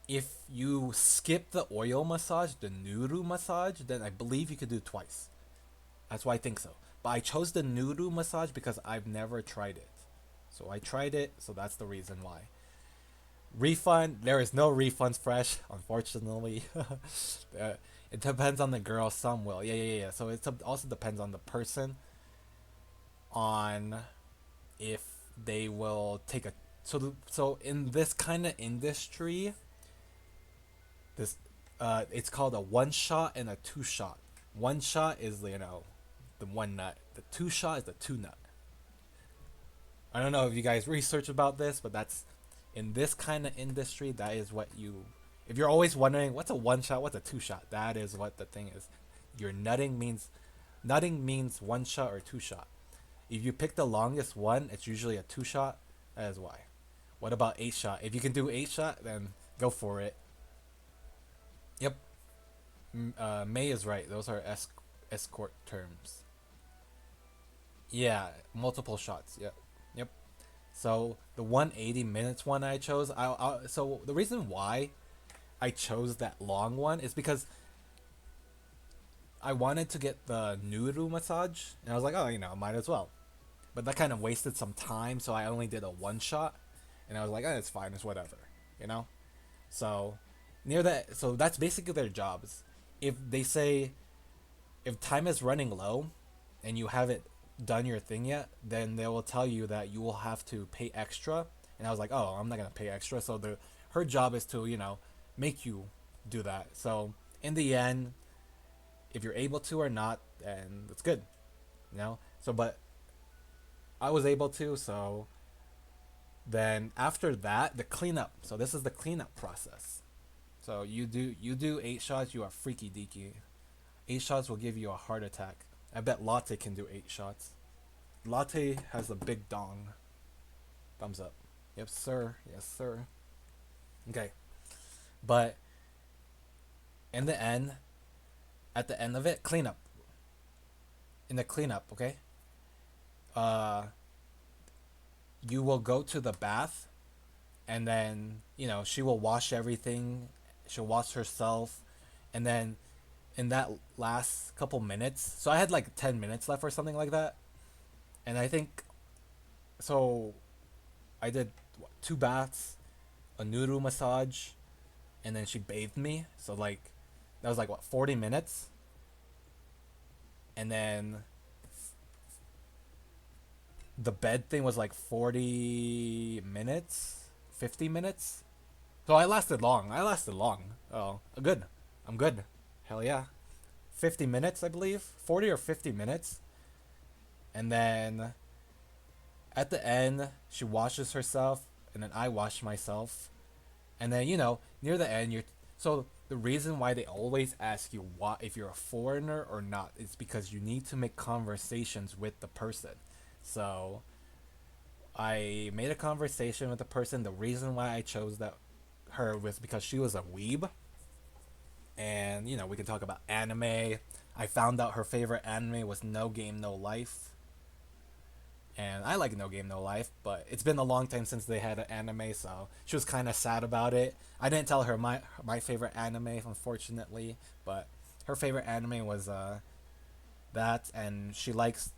if you skip the oil massage, the Nuru massage, then I believe you could do it twice. That's why I think so. But I chose the Nuru massage because I've never tried it. So I tried it, so that's the reason why. Refund, there is no refunds fresh, unfortunately. It depends on the girl, some will. Yeah. So it also depends on the person, on if they will take a So in this kind of industry, this it's called a one shot and a two shot. One shot is the one nut. The two shot is the two nut. I don't know if you guys research about this, but that's in this kind of industry. That is what you. If you're always wondering what's a one shot, what's a two shot, that is what the thing is. Your nutting means one shot or two shot. If you pick the longest one, it's usually a two shot. That is why. What about eight shot? If you can do eight shot, then go for it. Yep. May is right. Those are escort terms. Yeah, multiple shots. Yep. Yep. So the 180 minutes one I chose, so the reason why I chose that long one is because I wanted to get the Nuru massage, and I was like, oh, might as well. But that kind of wasted some time, so I only did a one shot, and I was like, oh, it's fine, it's whatever, you know. So so that's basically their jobs. If they say if time is running low, and you haven't done your thing yet, then they will tell you that you will have to pay extra. And I was like, oh, I'm not gonna pay extra. So her job is to make you do that. So in the end, if you're able to or not, then it's good. So but I was able to. So then after that, the cleanup. So this is the cleanup process. So you do 8 shots, you are freaky deaky. 8 shots will give you a heart attack. I bet Latte can do 8 shots. Latte has a big dong. Thumbs up. Yes, sir. Yes, sir. Okay. But in the end, at the end of it, cleanup. In the cleanup, okay? Uh, you will go to the bath, and then, she will wash everything. She'll wash herself. And then in that last couple minutes, so I had like 10 minutes left or something like that. And I think, so I did two baths, a Nuru massage, and then she bathed me. So like that was like what 40 minutes, and then the bed thing was like 40 minutes, 50 minutes. So I lasted long. Oh, good. I'm good. Hell yeah. 50 minutes, I believe. 40 or 50 minutes. And then at the end, she washes herself, and then I wash myself. And then, near the end, so the reason why they always ask you what if you're a foreigner or not is because you need to make conversations with the person. So I made a conversation with the person. The reason why I chose her was because she was a weeb, and we can talk about anime. I found out her favorite anime was No Game No Life, and I like No Game No Life, but it's been a long time since they had an anime, so she was kind of sad about it. I didn't tell her my favorite anime, unfortunately, but her favorite anime was that, and she likes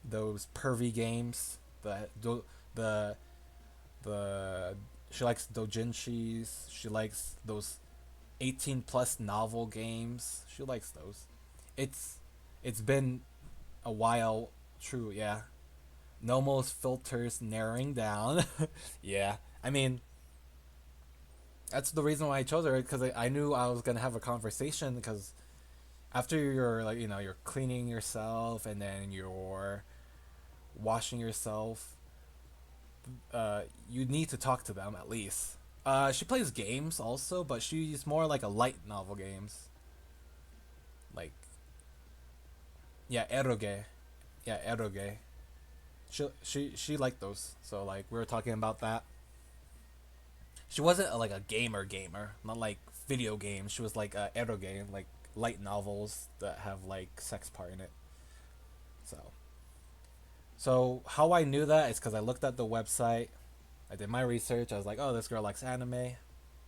those pervy games. The the she likes dojinshis. She likes those 18 plus novel games. She likes those. It's it's been a while. True, yeah. Nomos filters narrowing down. Yeah, I mean that's the reason why I chose her because I knew I was gonna have a conversation because after you're like you're cleaning yourself and then you're washing yourself, you need to talk to them at least. She plays games also, but she's more like a light novel games. Like, yeah, eroge. Yeah, eroge. She liked those. So like we were talking about that. She wasn't like a gamer, not like video games. She was like eroge, like light novels that have like sex part in it. So how I knew that is because I looked at the website. I did my research. I was like, oh, this girl likes anime. I'm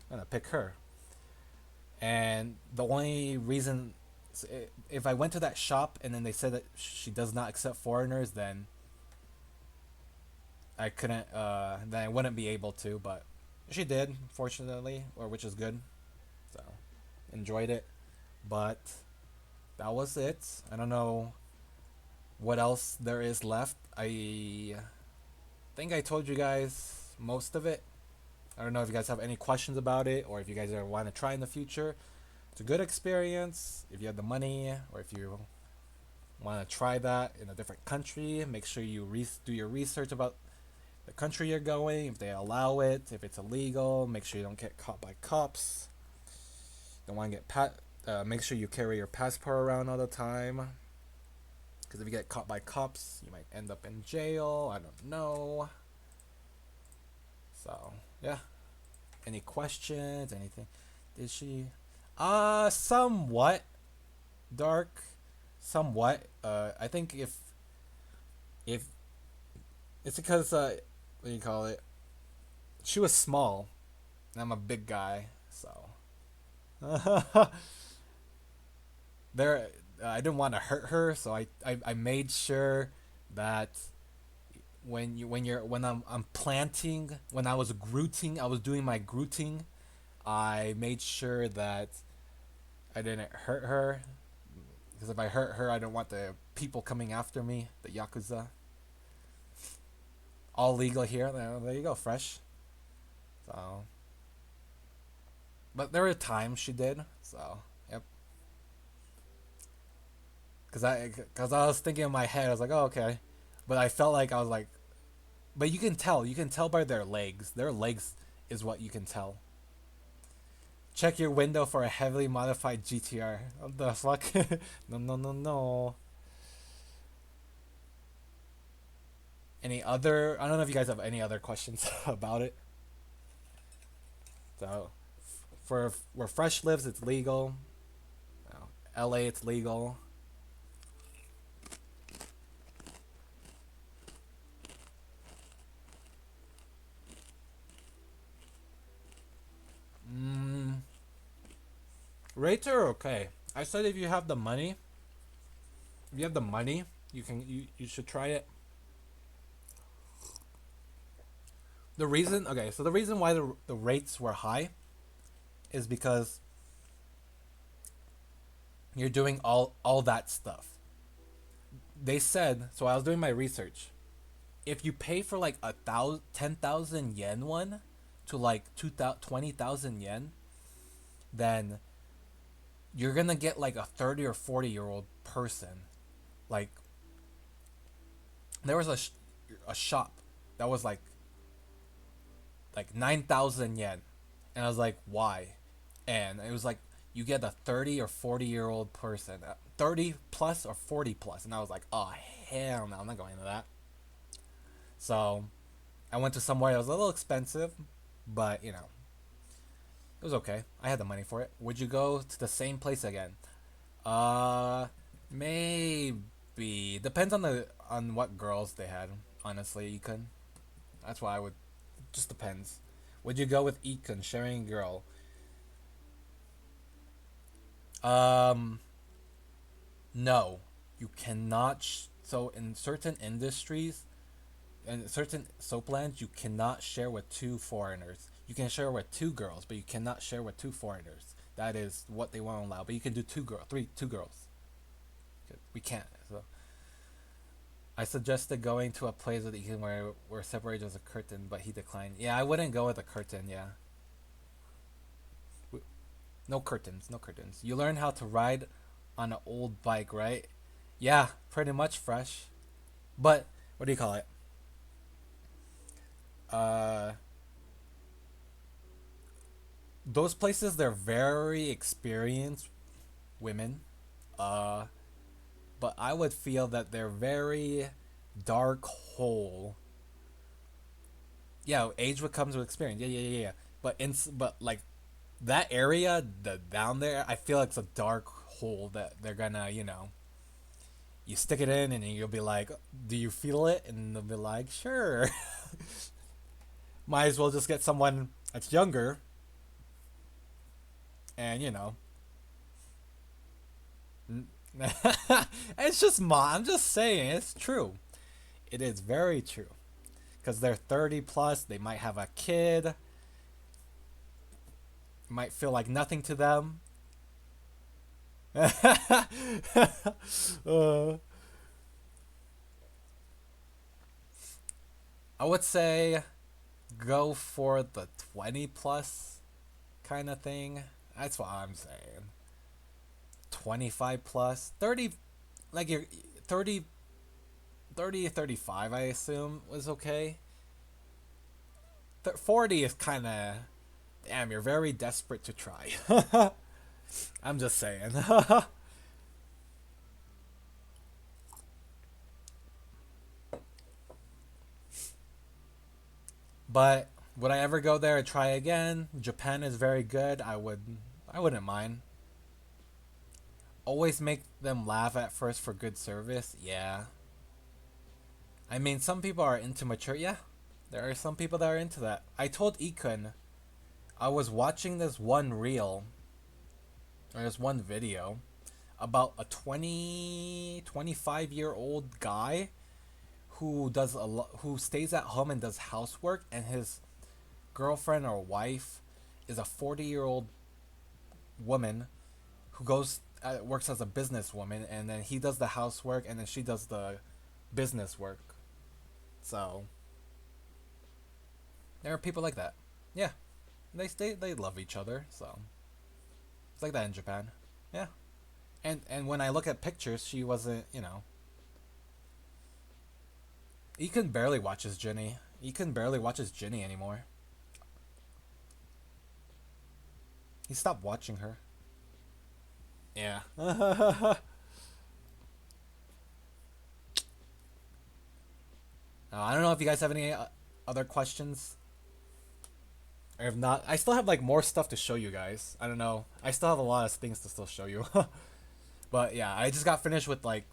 gonna pick her. And the only reason, if I went to that shop and then they said that she does not accept foreigners, then I couldn't. Then I wouldn't be able to. But she did, fortunately, or which is good. So enjoyed it. But that was it. I don't know what else there is left. I think I told you guys most of it. I don't know if you guys have any questions about it or if you guys ever want to try in the future. It's a good experience if you have the money or if you want to try that in a different country. Make sure you do your research about the country you're going, if they allow it, if it's illegal. Make sure you don't get caught by cops. Don't want to get make sure you carry your passport around all the time. Because if you get caught by cops, you might end up in jail. I don't know. So, yeah. Any questions? Anything? Did she? Somewhat dark. Somewhat. I think if it's because what do you call it? She was small, and I'm a big guy, so there. I didn't want to hurt her, so I made sure that when I'm planting, when I was grooting, I was doing my grooting. I made sure that I didn't hurt her because if I hurt her, I don't want the people coming after me, the yakuza. All legal here. There you go, fresh. So, but there were times she did. So, yep. Cause I was thinking in my head, I was like, oh okay, but I felt like I was like, but you can tell by their legs. Their legs is what you can tell. Check your window for a heavily modified GTR. What the fuck? No, no, no, no. Any other? I don't know if you guys have any other questions about it. So, for where Fresh lives, it's legal. LA, it's legal. Mm, rates are okay. I said if you have the money, if you have the money, you should try it. The reason why the rates were high is because you're doing all that stuff. They said so. I was doing my research. If you pay for like 10,000 yen one to like 20,000 yen, then you're gonna get like a 30 or 40 year old person. Like there was a shop that was like 9,000 yen, and I was like, why? And it was like you get a 30 or 40 year old person, 30 plus or 40 plus, and I was like, oh hell no, I'm not going to that. So I went to somewhere that was a little expensive, but it was okay. I had the money for it. Would you go to the same place again? Uh, maybe depends on what girls they had. Honestly, you can. That's why I would. Just depends. Would you go with Econ sharing girl? Um, no, you cannot. So in certain industries, in certain soap lands, you cannot share with two foreigners. You can share with two girls, but you cannot share with two foreigners. That is what they won't allow. But you can do two girls. We can't. So I suggested going to a place with Ethan where we're separated as a curtain, but he declined. Yeah, I wouldn't go with a curtain. Yeah, no curtains, no curtains. You learn how to ride on an old bike, right? Yeah, pretty much fresh. But what do you call it? Uh, those places they're very experienced women. Uh, but I would feel that they're very dark hole. Yeah, age what comes with experience. Yeah, yeah, yeah, yeah. But like that area, the down there, I feel like it's a dark hole that they're gonna, you stick it in and you'll be like, "Do you feel it?" And they'll be like, "Sure." Might as well just get someone that's younger, and it's just I'm just saying it's true. It is very true because they're 30 plus. They might have a kid. It might feel like nothing to them. uh, I would say go for the 20 plus kind of thing. That's what I'm saying. 25 plus, 30, like you're 30, 30 or 35, I assume was okay. 40 is kind of, damn, you're very desperate to try. I'm just saying. But would I ever go there and try again? Japan is very good. I wouldn't mind. Always make them laugh at first for good service. Yeah. I mean, some people are into mature. Yeah. There are some people that are into that. I told Ikun I was watching this one reel or this one video about a 25 year old guy who does who stays at home and does housework, and his girlfriend or wife is a 40-year-old woman who goes works as a businesswoman, and then he does the housework and then she does the business work. So there are people like that. Yeah, they love each other. So it's like that in Japan. Yeah, and when I look at pictures, she wasn't. He can barely watches Ginny. He can barely watches Ginny anymore. He stopped watching her. Yeah. I don't know if you guys have any other questions. Or if not, I still have like more stuff to show you guys. I don't know. I still have a lot of things to still show you. But yeah, I just got finished with like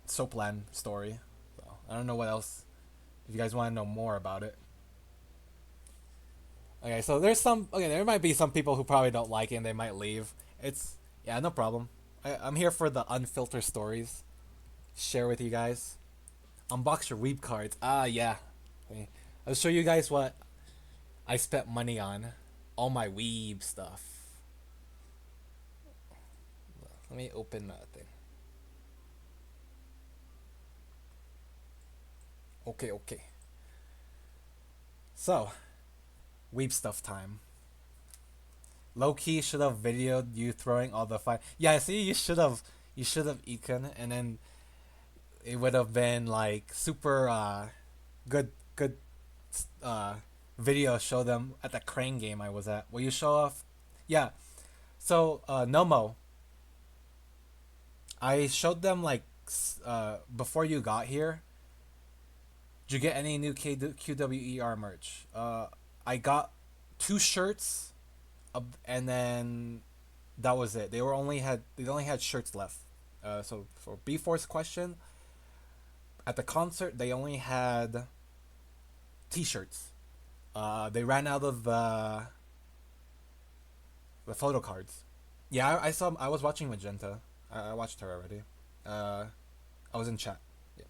Soapland story. So I don't know what else. If you guys want to know more about it. Okay, so there's some. Okay, there might be some people who probably don't like it and they might leave. It's yeah, no problem. I'm here for the unfiltered stories. Share with you guys. Unbox your weeb cards. Ah, yeah. Okay. I'll show you guys what I spent money on. All my weeb stuff. Let me open that thing. Okay, okay. So, weeb stuff time. Low key should have videoed you throwing all the fire. Yeah, see, you should have Econ, and then it would have been like super good uh video. Show them at the crane game I was at. Will you show off? Yeah. So Nomo, I showed them like before you got here. Did you get any new QWER merch? I got 2 shirts, and then that was it. They only had shirts left. So for B4's question, at the concert they only had T-shirts. They ran out of the photo cards. Yeah, I saw. I was watching Magenta. I watched her already. Uh, I was in chat. Yeah.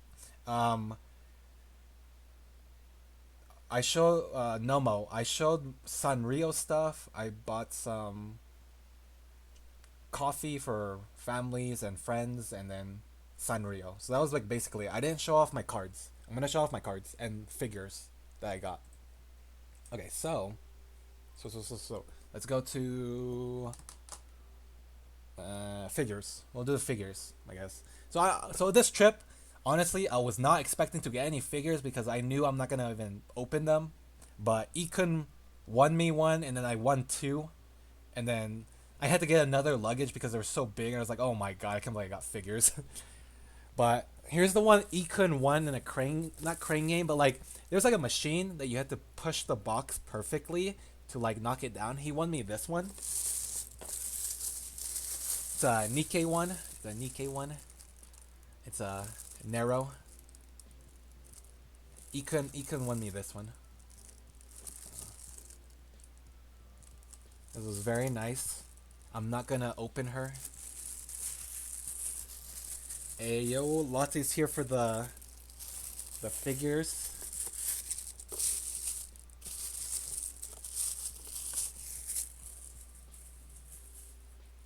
I showed Nomo. I showed Sanrio stuff. I bought some coffee for families and friends, and then Sanrio. So that was like basically. I didn't show off my cards. I'm gonna show off my cards and figures that I got. Okay, so let's go to figures. We'll do the figures, I guess. So this trip, honestly, I was not expecting to get any figures because I knew I'm not gonna even open them. But Ekun won me one, and then I won two, and then I had to get another luggage because they were so big. And I was like, oh my god, I can't believe I got figures. But here's the one Ekun won in a crane, not crane game, but like there's like a machine that you had to push the box perfectly to like knock it down. He won me this one. It's a Nikkei one. It's a Nikkei one. It's a narrow. Ekun won me this one. This was very nice. I'm not gonna open her. Hey yo, Lotte's here for the figures.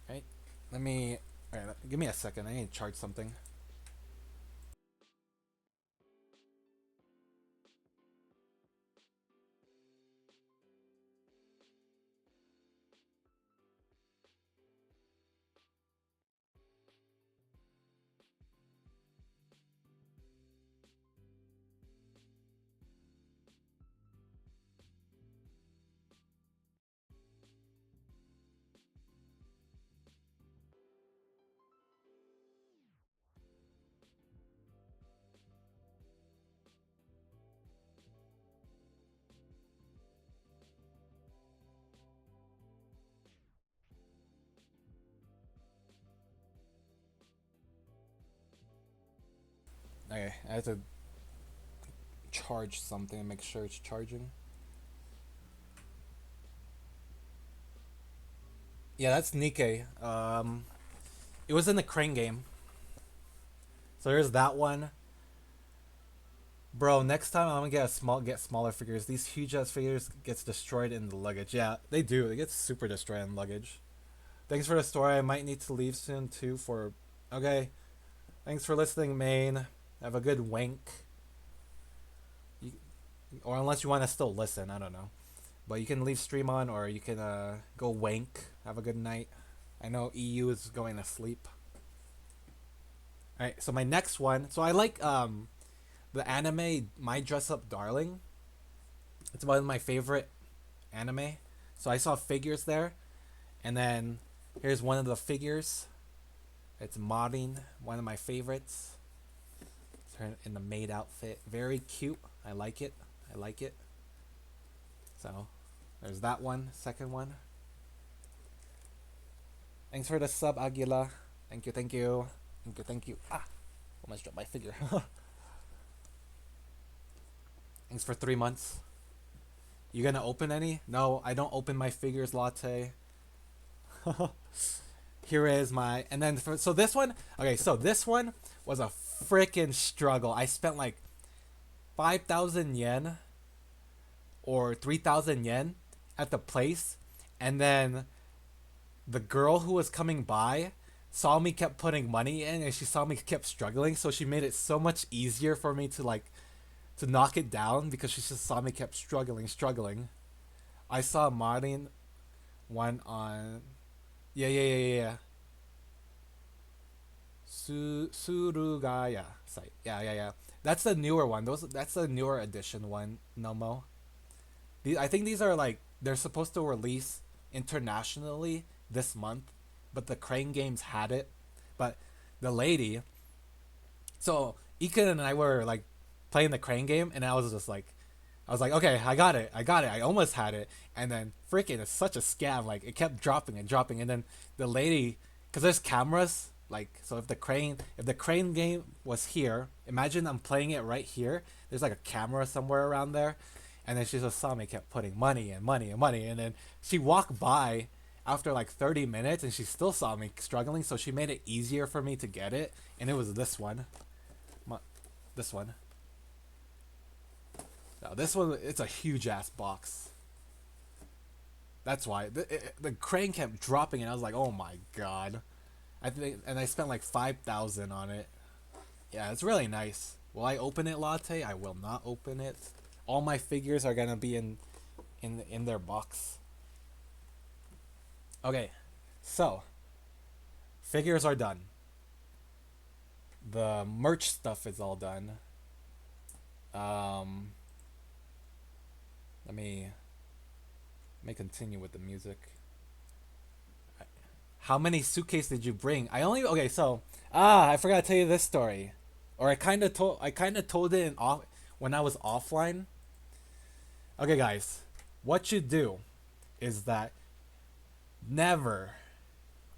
Right? Let me. Alright, give me a second. I need to charge something. Okay, I have to charge something and make sure it's charging. Yeah, that's Nikkei. It was in the crane game. So there's that one. Bro, next time I'm gonna get smaller figures. These huge ass figures gets destroyed in the luggage. Yeah, they do. They get super destroyed in luggage. Thanks for the story. I might need to leave soon too for okay. Thanks for listening, Maine. Have a good wink. You, or unless you want to still listen, I don't know. But you can leave stream on or you can go wank. Have a good night. I know EU is going to sleep. Alright, so my next one. So I like the anime My Dress Up Darling. It's one of my favorite anime. So I saw figures there, and then here's one of the figures. It's modding, one of my favorites. It's her in the maid outfit, very cute. I like it. I like it. So there's that one. Second one. Thanks for the sub, Aguila. Thank you. Thank you. Thank you. Thank you. Ah, almost dropped my figure. Thanks for 3 months. You gonna open any? No, I don't open my figures, Latte. Here is my, and then so this one. Okay, so this one was a freaking struggle. I spent like 5,000 yen or 3,000 yen at the place, and then the girl who was coming by saw me kept putting money in, and she saw me kept struggling, so she made it so much easier for me to like to knock it down because she just saw me kept struggling. I saw Martin one on yeah. Surugaya site. Yeah. That's the newer one. That's the newer edition one, Nomo. I think these are like they're supposed to release internationally this month, but the Crane Games had it. But the lady, so Ikan and I were like playing the Crane game, and I was like, okay, I got it, I almost had it, and then freaking, it's such a scam. Like it kept dropping and dropping, and then the lady, because there's cameras, like so if the crane game was here, imagine I'm playing it right here. There's like a camera somewhere around there, and then she just saw me kept putting money and money and money, and then she walked by after like 30 minutes, and she still saw me struggling, so she made it easier for me to get it, and it was this one, this one. Now, this one, it's a huge ass box. That's why the crane kept dropping, and I was like, "Oh my god!" I think, and I spent like 5,000 on it. Yeah, it's really nice. Will I open it, Latte? I will not open it. All my figures are gonna be in their box. Okay, so figures are done. The merch stuff is all done. Um, let me continue with the music. How many suitcases did you bring? I only okay. So I forgot to tell you this story, or I kind of told it in off when I was offline. Okay, guys, what you do is that never.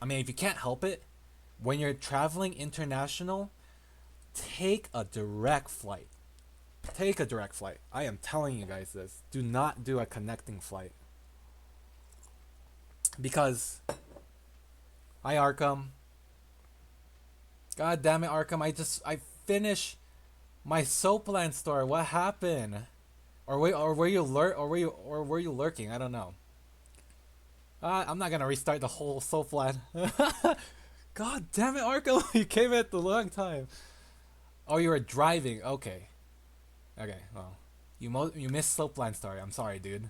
I mean, if you can't help it, when you're traveling international, take a direct flight. Take a direct flight. I am telling you guys this. Do not do a connecting flight. Because hi Arkham. God damn it, Arkham. I finished my Soapland story. What happened? Or were you lurking? I don't know. I'm not gonna restart the whole Soapland. God damn it, Arkham. You came at the wrong time. Oh, you were driving. Okay. Okay, well. You missed Soapland story. I'm sorry, dude.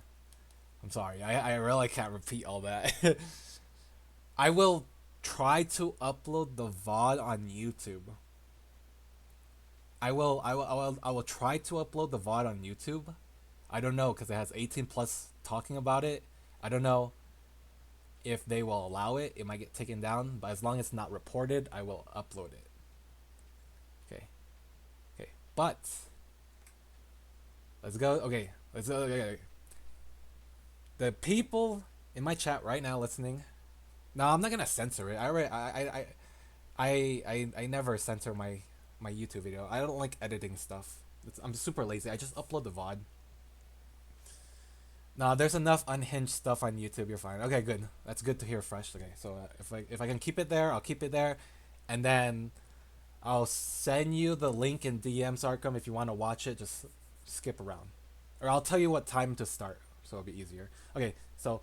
I'm sorry. I really can't repeat all that. I will try to upload the VOD on YouTube. I will try to upload the VOD on YouTube. I don't know because it has 18 plus talking about it. I don't know if they will allow it. It might get taken down, but as long as it's not reported, I will upload it. Okay. Okay. But let's go. Okay. Let's go. Okay. The people in my chat right now listening. No, I'm not gonna censor it. I never censor my my YouTube video. I don't like editing stuff. I'm super lazy. I just upload the VOD. Nah, there's enough unhinged stuff on YouTube. You're fine. Okay, good. That's good to hear fresh. Okay, so if I can keep it there, I'll keep it there, and then I'll send you the link in DMs, Arkham. If you want to watch it, just skip around, or I'll tell you what time to start, so it'll be easier. Okay, so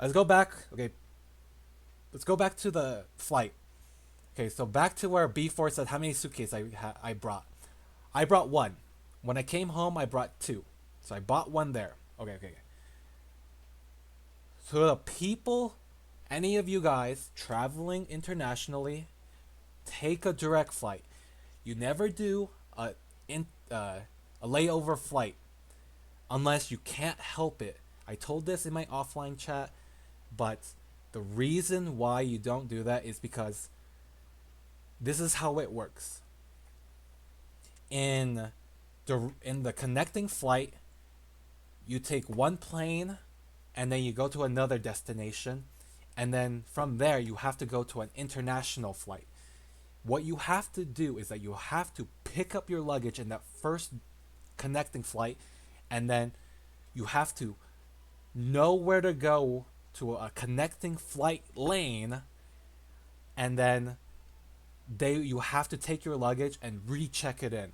let's go back. Okay, let's go back to the flight. Okay, so back to where B4 said how many suitcases I brought. I brought one. When I came home, I brought two. So I bought one there. Okay, okay. So the people, any of you guys traveling internationally, take a direct flight. You never do in a layover flight unless you can't help it. I told this in my offline chat, but the reason why you don't do that is because this is how it works. In the connecting flight, you take one plane and then you go to another destination, and then from there you have to go to an international flight. What you have to do is that you have to pick up your luggage in that first connecting flight, and then you have to know where to go to a connecting flight lane, and then you have to take your luggage and recheck it in.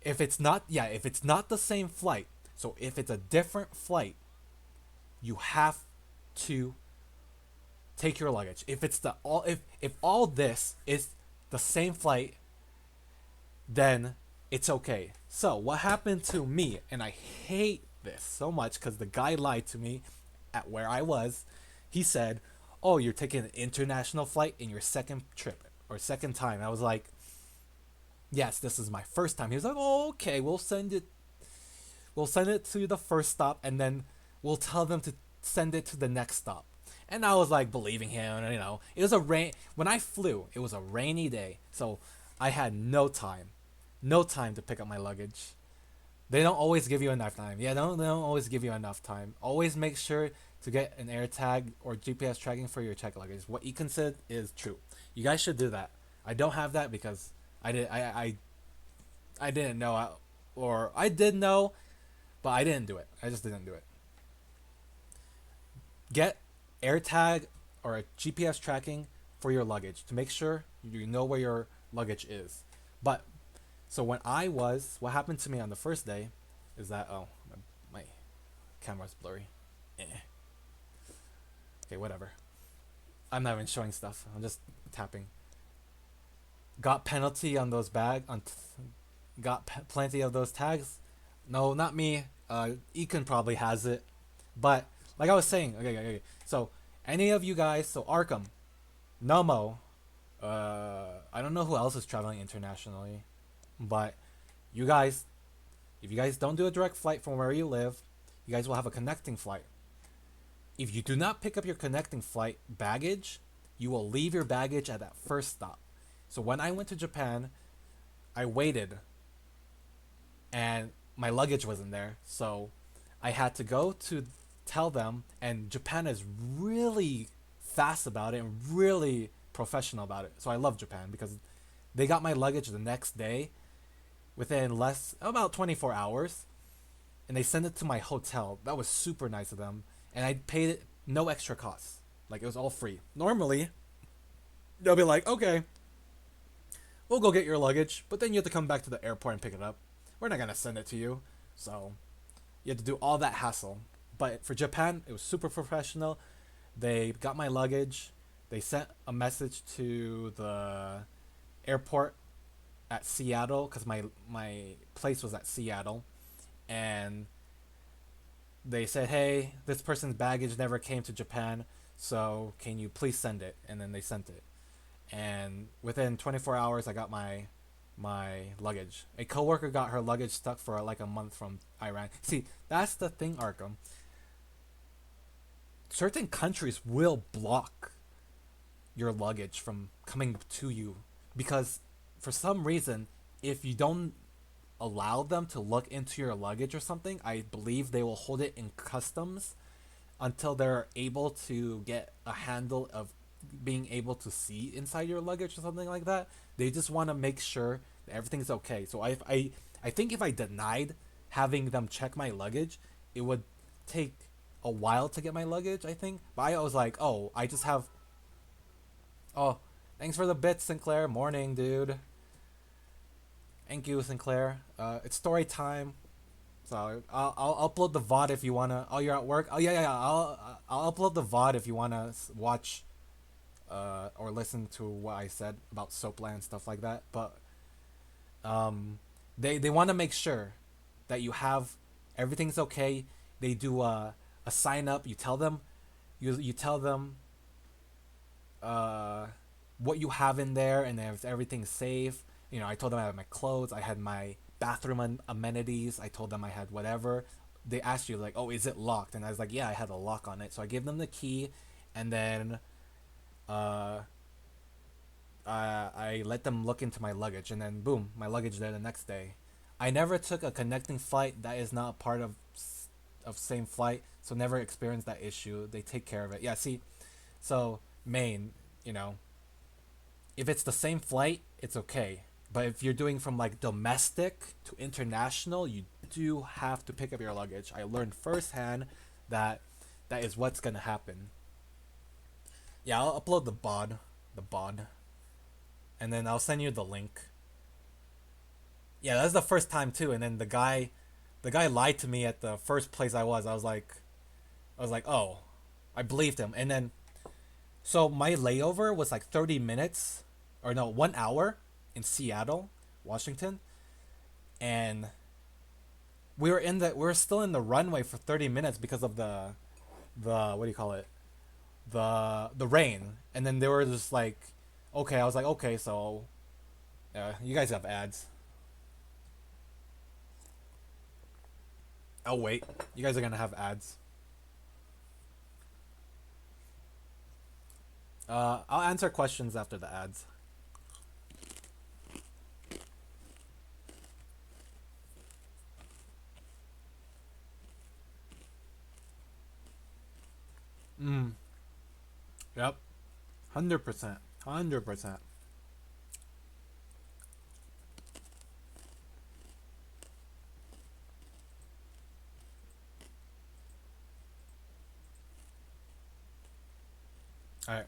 If it's not the same flight, so if it's a different flight, you have to take your luggage. If it's the all if all this is the same flight, then it's okay. So what happened to me, and I hate this so much because the guy lied to me at where I was. He said, "Oh, you're taking an international flight in your second trip or second time." I was like, "Yes, this is my first time." He was like, "Oh, okay, we'll send it. We'll send it to the first stop, and then we'll tell them to send it to the next stop." And I was like believing him, and it was a rain. When I flew, it was a rainy day, so I had no time to pick up my luggage. They don't always give you enough time. Yeah, they don't always give you enough time. Always make sure to get an air tag or GPS tracking for your check luggage. What Ekin said is true. You guys should do that. I don't have that because I didn't know, or I did know, but I didn't do it. I just didn't do it. Get AirTag or a GPS tracking for your luggage to make sure you know where your luggage is. But so what happened to me on the first day is that my camera's blurry. Eh. Okay, whatever. I'm not even showing stuff. I'm just tapping. Got penalty on those plenty of those tags. No, not me. Ekin probably has it, but like I was saying, okay. So any of you guys, so Arkham, Nomo, I don't know who else is traveling internationally, but you guys, if you guys don't do a direct flight from where you live, you guys will have a connecting flight. If you do not pick up your connecting flight baggage, you will leave your baggage at that first stop. So when I went to Japan, I waited, and my luggage wasn't there, so I had to go to tell them, and Japan is really fast about it and really professional about it. So I love Japan because they got my luggage the next day within about 24 hours, and they sent it to my hotel. That was super nice of them, and I paid it no extra costs. Like, it was all free. Normally, they'll be like, "Okay, we'll go get your luggage, but then you have to come back to the airport and pick it up. We're not gonna send it to you." So you had to do all that hassle. But for Japan, it was super professional. They got my luggage. They sent a message to the airport at Seattle because my place was at Seattle, and they said, "Hey, this person's baggage never came to Japan, so can you please send it?" And then they sent it, and within 24 hours, I got my luggage. A coworker got her luggage stuck for like a month from Iran. See, that's the thing, Arkham. Certain countries will block your luggage from coming to you because for some reason, if you don't allow them to look into your luggage or something, I believe they will hold it in customs until they're able to get a handle of being able to see inside your luggage or something like that. They just want to make sure that everything's okay. So I think if I denied having them check my luggage, it would take a while to get my luggage, I think. But I was like, oh, I just have. Oh, thanks for the bits, Sinclair. Morning, dude. Thank you, Sinclair. It's story time. So I'll upload the VOD if you wanna. Oh, you're at work. Oh yeah. I'll upload the VOD if you wanna watch or listen to what I said about Soapland and stuff like that. But they want to make sure that you have everything's okay. They do a sign up. You tell them you tell them uh, what you have in there, and if everything's safe. You know, I told them I had my clothes, I had my bathroom amenities. I told them I had whatever. They asked you like, "Oh, is it locked?" And I was like, "Yeah, I had a lock on it." So I gave them the key, and then uh, I let them look into my luggage, and then boom, my luggage there the next day. I never took a connecting flight. That is not part of same flight, so never experienced that issue. They take care of it. Yeah, see, so Maine, you know, if it's the same flight, it's okay. But if you're doing from like domestic to international, you do have to pick up your luggage. I learned firsthand that that is what's gonna happen. Yeah, I'll upload the bod, and then I'll send you the link. Yeah, that's the first time too. And then the guy lied to me at the first place I was. I was like, oh, I believed him. And then so my layover was like 30 minutes, or no, 1 hour in Seattle, Washington, and we were still in the runway for 30 minutes because of the what do you call it, the rain. And then they were just like, okay, I was like, okay, so you guys have ads. Oh wait, you guys are gonna have ads. I'll answer questions after the ads. Mm. Yep. 100%. 100%. All right.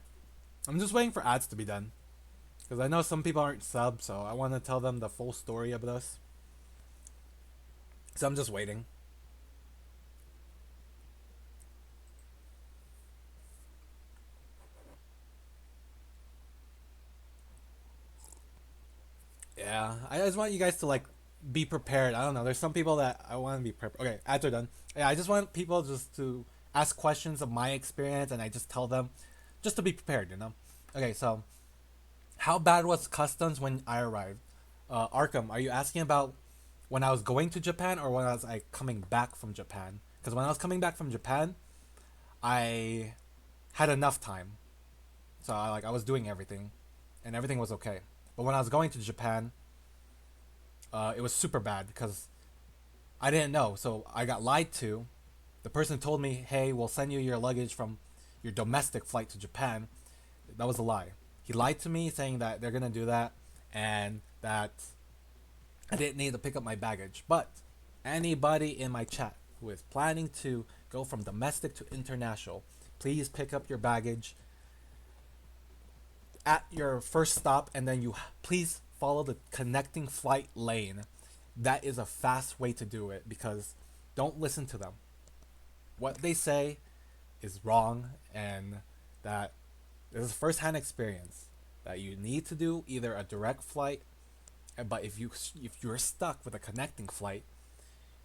I'm just waiting for ads to be done because I know some people aren't subs, so I want to tell them the full story of this. So I'm just waiting. Yeah, I just want you guys to like be prepared. I don't know. There's some people that I want to be prepared. Okay, ads are done. Yeah, I just want people just to ask questions of my experience, and I just tell them just to be prepared. You know. Okay, so how bad was customs when I arrived? Arkham, are you asking about when I was going to Japan or when I was like coming back from Japan? Because when I was coming back from Japan, I had enough time, so I was doing everything, and everything was okay. But when I was going to Japan, it was super bad because I didn't know. So I got lied to. The person told me, "Hey, we'll send you your luggage from your domestic flight to Japan." That was a lie. He lied to me, saying that they're gonna do that and that I didn't need to pick up my baggage. But anybody in my chat who is planning to go from domestic to international, please pick up your baggage at your first stop, and then you please follow the connecting flight lane. That is a fast way to do it because don't listen to them. What they say is wrong, and that this is first-hand experience that you need to do either a direct flight, but if you're stuck with a connecting flight,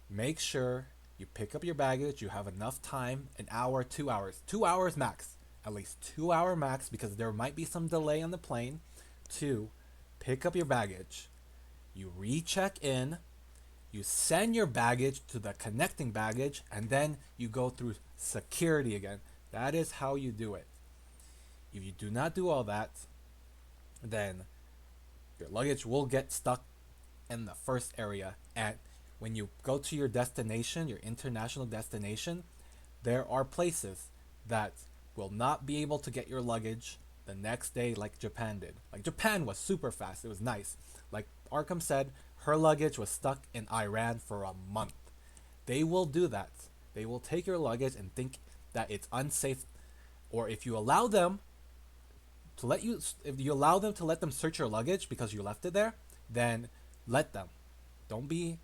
make sure you pick up your baggage. You have enough time, an hour, 2 hours, 2 hours max, at least 2 hour max, because there might be some delay on the plane. To pick up your baggage, you recheck in, you send your baggage to the connecting baggage, and then you go through security again. That is how you do it. If you do not do all that, then your luggage will get stuck in the first area. And when you go to your destination, your international destination, there are places that will not be able to get your luggage the next day like Japan did. Like Japan was super fast. It was nice. Like Arkham said, her luggage was stuck in Iran for a month. They will do that. They will take your luggage and think that it's unsafe, or if you allow them if you allow them to let them search your luggage because you left it there, then let them. Don't be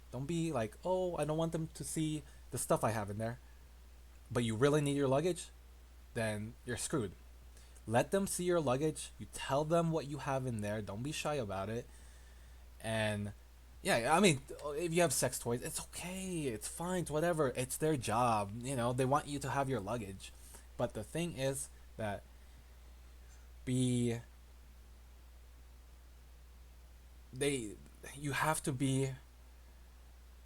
like, oh, I don't want them to see the stuff I have in there. But you really need your luggage, then you're screwed. Let them see your luggage. You tell them what you have in there. Don't be shy about it. And yeah, I mean, if you have sex toys, it's okay. It's fine. It's whatever. It's their job. They want you to have your luggage. But the thing is that be they you have to be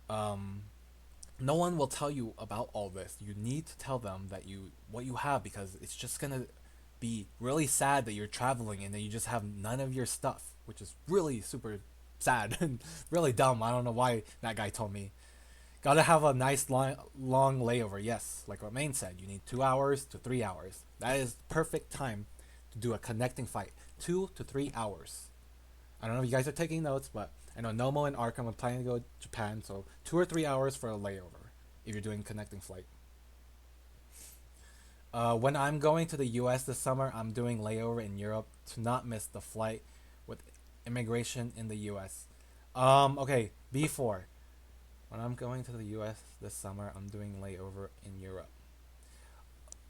um no one will tell you about all this. You need to tell them that you what you have, because it's just gonna be really sad that you're traveling and then you just have none of your stuff, which is really super sad and really dumb. I don't know why that guy told me. Gotta have a nice long layover. Yes, like what Maine said, you need 2 hours to 3 hours. That is perfect time to do a connecting flight. 2 to 3 hours. I don't know if you guys are taking notes, but I know Nomo and Arkham are planning to go to Japan, so 2 or 3 hours for a layover if you're doing connecting flight. When I'm going to the U.S. this summer, I'm doing layover in Europe to not miss the flight with immigration in the U.S. Okay, before when I'm going to the U.S. this summer, I'm doing layover in Europe.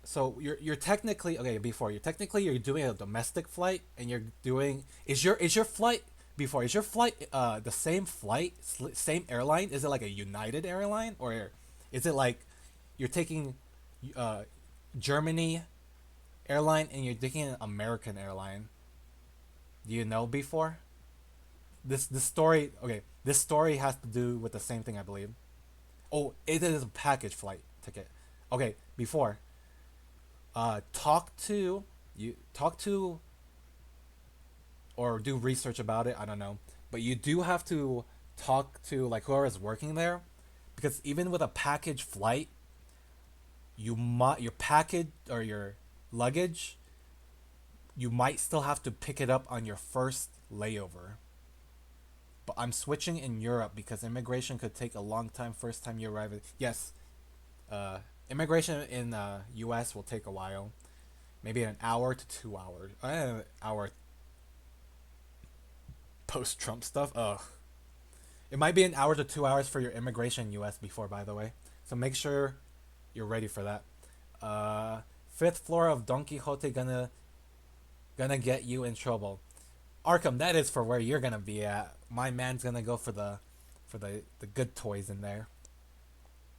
So you're technically okay. Before you're doing a domestic flight, and you're doing is your flight before is your flight the same flight, same airline? Is it like a United airline, or is it like you're taking uh Germany airline and you're taking an American airline? Do you know before? This story, okay, this story has to do with the same thing, I believe. Oh, it is a package flight ticket. Okay, before talk to or do research about it. I don't know, but you do have to talk to like whoever is working there, because even with a package flight, your package or your luggage, you might still have to pick it up on your first layover. But I'm switching in Europe because immigration could take a long time first time you arrive. Yes, immigration in U.S. will take a while, maybe an hour to 2 hours. Hour post Trump stuff. Ugh. It might be an hour to 2 hours for your immigration in U.S. before, by the way. So make sure you're ready for that. Fifth floor of Don Quixote gonna get you in trouble. Arkham, that is for where you're gonna be at. My man's gonna go for the good toys in there.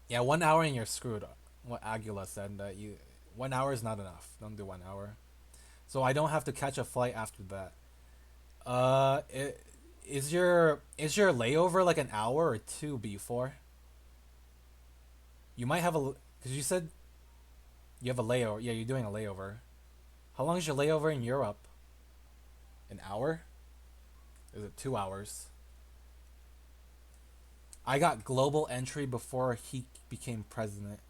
Yeah, 1 hour and you're screwed. What Aguila said, that you 1 hour is not enough. Don't do 1 hour. So I don't have to catch a flight after that. Is your layover like an hour or two before? You might have because you said you have a layover. Yeah, you're doing a layover. How long is your layover in Europe? An hour? Is it 2 hours? I got global entry before he became president.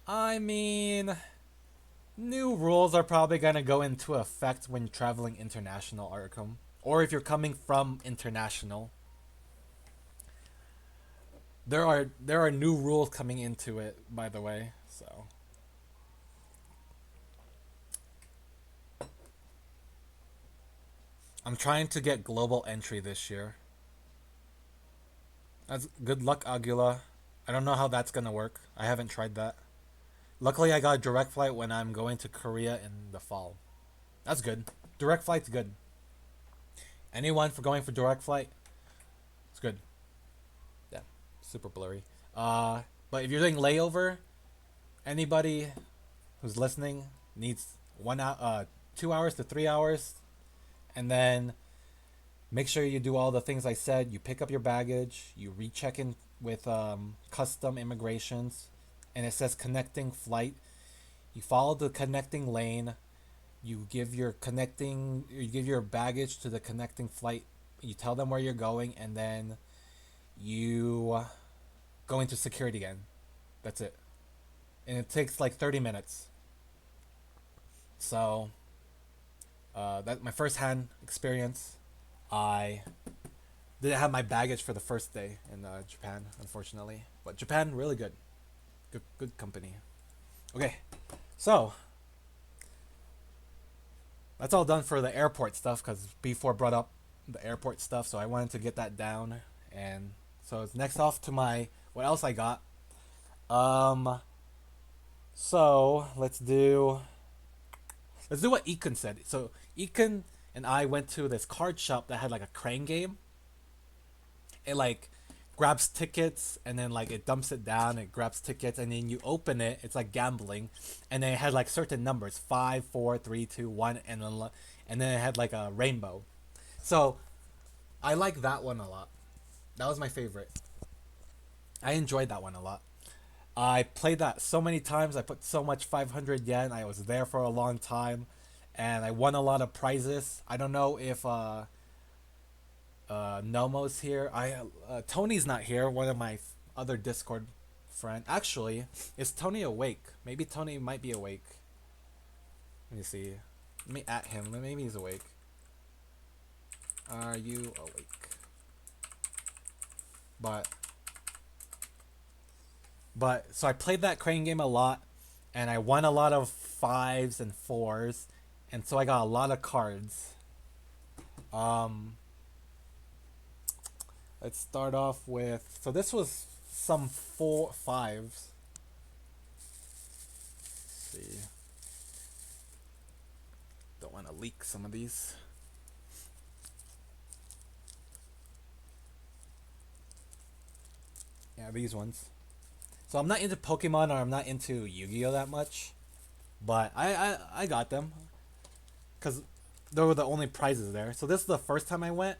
I mean, new rules are probably gonna go into effect when you're traveling international, Arkham, or if you're coming from international. There are new rules coming into it, by the way. So I'm trying to get global entry this year. That's good luck, Aguila. I don't know how that's gonna work. I haven't tried that. Luckily, I got a direct flight when I'm going to Korea in the fall. That's good. Direct flight's good. Anyone for going for direct flight? It's good. Yeah, super blurry. But if you're doing layover, anybody who's listening needs 2 hours to 3 hours, and then make sure you do all the things I said. You pick up your baggage, you recheck in with custom immigrations, and it says connecting flight. You follow the connecting lane. You give your baggage to the connecting flight. You tell them where you're going, and then you go into security again. That's it. And it takes like 30 minutes. So That my first hand experience. I didn't have my baggage for the first day in Japan, unfortunately. But Japan, really good, good company. Okay, so that's all done for the airport stuff because B4 brought up the airport stuff, so I wanted to get that down. And so it's next off to my what else I got. Um, so let's do what Ekin said. So Ekin and I went to this card shop that had like a crane game. It like grabs tickets and then like it dumps it down. It grabs tickets and then you open it. It's like gambling, and then it had like certain numbers: 5, 4, 3, 2, 1, and then it had like a rainbow. So I like that one a lot. That was my favorite. I enjoyed that one a lot. I played that so many times. I put so much 500 yen. I was there for a long time, and I won a lot of prizes. I don't know if Nomo's here. Tony's not here. One of my other Discord friend. Actually, is Tony awake? Maybe Tony might be awake. Let me see. Let me at him. Maybe he's awake. Are you awake? But so I played that crane game a lot, and I won a lot of fives and fours, and so I got a lot of cards. Um, let's start off with, so this was some four fives. Let's see, don't want to leak some of these. Yeah, these ones. So I'm not into Pokemon or I'm not into Yu-Gi-Oh that much, but I got them because they were the only prizes there. So this is the first time I went,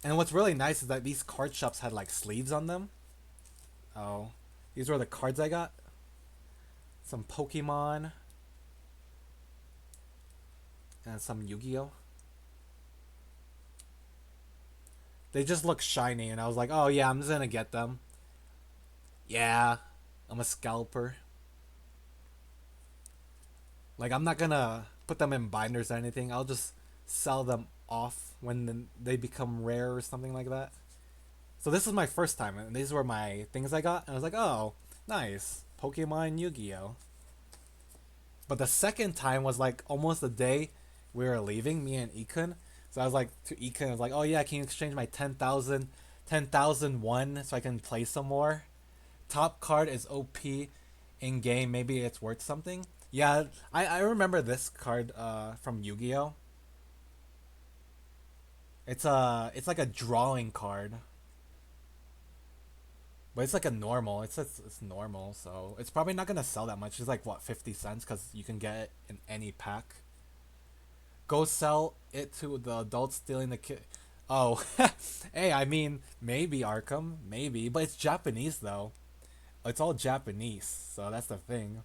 and what's really nice is that these card shops had like sleeves on them. Oh, these were the cards I got. Some Pokemon and some Yu-Gi-Oh. They just look shiny, and I was like, oh yeah, I'm just gonna get them. Yeah, I'm a scalper. Like I'm not gonna put them in binders or anything. I'll just sell them off when they become rare or something like that. So this is my first time, and these were my things I got, and I was like, oh, nice, Pokemon, Yu-Gi-Oh. But the second time was like almost the day we were leaving, me and Ikun. So I was like to Ikun, I was like, oh yeah, can you exchange my 10,001 so I can play some more? Top card is OP in game. Maybe it's worth something. Yeah, I remember this card from Yu-Gi-Oh. It's like a drawing card, but it's like a normal. It's normal, so it's probably not gonna sell that much. It's like what 50 cents because you can get it in any pack. Go sell it to the adults stealing the kid. Oh, hey, I mean maybe Arkham, maybe, but it's Japanese though. It's all Japanese, so that's the thing.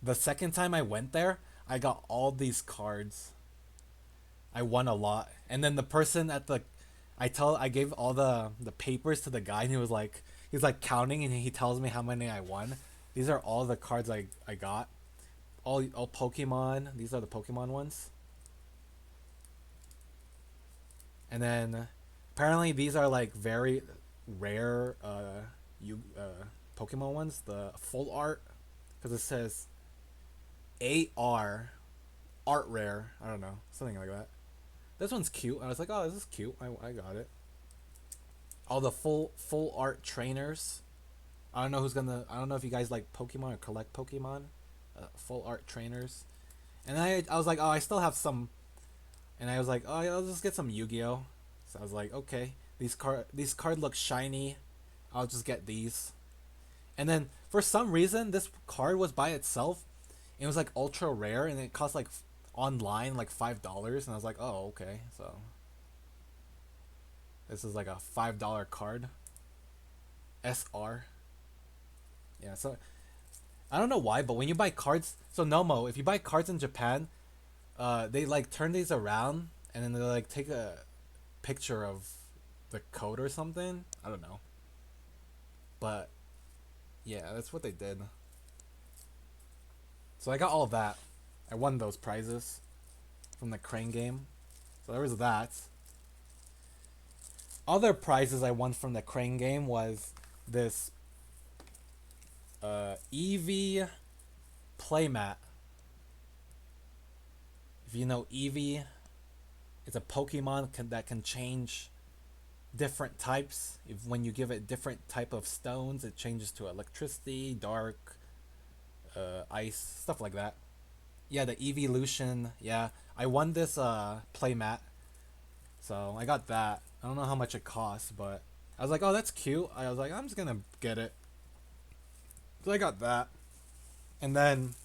The second time I went there, I got all these cards. I won a lot, and then the person at the, I gave all the papers to the guy, and he's like counting, and he tells me how many I won. These are all the cards I got. All Pokemon. These are the Pokemon ones, and then apparently these are like very rare Pokemon ones. The full art, because it says AR art rare. I don't know, something like that. This one's cute. I was like, oh, this is cute. I got it. All the full art trainers. I don't know who's gonna. I don't know if you guys like Pokemon or collect Pokemon. Full art trainers. And I was like, oh, I still have some. And I was like, oh, yeah, I'll just get some Yu-Gi-Oh. So I was like, okay, these card look shiny. I'll just get these. And then for some reason, this card was by itself. It was like ultra rare, and it cost like online like $5. And I was like, oh, okay, so this is like a $5 card. SR. Yeah, so I don't know why, but when you buy cards, so Nomo, if you buy cards in Japan, they like turn these around and then they like take a picture of the code or something. I don't know, but yeah, that's what they did. So I got all that. I won those prizes from the crane game. So there was that. Other prizes I won from the crane game was this Eevee playmat. If you know Eevee, it's a Pokemon that can change different types. If when you give it different type of stones, it changes to electricity, dark, ice, stuff like that. Yeah, the evolution. Yeah, I won this playmat, so I got that. I don't know how much it costs, but I was like, oh, that's cute. I was like, I'm just gonna get it. So I got that, and then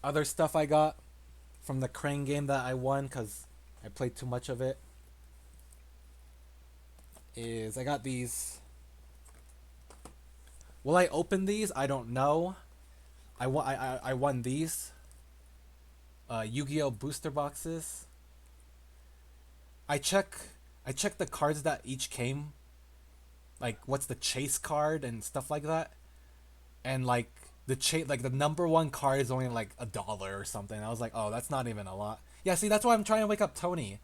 other stuff I got from the crane game that I won because I played too much of it is I got these. Will I open these? I don't know. I won these Yu-Gi-Oh booster boxes. I check I check the cards that each came, like what's the chase card and stuff like that, and like the number one card is only like $1 or something. I was like, oh, that's not even a lot. Yeah, see, that's why I'm trying to wake up Tony.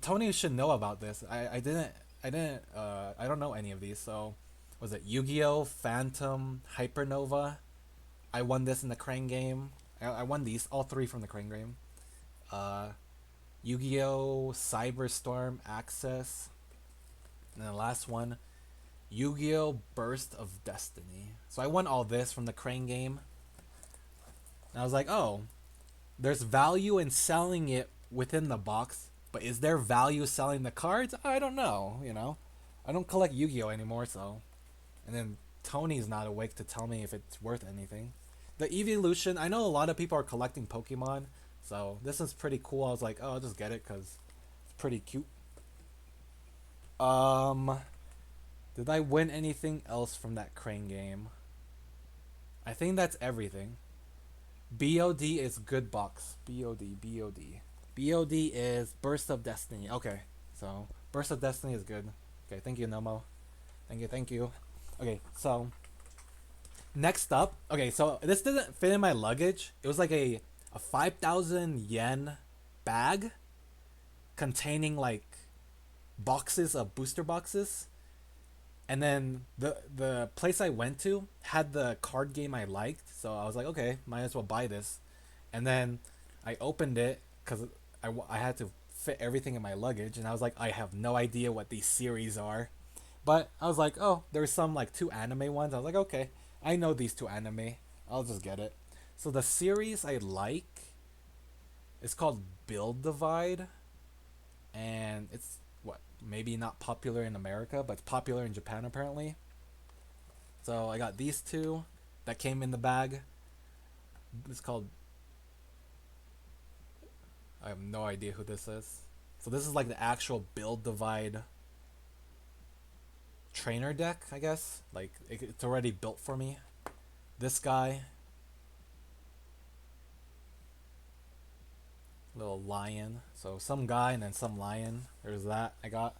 Tony should know about this. I don't know any of these. So was it Yu-Gi-Oh, Phantom, Hypernova? I won this in the Crane game. I won these all three from the Crane game. Uh, Yu-Gi-Oh, Cyberstorm, Access, and then the last one, Yu-Gi-Oh, Burst of Destiny. So I won all this from the Crane game. And I was like, oh, there's value in selling it within the box, but is there value selling the cards? I don't know. I don't collect Yu-Gi-Oh anymore, so. And then Tony's not awake to tell me if it's worth anything. The evolution, I know a lot of people are collecting Pokemon, so this is pretty cool. I was like, oh, I'll just get it because it's pretty cute. Um, did I win anything else from that Crane game? I think that's everything. BOD is good box. BOD, BOD. BOD is Burst of Destiny. Okay, so Burst of Destiny is good. Okay, thank you, Nomo. Thank you, thank you. Okay, so next up, okay, so this didn't fit in my luggage. It was like a 5,000 yen bag containing like boxes of booster boxes. And then the place I went to had the card game I liked, so I was like, okay, might as well buy this. And then I opened it because I had to fit everything in my luggage, and I was like, I have no idea what these series are. But I was like, oh, there's some like two anime ones. I was like, okay, I know these two anime. I'll just get it. So the series I like is called Build Divide, and it's what maybe not popular in America, but it's popular in Japan apparently. So I got these two that came in the bag. It's called. I have no idea who this is. So this is like the actual Build Divide trainer deck, I guess. Like it's already built for me. This guy, little lion. So some guy and then some lion. There's that I got.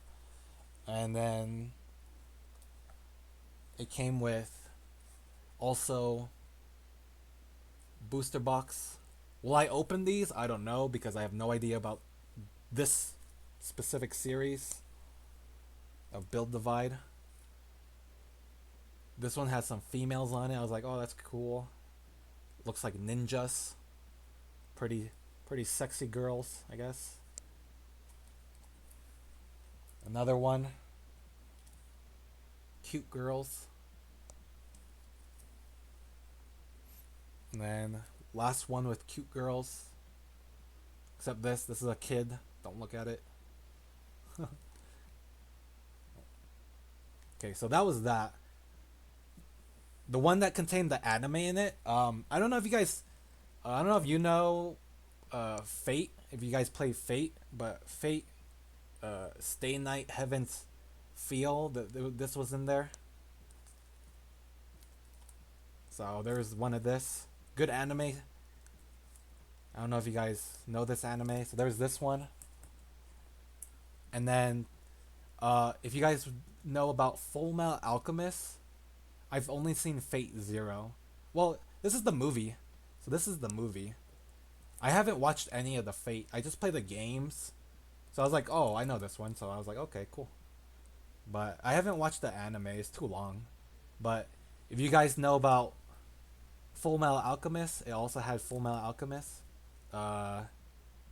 And then it came with also booster box. Will I open these? I don't know because I have no idea about this specific series of Build Divide. This one has some females on it. I was like, oh, that's cool. Looks like ninjas. Pretty sexy girls, I guess. Another one. Cute girls. And then last one with cute girls. Except this is a kid. Don't look at it. Okay, so that was that. The one that contained the anime in it. I don't know if you guys. I don't know if you know, Fate. If you guys play Fate, but Fate, Stay Night Heaven's Feel. This was in there. So there's one of this. Good anime. I don't know if you guys know this anime. So there's this one. And then, if you guys know about Full Metal Alchemist, I've only seen Fate Zero. Well, this is the movie. So this is the movie. I haven't watched any of the Fate. I just play the games. So I was like, oh, I know this one. So I was like, okay, cool. But I haven't watched the anime. It's too long. But if you guys know about Full Metal Alchemist, it also had Full Metal Alchemist, uh,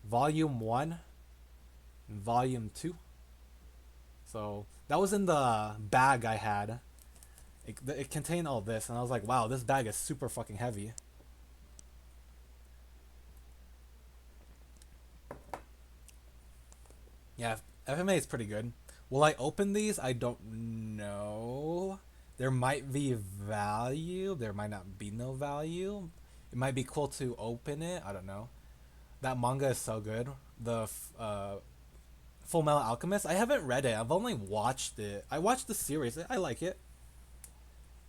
Volume 1 and Volume 2. So that was in the bag I had. It contained all this, and I was like, wow, this bag is super fucking heavy. Yeah, FMA is pretty good. Will I open these? I don't know. There might be value. There might not be no value. It might be cool to open it. I don't know. That manga is so good. The Full Metal Alchemist. I haven't read it. I've only watched it. I watched the series. I like it.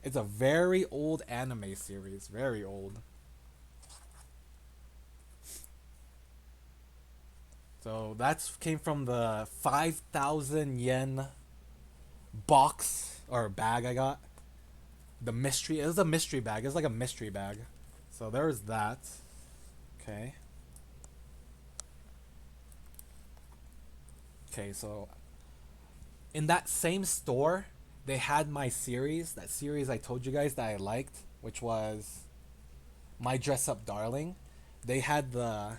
It's a very old anime series. Very old. So that's came from the 5,000 yen box or bag I got. The mystery. It was a mystery bag. It's like a mystery bag. So there's that. Okay. Okay, so in that same store, they had my series. That series I told you guys that I liked, which was My Dress Up Darling. They had the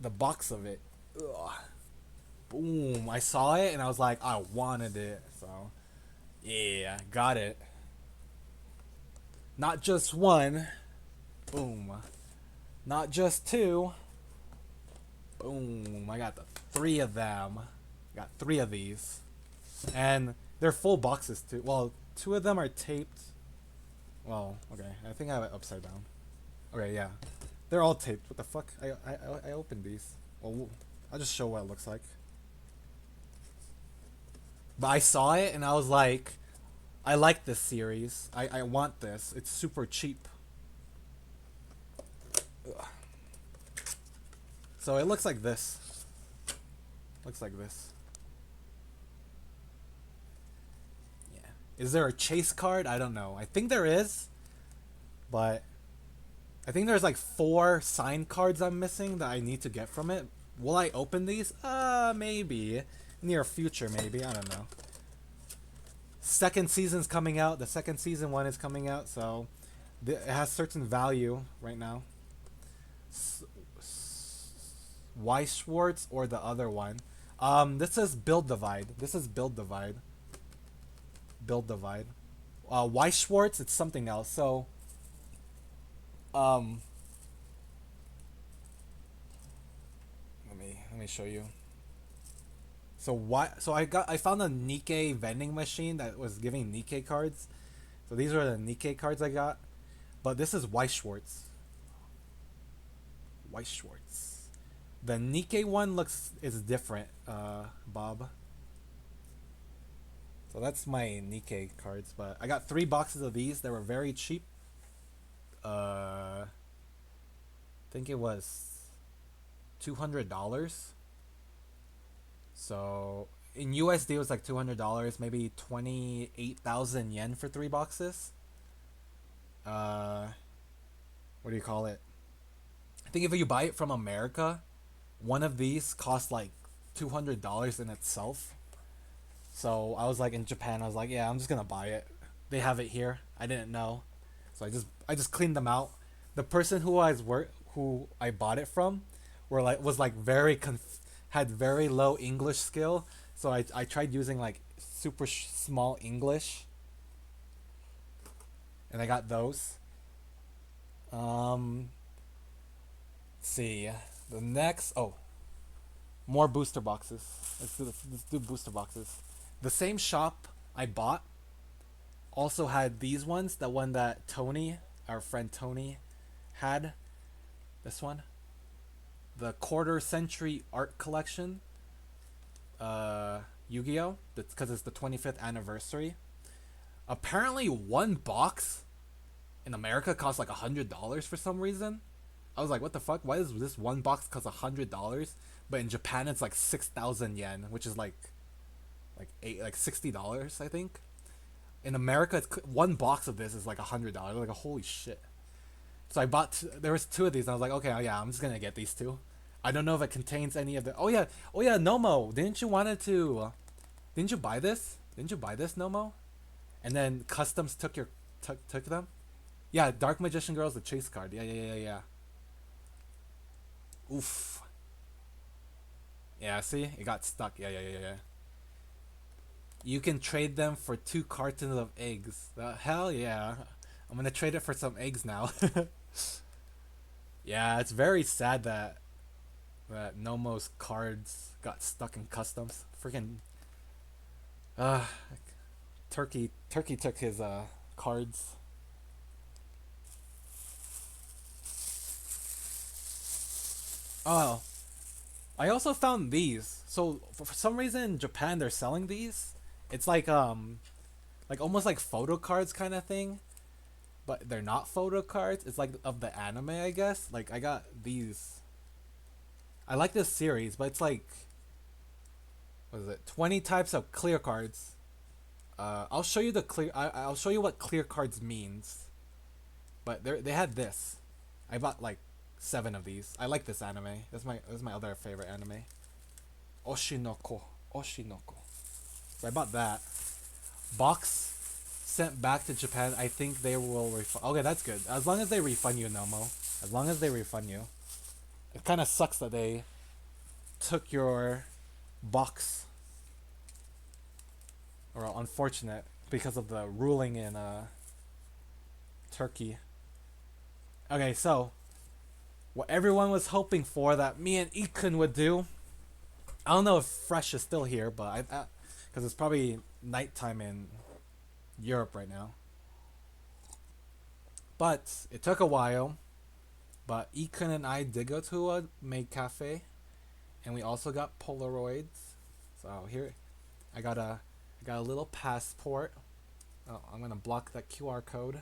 box of it. Ugh. Boom! I saw it and I was like, I wanted it. So yeah, got it. Not just one. Boom. Not just two. Boom. I got the three of them. Got three of these. And they're full boxes too. Well, two of them are taped. Well, okay. I think I have it upside down. Okay, yeah. They're all taped. What the fuck? I opened these. Well, I'll just show what it looks like. But I saw it and I was like, I like this series. I want this. It's super cheap. Ugh. So it looks like this. Looks like this. Yeah. Is there a chase card? I don't know. I think there is. But I think there's like 4 sign cards I'm missing that I need to get from it. Will I open these? Maybe. Near future, maybe. I don't know. Second season's coming out. The second season one is coming out, so it has certain value right now. Weiss Schwartz or the other one. This is Build Divide. This is Build Divide. Build Divide. Weiss Schwartz, it's something else. So, um, let me show you. So why? So I found a Nikkei vending machine that was giving Nikkei cards. So these are the Nikkei cards I got, but this is Weiss Schwartz. Weiss Schwartz. The Nikkei one is different, Bob. So that's my Nikkei cards, but I got 3 boxes of these. They were very cheap. I think it was $200. So in USD it was like $200, maybe 28,000 yen for 3 boxes. What do you call it? I think if you buy it from America, one of these costs like $200 in itself. So I was like in Japan, I was like, yeah, I'm just gonna buy it. They have it here. I didn't know, so I just cleaned them out. The person who I bought it from, was like had very low English skill. So I tried using like super small English, and I got those. Let's see the next. Oh, more booster boxes. Let's do booster boxes. The same shop I bought also had these ones. The one that Tony, our friend Tony, had. This one. The quarter century art collection. Yu-Gi-Oh! Because it's the 25th anniversary. Apparently, one box in America costs like $100 for some reason. I was like, what the fuck? Why does this one box cost $100? But in Japan, it's like 6,000 yen, which is like $60, I think. In America, one box of this is like $100. Like, holy shit. So I bought. There was two of these, and I was like, okay, oh yeah, I'm just gonna get these two. I don't know if it contains any of the. Oh yeah, Nomo. Didn't you wanted to? Didn't you buy this? Didn't you buy this, Nomo? And then customs took them. Yeah, Dark Magician Girl's the chase card. Yeah. Oof. Yeah, see, it got stuck. Yeah. You can trade them for 2 cartons of eggs. Hell yeah. I'm gonna trade it for some eggs now. Yeah, it's very sad that Nomo's cards got stuck in customs. Freaking uh Turkey took his cards. Oh, I also found these. So for some reason in Japan they're selling these. It's like almost like photo cards kind of thing, but they're not photo cards. It's like of the anime, I guess. Like I got these. I like this series, but it's like what is it? 20 types of clear cards. I'll show you the clear. I'll show you what clear cards means. But they had this. I bought like 7 of these. I like this anime. That's my other favorite anime. Oshinoko. Oshinoko. So I bought that. Box sent back to Japan. I think they will refund. Okay, that's good. As long as they refund you, Nomo. As long as they refund you. It kind of sucks that they took your box. Or unfortunate because of the ruling in Turkey. Okay, so what everyone was hoping for that me and Ikun would do. I don't know if Fresh is still here, but I because it's probably nighttime in Europe right now. But it took a while. But Ikun and I did go to a maid cafe, and we also got Polaroids. So here, I got a little passport. Oh, I'm gonna block that QR code.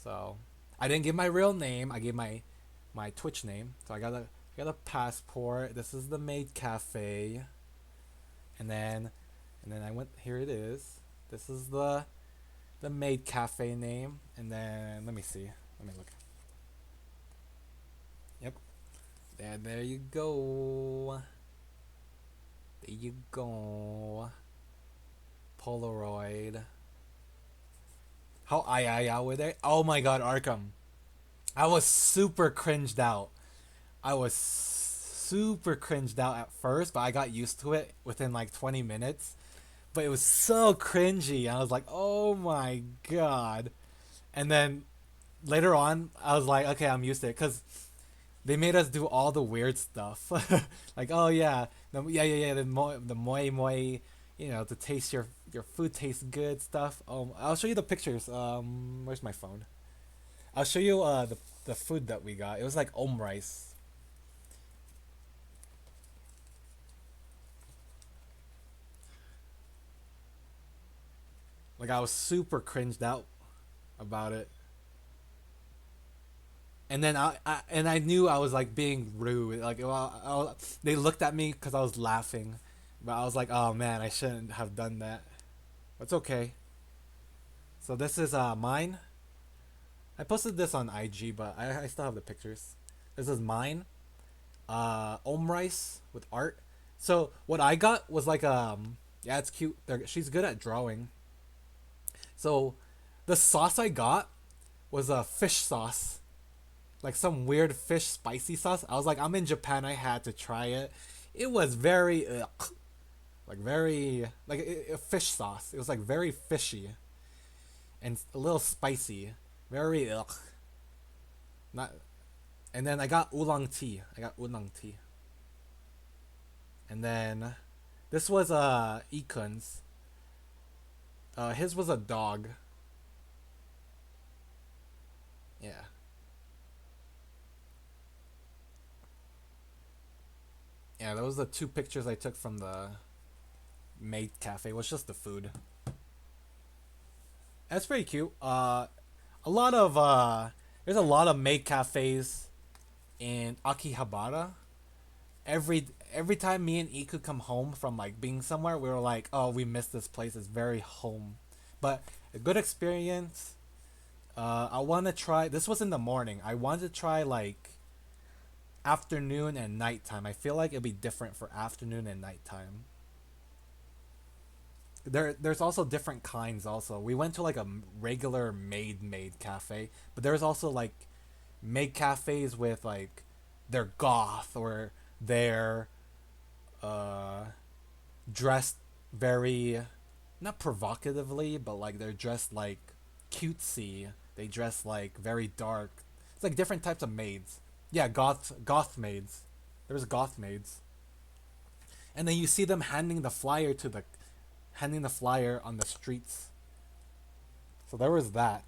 So I didn't give my real name. I gave my Twitch name. So I got a passport. This is the maid cafe, and then I went. Here it is. This is the maid cafe name, and then let me see. Let me look. Yep. There you go. There you go. Polaroid. How I were they? Oh my god, Arkham. I was super cringed out. I was super cringed out at first, but I got used to it within like 20 minutes. But it was so cringy. I was like, oh my god. And then later on, I was like, okay, I'm used to it. Because they made us do all the weird stuff. Like, oh yeah. Yeah. The moi, to taste your food tastes good stuff. I'll show you the pictures. Where's my phone? I'll show you the food that we got. It was like rice. Like I was super cringed out about it. And then I knew I was like being rude. Like they looked at me because I was laughing, but I was like, oh man, I shouldn't have done that. It's okay. So this is mine. I posted this on IG, but I still have the pictures. This is mine. Rice with art. So what I got was like yeah, it's cute. She's good at drawing. So the sauce I got was a fish sauce, like some weird fish spicy sauce. I was like, I'm in Japan, I had to try it. It was very like very like a fish sauce. It was like very fishy and a little spicy, very not. And then I got oolong tea. And then this was Ikun's. His was a dog. Yeah. Yeah, those are the 2 pictures I took from the maid cafe. It was just the food. That's pretty cute. A lot of there's a lot of maid cafes in Akihabara. Every time me and Iku come home from like being somewhere, we were like, oh, we miss this place. It's very home. But a good experience. I want to try. This was in the morning. I wanted to try like afternoon and nighttime. I feel like it'd be different for afternoon and nighttime. There's also different kinds. Also, we went to like a regular maid cafe, but there's also like maid cafes with like they're goth or they're uh dressed very not provocatively, but like they're dressed like cutesy. They dress like very dark. It's like different types of maids. Yeah, goth maids. There's goth maids, and then you see them handing the flyer on the streets. So there was that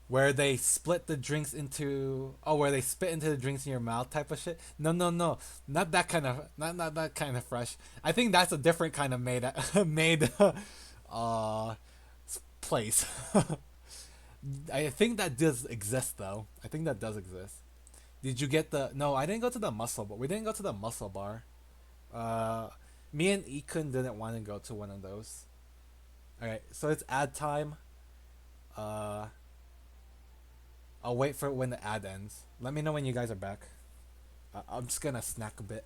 where they split the drinks into where they spit into the drinks in your mouth type of shit. No, not that kind of not that kind of fresh. I think that's a different kind of made made uh place. I think that does exist though. I think that does exist. Did you get the? No, I didn't go to the muscle bar. We didn't go to the muscle bar. Uh, Me and Ekun didn't want to go to one of those. All right, so it's ad time. Uh, I'll wait for when the ad ends. Let me know when you guys are back. I'm just gonna snack a bit.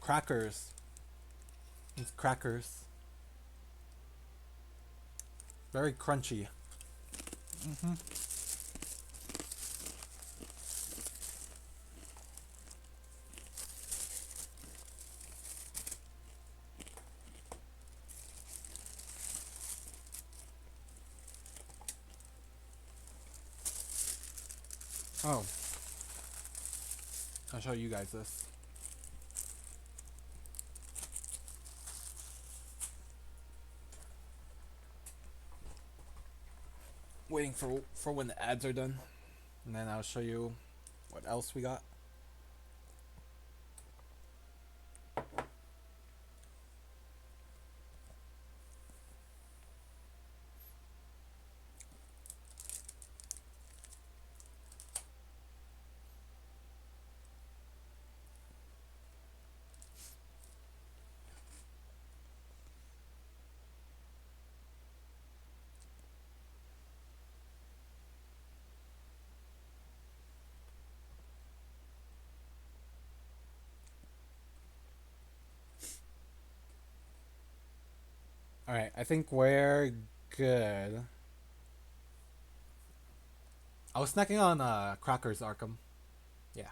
Crackers. It's crackers. Very crunchy. Oh, I'll show you guys this. Waiting for when the ads are done, and then I'll show you what else we got. All right, I think we're good. I was snacking on crackers, Arkham. Yeah.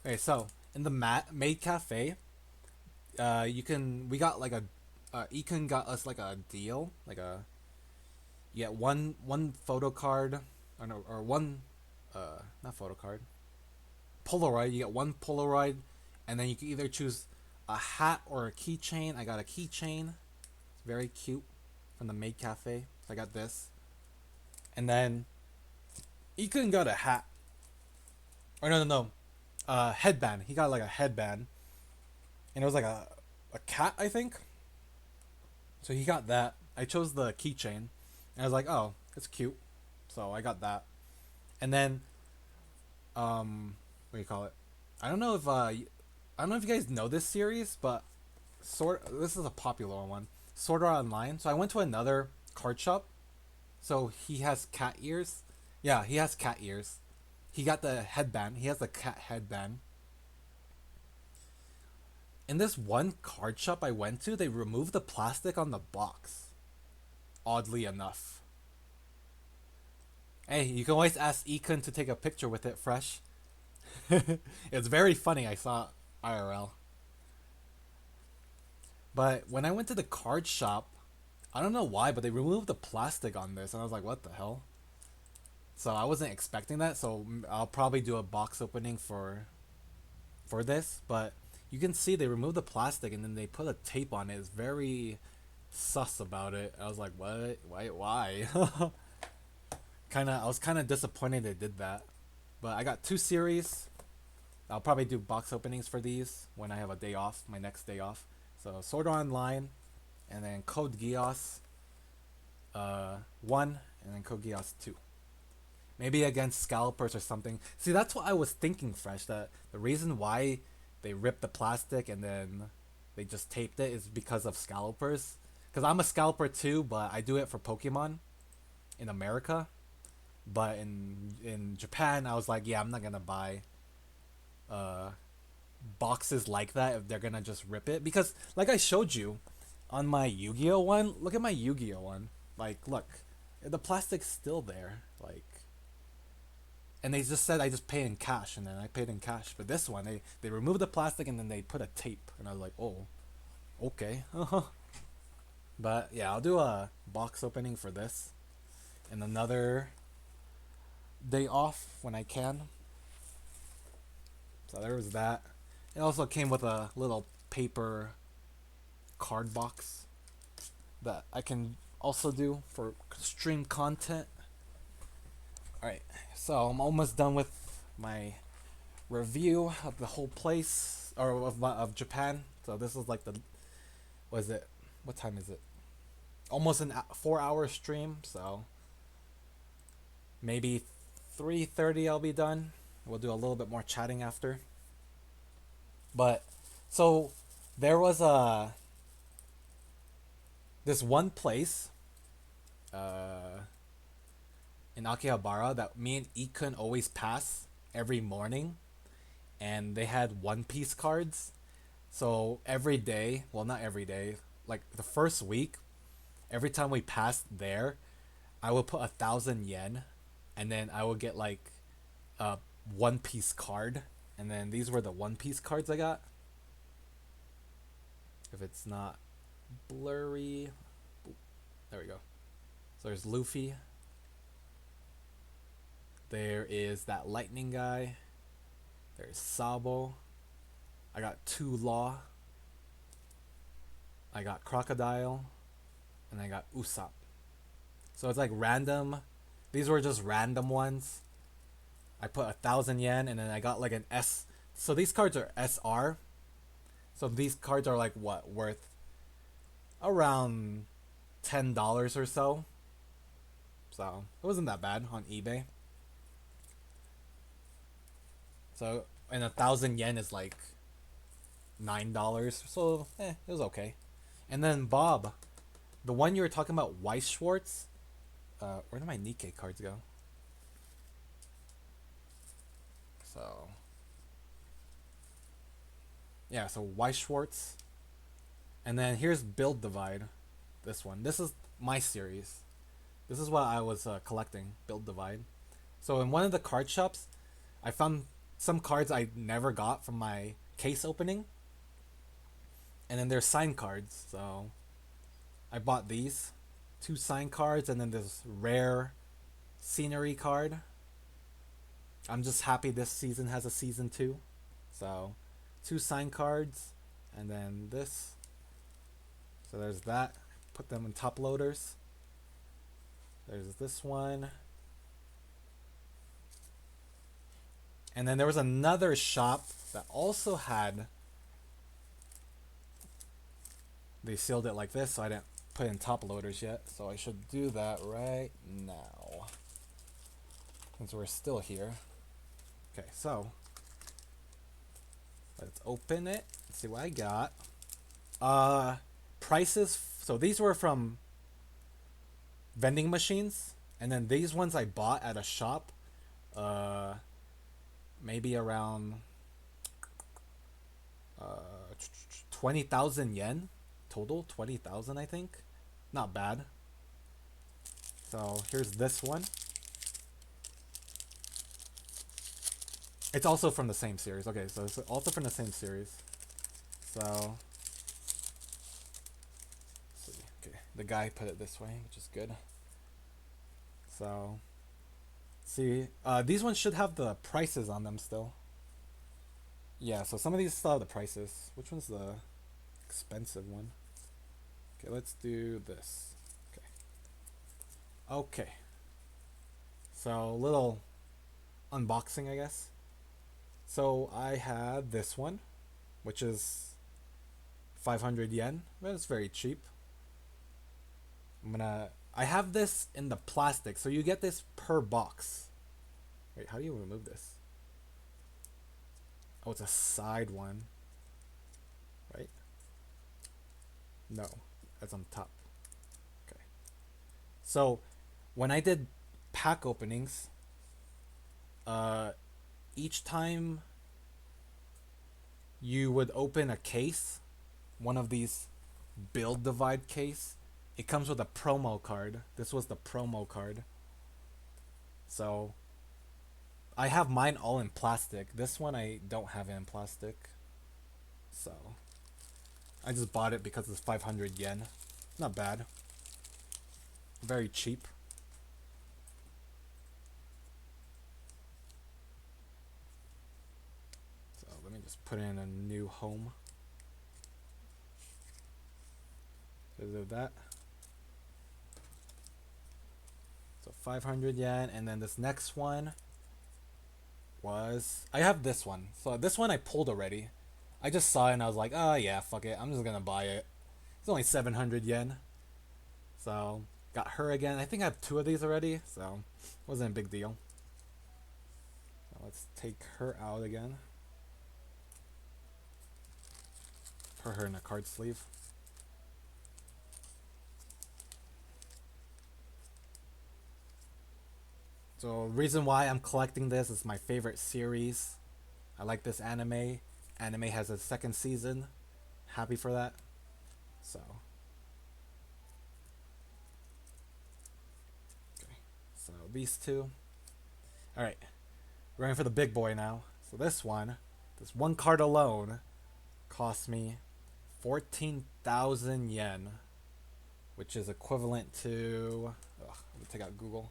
Okay, so in the maid cafe, you can we got like a Econ got us like a deal, like a you get one photo card, or no, or one not photo card, Polaroid. You get one Polaroid, and then you can either choose a hat or a keychain. I got a keychain. It's very cute from the maid cafe. So I got this, and then Econ got a hat. Or no, headband. He got like a headband, and it was like a cat, I think. So he got that. I chose the keychain, and I was like, oh, it's cute. So I got that, and then what do you call it? I don't know if I don't know if you guys know this series, but this is a popular one. Sword Art Online. So I went to another card shop. So he has cat ears. Yeah, he has cat ears. He got the headband. He has the cat headband. In this one card shop I went to, they removed the plastic on the box. Oddly enough. Hey, you can always ask Ekun to take a picture with it fresh. It's very funny. I saw IRL. But when I went to the card shop, I don't know why, but they removed the plastic on this, and I was like, what the hell? So I wasn't expecting that. So I'll probably do a box opening for this, but you can see they removed the plastic and then they put a tape on it. It's very sus about it. I was like, what? Why? I was kind of disappointed they did that. But I got two series. I'll probably do box openings for these when I have a day off, my next day off. So Sword Art Online, and then Code Geass 1, and then Code Geass 2. Maybe against scalpers or something. See, that's what I was thinking, Fresh. That the reason why they ripped the plastic and then they just taped it is because of scalpers. Because I'm a scalper too, but I do it for Pokemon in America. But in Japan, I was like, yeah, I'm not gonna buy uh, boxes like that if they're gonna just rip it. Because like I showed you on my Yu-Gi-Oh one, look at my Yu-Gi-Oh one. Like, look, the plastic's still there. Like, and they just said I just pay in cash, and then I paid in cash. But this one, they removed the plastic and then they put a tape, and I was like, oh, okay, But yeah, I'll do a box opening for this, and another day off when I can. So there was that. It also came with a little paper card box that I can also do for stream content. Alright, so I'm almost done with my review of the whole place, or of Japan. So this is like the, was it, what time is it? Almost an 4 hour stream, so maybe 3:30 I'll be done. We'll do a little bit more chatting after. But so there was a this one place uh in Akihabara that me and Ikun always pass every morning, and they had One Piece cards. So every day, well, not every day, like the first week, every time we passed there, I would put 1,000 yen, and then I would get like a One Piece card, and then these were the One Piece cards I got. If it's not blurry, there we go. So there's Luffy. There is that lightning guy. There's Sabo. I got two Law. I got Crocodile. And I got Usopp. So it's like random. These were just random ones. I put 1,000 yen, and then I got like an S. So these cards are SR. So these cards are like what, worth around $10 or so. So it wasn't that bad on eBay. So and 1,000 yen is like $9. So it was okay. And then Bob, the one you were talking about, Weiss Schwartz. Where did my Nikkei cards go? So yeah, so Weiss Schwartz. And then here's Build Divide. This one. This is my series. This is what I was collecting. Build Divide. So in one of the card shops, I found some cards I never got from my case opening. And then there's signed cards. So I bought these. 2 signed cards, and then this rare scenery card. I'm just happy this season has a season 2. So 2 signed cards, and then this. So there's that. Put them in top loaders. There's this one. And then there was another shop that also had, they sealed it like this, so I didn't put in top loaders yet. So I should do that right now, since we're still here. Okay, so let's open it. Let's see what I got. Prices. So these were from vending machines, and then these ones I bought at a shop. Maybe around 20,000 yen total. 20,000, I think. Not bad. So here's this one. It's also from the same series. Okay, so it's also from the same series. So let's see. Okay, the guy put it this way, which is good. So see, these ones should have the prices on them still. Yeah, so some of these still have the prices. Which one's the expensive one? Okay, let's do this. Okay. Okay. So, little unboxing, I guess. So, I had this one, which is 500 yen, but it's very cheap. I have this in the plastic, so you get this per box. Wait, how do you remove this? Oh, it's a side one, right? No, that's on top. Okay. So, when I did pack openings, uh, each time you would open a case, one of these build divide case, it comes with a promo card. This was the promo card. So I have mine all in plastic. This one I don't have it in plastic. So I just bought it because it's 500 yen. Not bad. Very cheap. So let me just put in a new home. So that. So 500 yen, and then this next one was I have this one. So this one I pulled already. I just saw it and I was like, oh yeah, fuck it. I'm just gonna buy it. It's only 700 yen. So got her again. I think I have two of these already, so wasn't a big deal. So let's take her out again. Put her in a card sleeve. So reason why I'm collecting this is my favorite series. I like this anime. Anime has a second season. Happy for that. So okay. So these two. Alright. We're going for the big boy now. So this one card alone cost me 14,000 yen, which is equivalent to. Let me take out Google.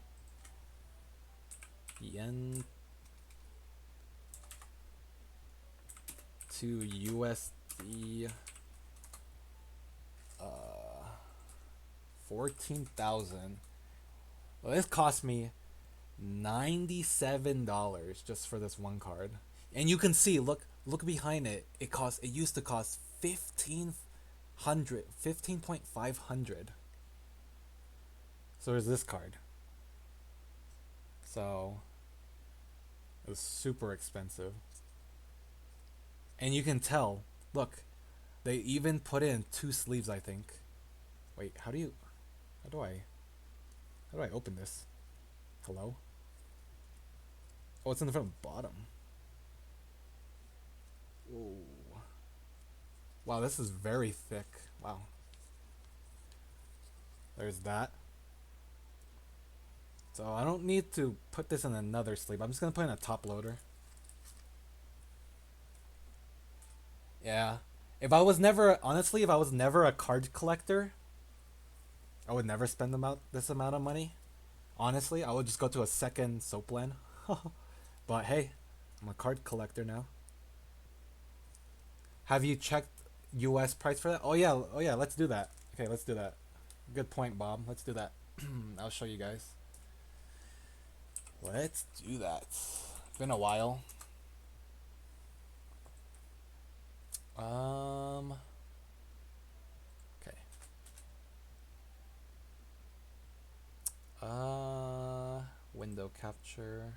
Yen to USD. 14,000. Well, this cost me $97 just for this one card. And you can see, look behind it. It used to cost 15,500. So there's this card. So it was super expensive. And you can tell, look, they even put in two sleeves, I think. Wait, how do I open this? Hello? Oh, it's in the front bottom. Ooh. Wow, this is very thick. Wow. There's that. So I don't need to put this in another sleeve. I'm just gonna put in a top loader. Yeah. If I was never a card collector, I would never spend this amount of money. Honestly, I would just go to a second soap land. But hey, I'm a card collector now. Have you checked U.S. price for that? Oh yeah. Let's do that. Okay, let's do that. Good point, Bob. Let's do that. I'll show you guys. Let's do that. It's been a while. Okay. Window capture.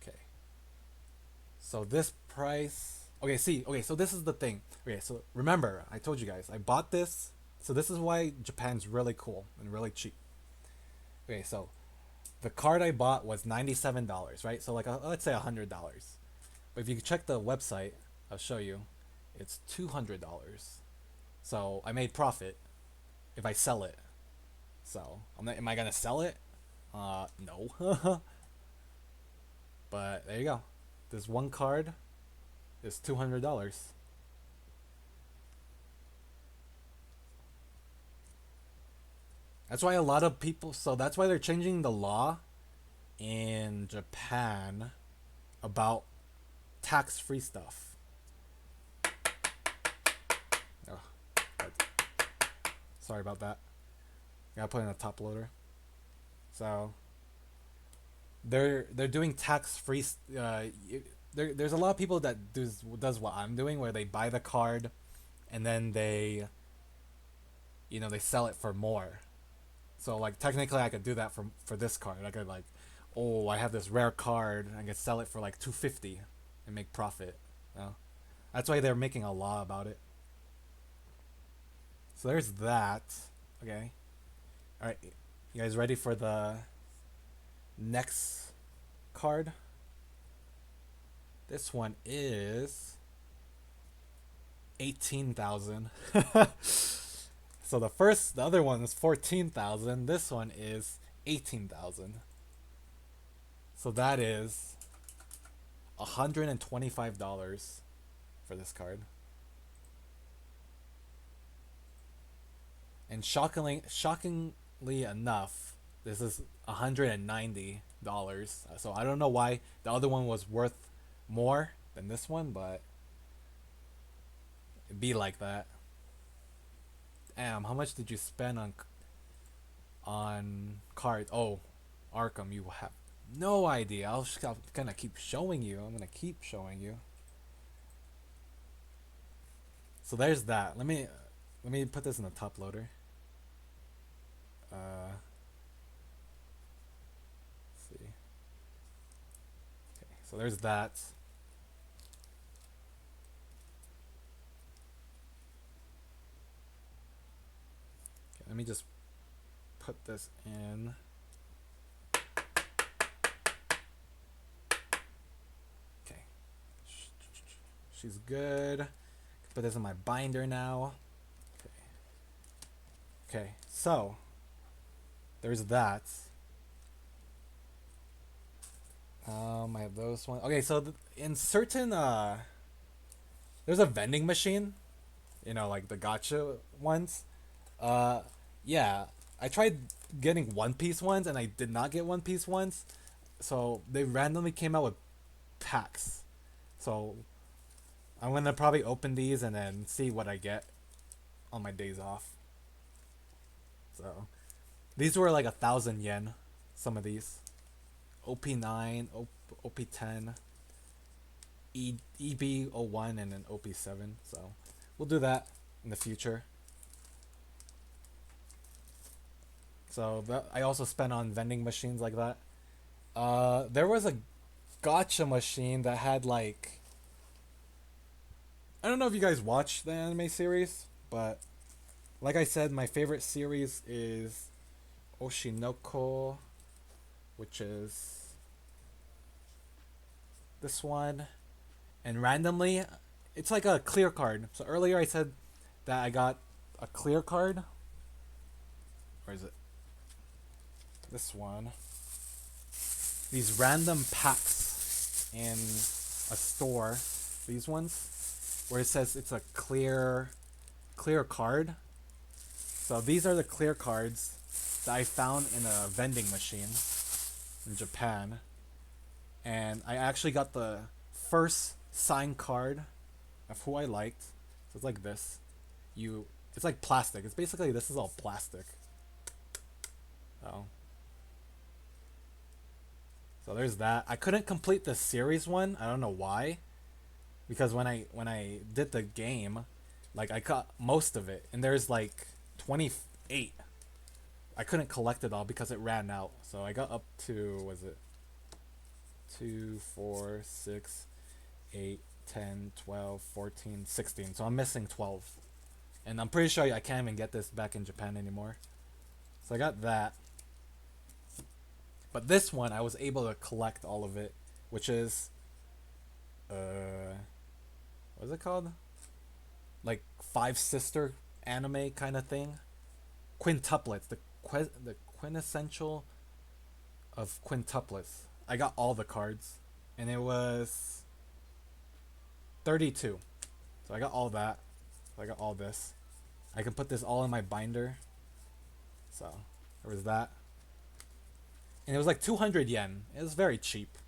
Okay. So this price. Okay, so this is the thing. Okay, so remember, I told you guys, I bought this. So this is why Japan's really cool and really cheap. Okay, so the card I bought was $97, right? So like let's say $100. But if you check the website, I'll show you. It's $200. So I made profit if I sell it. So am I gonna sell it? No. But there you go. This one card is $200. That's why a lot of people. So that's why they're changing the law in Japan about tax-free stuff. Oh, sorry about that. Gotta put in a top loader. So they're doing tax free. There's a lot of people that does what I'm doing, where they buy the card and then they sell it for more. So like technically, I could do that for this card. I could like, oh, I have this rare card. I could sell it for like 250 and make profit. You know? That's why they're making a law about it. So there's that. Okay. All right. You guys ready for the next card? This one is 18,000. So the other one is 14,000. This one is 18,000. So that is $125 for this card. And shockingly enough, this is $190. So I don't know why the other one was worth more than this one, but it'd be like that. Damn, how much did you spend on cards? Oh, Arkham, you have no idea. I'm gonna keep showing you. I'm gonna keep showing you. So there's that. Let me put this in the top loader. Let's see. Okay, so there's that. Okay, let me just put this in. Okay, she's good. Put this in my binder now. Okay, so there's that. I have those ones. Okay, so in certain there's a vending machine, like the gotcha ones. Uh, yeah, I tried getting One Piece ones and I did not get One Piece ones. So they randomly came out with packs. So I'm gonna probably open these and then see what I get on my days off. So these were like 1,000 yen. Some of these. OP9, OP10, EB01, and then OP7. So we'll do that in the future. So I also spent on vending machines like that. There was a gotcha machine that had like, I don't know if you guys watch the anime series, but like I said, my favorite series is Oshinoko, which is this one. And randomly, it's like a clear card. So earlier I said that I got a clear card. Where is it? This one. These random packs in a store. These ones. Where it says it's a clear card. So these are the clear cards that I found in a vending machine in Japan. And I actually got the first signed card of who I liked. So it's like this. It's like plastic. It's basically, this is all plastic. Oh. So there's that. I couldn't complete the series one. I don't know why. Because when I did the game, like I got most of it, and there's like 28. I couldn't collect it all because it ran out. So I got up to, was it 2, 4, 6, 8, 10, 12, 14, 16. So I'm missing 12. And I'm pretty sure I can't even get this back in Japan anymore. So I got that. But this one, I was able to collect all of it, which is, what is it called? Like Five Sister anime kind of thing. Quintuplets, the quintessential of quintuplets. I got all the cards, and it was 32. So I got all that. So I got all this. I can put this all in my binder. So there was that. And it was like 200 yen. It was very cheap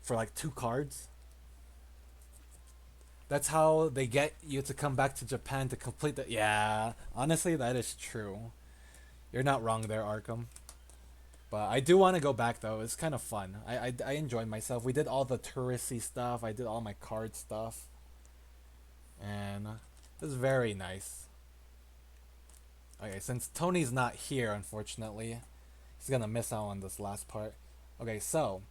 for like 2 cards. That's how they get you to come back to Japan to complete the. Yeah, honestly, that is true. You're not wrong there, Arkham. But I do want to go back though. It's kind of fun. I enjoyed myself. We did all the touristy stuff. I did all my card stuff, and it was very nice. Okay, since Tony's not here, unfortunately, he's gonna miss out on this last part. Okay, so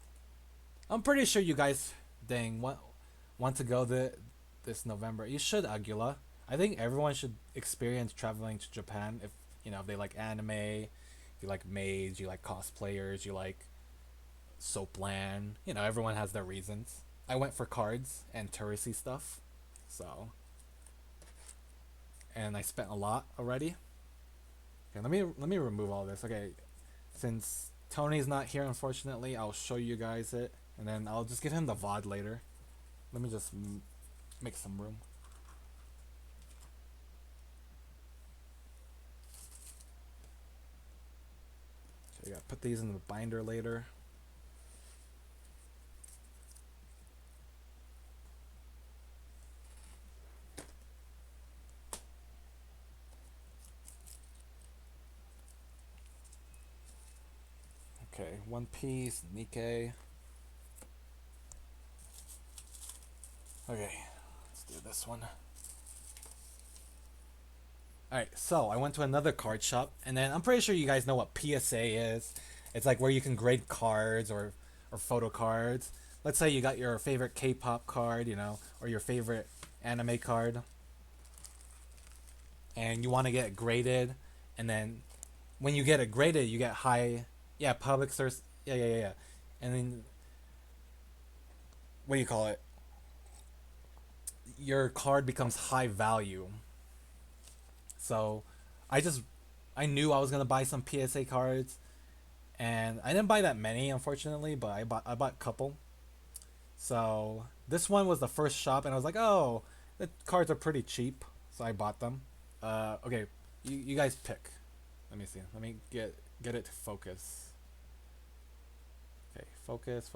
I'm pretty sure you guys dang want to go this November. You should, Aguila. I think everyone should experience traveling to Japan if if they like anime, if you like maids, you like cosplayers, you like soapland. Everyone has their reasons. I went for cards and touristy stuff, so and I spent a lot already. Okay, let me remove all this. Okay, since Tony's not here, unfortunately, I'll show you guys it, and then I'll just give him the VOD later. Let me just make some room. Okay, I gotta put these in the binder later. Okay, One Piece, Nikkei. Okay, let's do this one. Alright, so I went to another card shop, and then I'm pretty sure you guys know what PSA is. It's like where you can grade cards or photo cards. Let's say you got your favorite K-pop card, or your favorite anime card, and you want to get it graded, and then when you get it graded, you get high, yeah, public source, yeah, and then what do you call it? Your card becomes high value. So, I just I knew I was gonna buy some PSA cards, and I didn't buy that many, unfortunately, but I bought a couple. So this one was the first shop, and I was like, oh, the cards are pretty cheap, so I bought them. Okay, you guys pick. Let me see. Let me get it to focus. Okay, focus.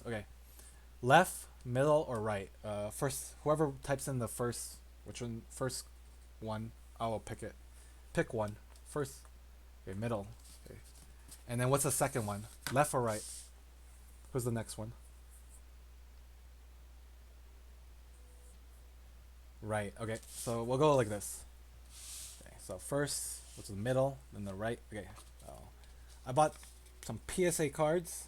Okay, left, middle, or right. First, whoever types in the first, which one first one, I will pick it. Pick one first. Okay, middle. Okay, and then what's the second one? Left or right? Who's the next one? Right. Okay. So we'll go like this. Okay. So first, what's the middle, then the right. Okay. So I bought some PSA cards.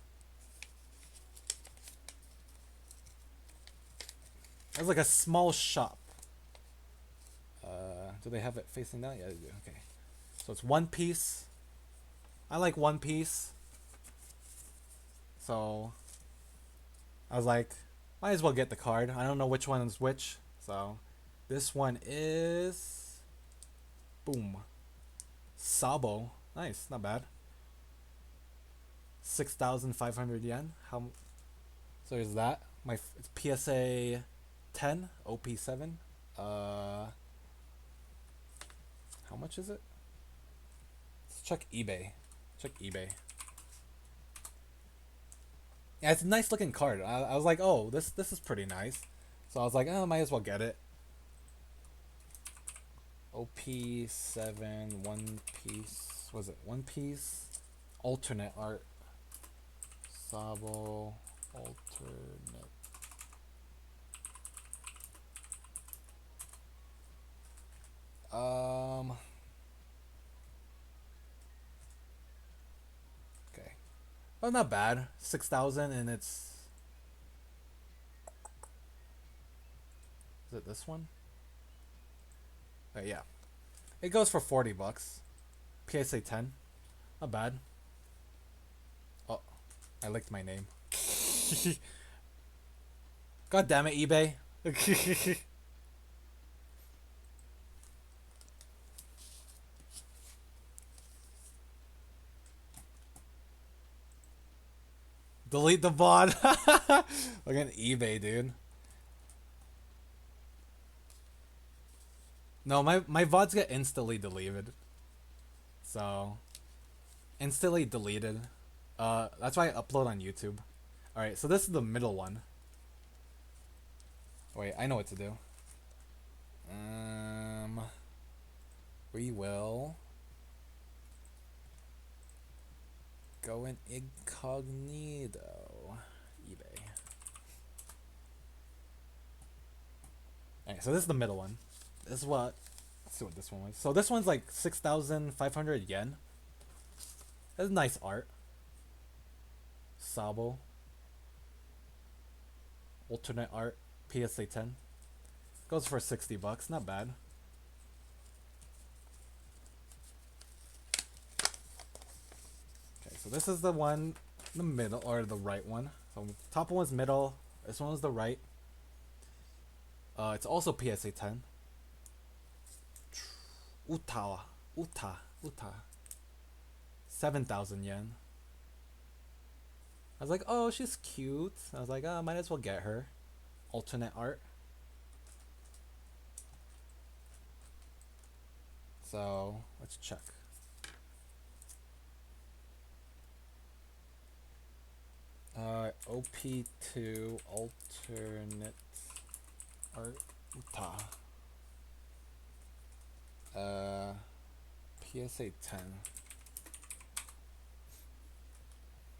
It was like a small shop. Do they have it facing down? Yeah, they do. Okay. So it's One Piece. I like One Piece. So I was like, might as well get the card. I don't know which one is which. So this one is boom. Sabo. Nice, not bad. 6,500 yen. How so is that? It's PSA 10, OP7. How much is it? Let's check eBay. Check eBay. Yeah, it's a nice looking card. I was like, oh, this is pretty nice. So I was like, oh, might as well get it. OP7 One Piece. Was it One Piece? Alternate art. Sabo alternate. Okay. Oh, not bad. 6,000, and it's. Is it this one? Yeah. It goes for $40. PSA 10. Not bad. Oh, I licked my name. God damn it, eBay. Delete the bot. Look at eBay, dude. No, my VODs get instantly deleted. So, instantly deleted. That's why I upload on YouTube. Alright, so this is the middle one. Wait, I know what to do. We will Going incognito. eBay. Okay, so this is the middle one. This is what. Let's see what this one was. So this one's like 6,500 yen. That's nice art. Sabo. Alternate art. PSA 10. Goes for 60 bucks. Not bad. Okay, so this is the one in the middle, or the right one. So top one was middle. This one was the right. It's also PSA 10. Utawa. Uta. 7,000 yen. I was like, oh, she's cute. I was like, oh, might as well get her. Alternate art. So, let's check. OP2 alternate art. Uta. PSA 10.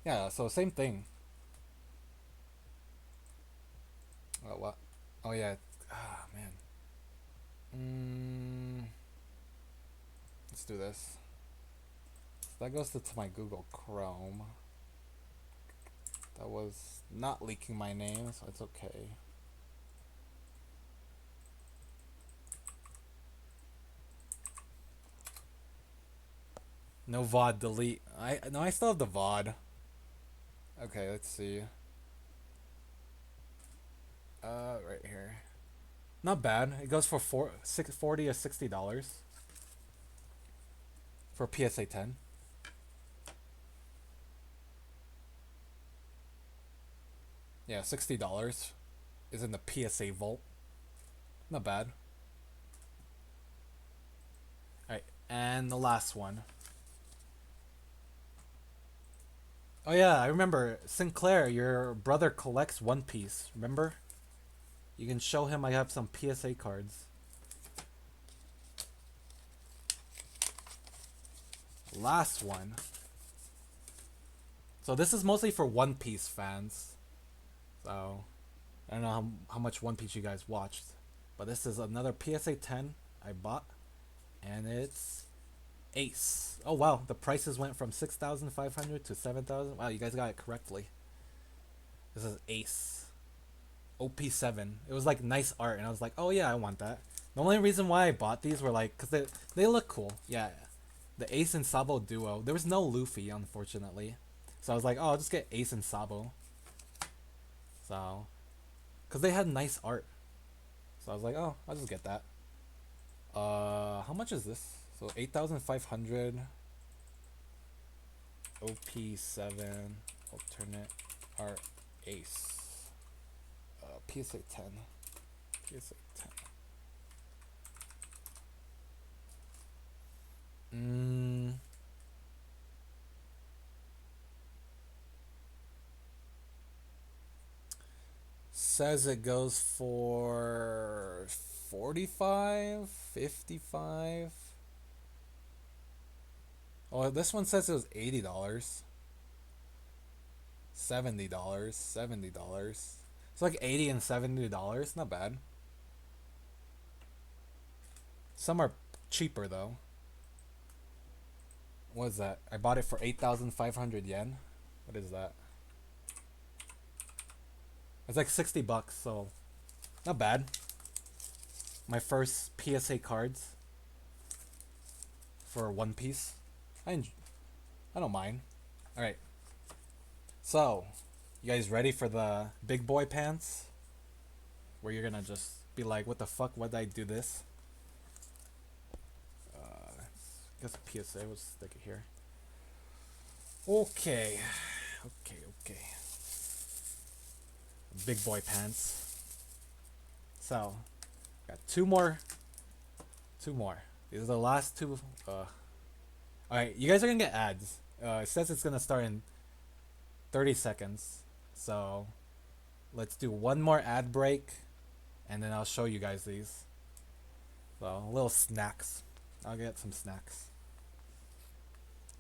Yeah, so same thing. What? Oh yeah. Ah man. Let's do this. So that goes to my Google Chrome. That was not leaking my name, so it's okay. No VOD delete. I still have the VOD. Okay, let's see. Right here. Not bad. It goes for $40 or $60 for PSA 10. Yeah, $60 is in the PSA vault. Not bad. Alright, and the last one. Oh yeah, I remember. Sinclair, your brother collects One Piece. Remember? You can show him I have some PSA cards. Last one. So this is mostly for One Piece fans. So I don't know how much One Piece you guys watched. But this is another PSA 10 I bought. And it's Ace. Oh wow, the prices went from 6,500 to 7,000. Wow, you guys got it correctly. This is Ace. OP7. It was like nice art, and I was like, oh yeah, I want that. The only reason why I bought these were like, cause they look cool. Yeah, the Ace and Sabo duo. There was no Luffy, unfortunately, so I was like, oh, I'll just get Ace and Sabo. So, cause they had nice art, so I was like, oh, I'll just get that. How much is this? So 8,500. OP7 alternate art Ace. PSA 10. PSA 10. Says it goes for 45, 55. Oh, this one says it was $80. $70. $70. It's like $80 and $70. Not bad. Some are cheaper though. What is that? I bought it for 8,500 yen. What is that? It's like 60 bucks, so not bad. My first PSA cards for One Piece. I don't mind. All right. So, you guys ready for the big boy pants? Where you're gonna just be like, what the fuck? Why did I do this? I guess PSA. We'll stick it here. Okay. Okay. Big boy pants. So, got two more. These are the last two. Alright, you guys are gonna get ads. It says it's gonna start in 30 seconds. So, let's do one more ad break, and then I'll show you guys these. So, little snacks. I'll get some snacks.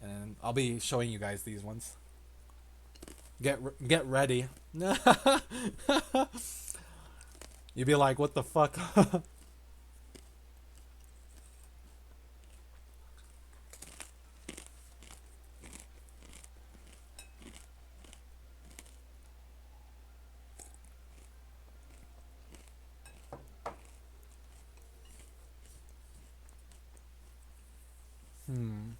and I'll be showing you guys these ones. Get ready. You'd be like, what the fuck? Hmm.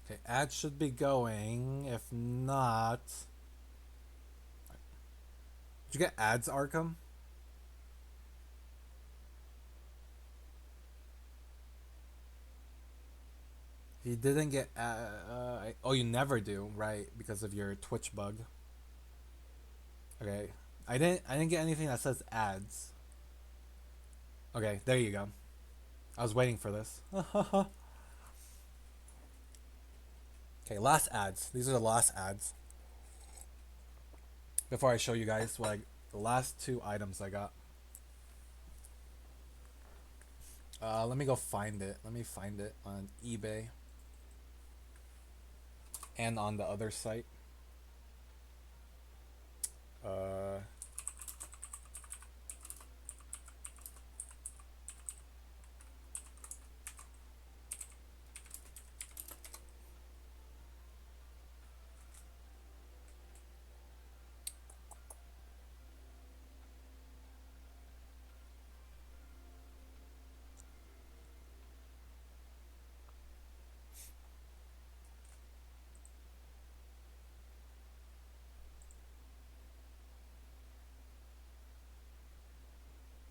Okay, ads should be going. If not, did you get ads, Arkham? If you didn't get, oh, you never do, right? Because of your Twitch bug. Okay, I didn't get anything that says ads. Okay, there you go. I was waiting for this. Okay, last ads. These are the last ads. Before I show you guys the last two items I got. Let me go find it. Let me find it on eBay and on the other site. Uh,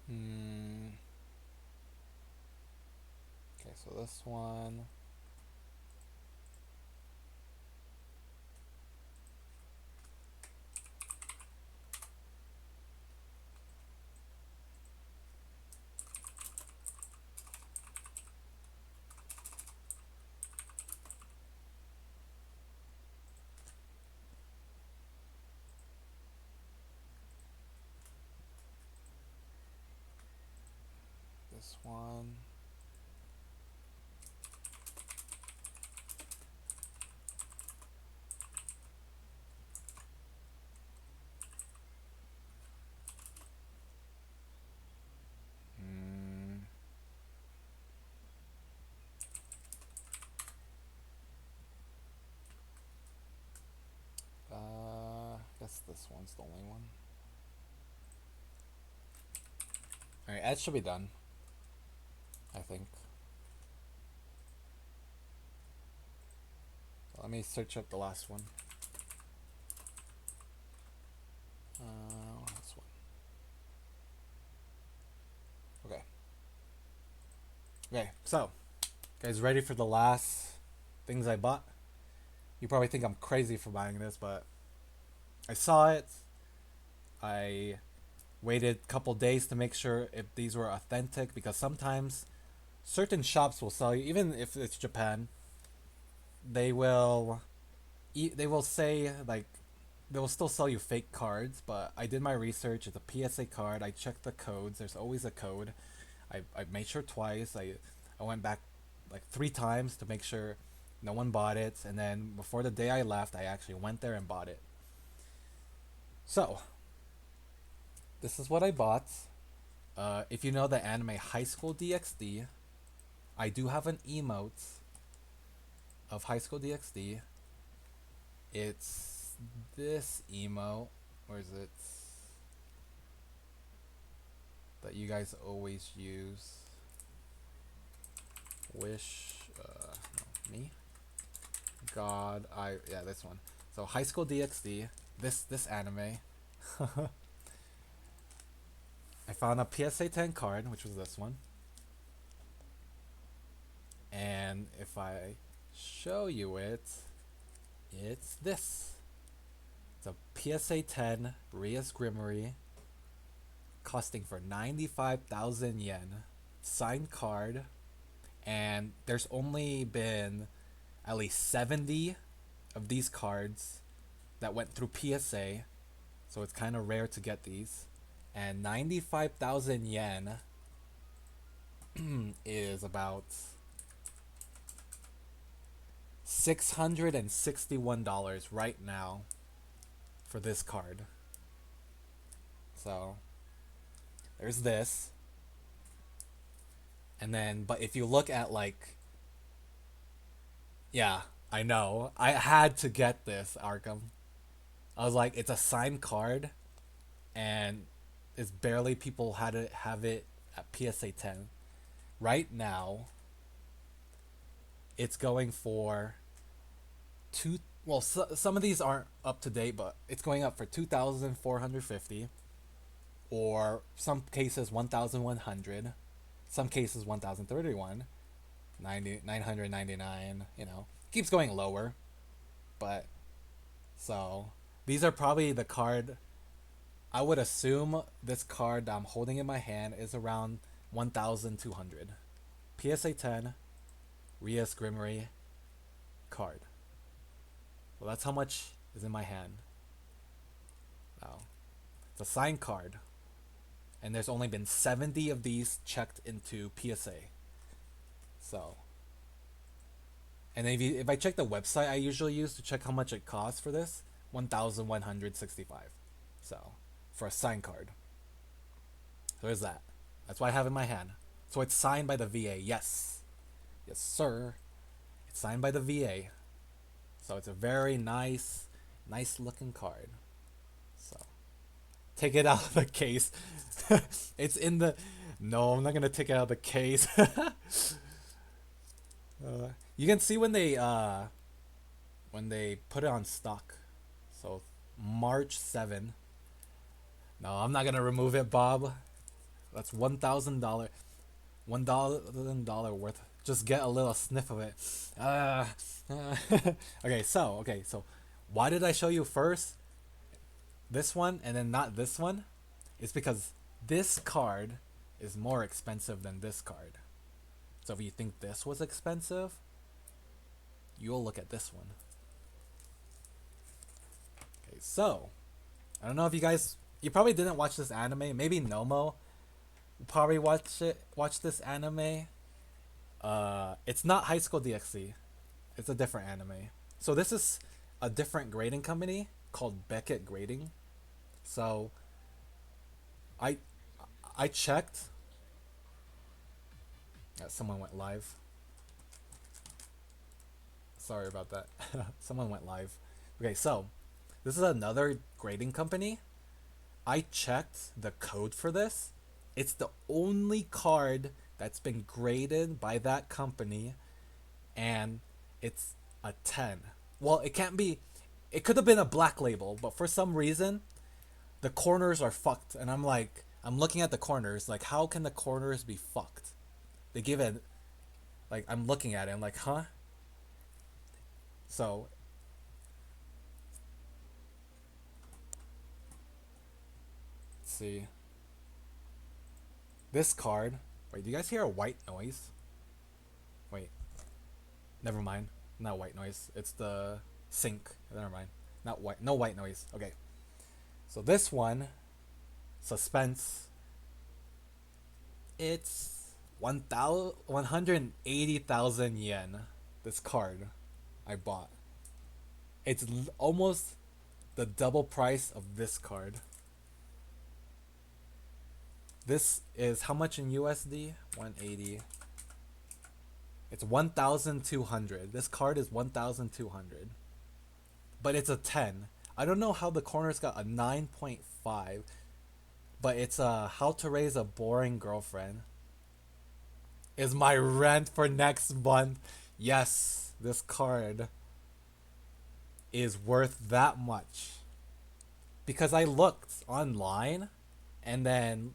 hmm. Okay, so this one. This one. Hmm. I guess this one's the only one. Alright, that should be done. I think. Let me search up the last one. This one. Okay. Okay, so, guys, ready for the last things I bought? You probably think I'm crazy for buying this, but I saw it. I waited a couple days to make sure if these were authentic because sometimes certain shops will sell you, even if it's Japan, they will they will say like they will still sell you fake cards. But I did my research. It's a PSA card. I checked the codes. There's always a code. I made sure twice. I went back like 3 times to make sure no one bought it, and then before the day I left, I actually went there and bought it. So this is what I bought. If you know the anime High School DxD, I do have an emote of High School DxD. It's this emote. Where is it? That you guys always use. Wish, no, me? God, yeah, this one. So High School DxD, this anime. I found a PSA 10 card, which was this one. And if I show you it, it's this. It's a PSA 10 Rias Grimory costing for 95,000 yen. Signed card. And there's only been at least 70 of these cards that went through PSA. So it's kind of rare to get these. And 95,000 yen is about $661 right now for this card. So there's this. And then, but if you look at like, yeah, I know. I had to get this, Arkham. I was like, it's a signed card, and it's barely people had to have it at PSA 10. Right now, it's going for two. Well, some of these aren't up to date, but it's going up for 2,450, or some cases 1,100, some cases 1,031, 999. You know, keeps going lower, but so these are probably the card. I would assume this card that I'm holding in my hand is around 1,200. PSA 10, Rias Grimoire card. Well, that's how much is in my hand. Now, it's a signed card, and there's only been 70 of these checked into PSA. So, and if I check the website I usually use to check how much it costs for this, 1,165. So, for a signed card. So there's that. That's what I have in my hand. So it's signed by the VA. Yes. Yes, sir. It's signed by the VA. So it's a very nice looking card. So take it out of the case. It's in the. No, I'm not gonna take it out of the case. You can see when they put it on stock. So March 7. No, I'm not gonna remove it, Bob. That's $1,000 worth. Just get a little sniff of it. Okay, so why did I show you first this one and then not this one? It's because this card is more expensive than this card. So if you think this was expensive, you'll look at this one. Okay, so I don't know if you probably didn't watch this anime. Maybe Nomo probably watch this anime. It's not High School DxD. It's a different anime. So this is a different grading company called Beckett Grading. So I checked. Someone went live. Sorry about that. Someone went live. Okay, so this is another grading company. I checked the code for this. It's the only card that's been graded by that company, and it's a 10. Well, it can't be. It could have been a black label, but for some reason, the corners are fucked. And I'm looking at the corners, like, how can the corners be fucked? They give it, like, I'm looking at it, I'm like, huh? So, let's see. This card. Wait, do you guys hear a white noise? Wait. Never mind. Not white noise. It's the sink. Never mind. Not white. No white noise. Okay. So this one, suspense. It's 180,000 yen. This card I bought. It's almost the double price of this card. This is how much in USD? 180. It's 1,200. This card is 1,200. But it's a 10. I don't know how the corners got a 9.5. But it's How to Raise a Boring Girlfriend. Is my rent for next month. Yes, this card is worth that much. Because I looked online, and then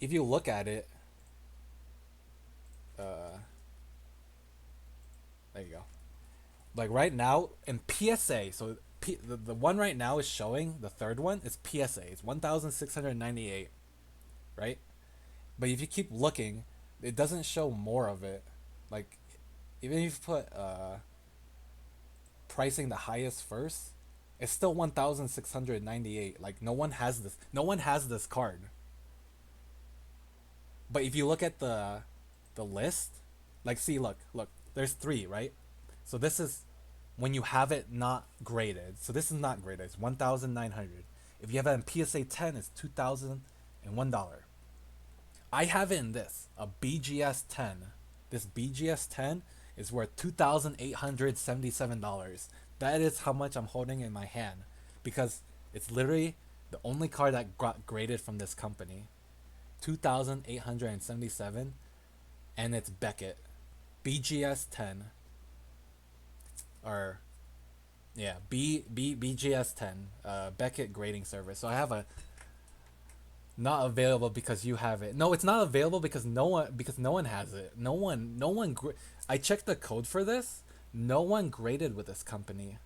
if you look at it, there you go. Like right now in PSA, so the one right now is showing, the third one is PSA. It's 1,698, right? But if you keep looking, it doesn't show more of it. Like, even if you put pricing the highest first, it's still 1,698. Like, no one has this. No one has this card. But if you look at the list, like, see, look, there's 3, right? So this is when you have it not graded. So this is not graded. It's 1,900. If you have it in PSA 10, it's $2,001. I have it in this a BGS 10. This BGS 10 is worth $2,877. That is how much I'm holding in my hand because it's literally the only card that got graded from this company. 2,877, and it's Beckett BGS 10 or yeah BGS 10 Beckett grading service. So I have a not available because you have it. No, it's not available because no one has it. I checked the code for this. No one graded with this company.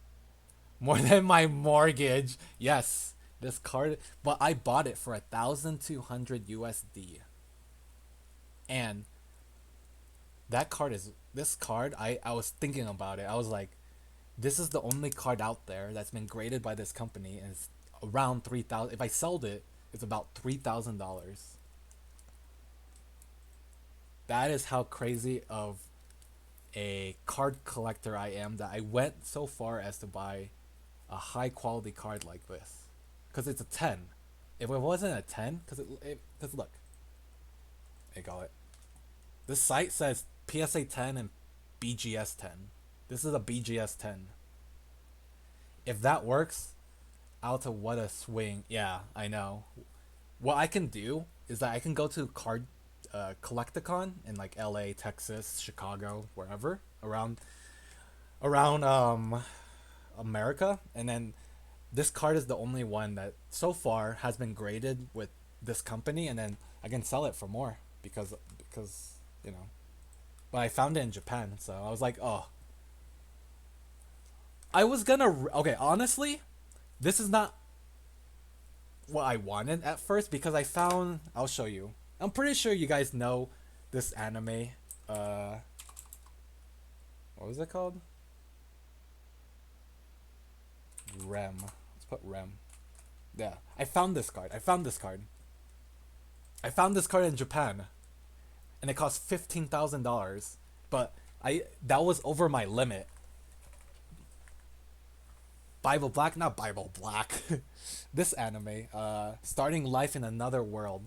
More than my mortgage. Yes, this card, but I bought it for 1,200 USD. And this card. I was thinking about it. I was like, this is the only card out there that's been graded by this company, and it's around 3,000. If I sold it, it's about $3,000. That is how crazy of a card collector I am that I went so far as to buy a high quality card like this, because it's a 10. If it wasn't a 10, because look, I got it. This site says PSA 10 and BGS 10. This is a BGS 10. If that works, out to what a swing. Yeah, I know. What I can do is that I can go to card Collecticon in like LA, Texas, Chicago, wherever around America, and then this card is the only one that so far has been graded with this company, and then I can sell it for more because you know. But I found it in Japan, so I was like, oh, I was gonna okay. Honestly, this is not what I wanted at first because I found. I'll show you. I'm pretty sure you guys know this anime. Uh, what was it called? Rem. Let's put Rem. Yeah, I found this card. I found this card in Japan, and it cost $15,000. But that was over my limit. Bible Black, not Bible Black. This anime, starting life in another world.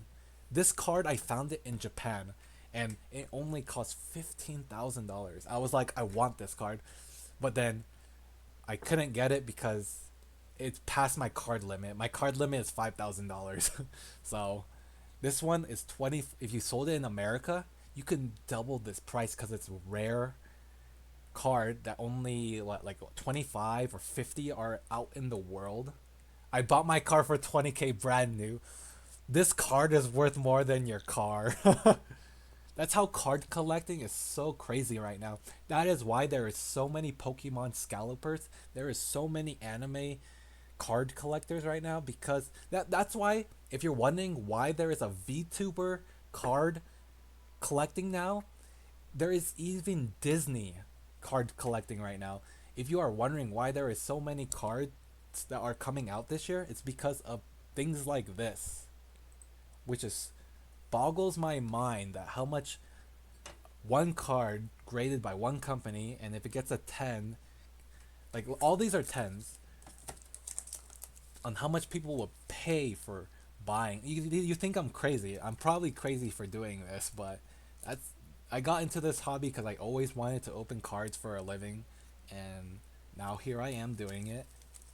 This card I found it in Japan, and it only cost $15,000. I was like, I want this card, but then I couldn't get it because it's past my card limit. My card limit is $5,000. So this one is 20. If you sold it in America, you can double this price because it's rare card that only what, like 25 or 50 are out in the world. I bought my car for 20K brand new. This card is worth more than your car. That's how card collecting is so crazy right now. That is why there is so many Pokemon scalpers. There is so many anime card collectors right now because that's why if you're wondering why there is a VTuber card collecting now, there is even Disney card collecting right now. If you are wondering why there is so many cards that are coming out this year, it's because of things like this, which is boggles my mind that how much one card graded by one company, and if it gets a 10, like all these are 10s, on how much people will pay for buying. You think I'm crazy. I'm probably crazy for doing this, but that's I got into this hobby because I always wanted to open cards for a living, and now here I am doing it.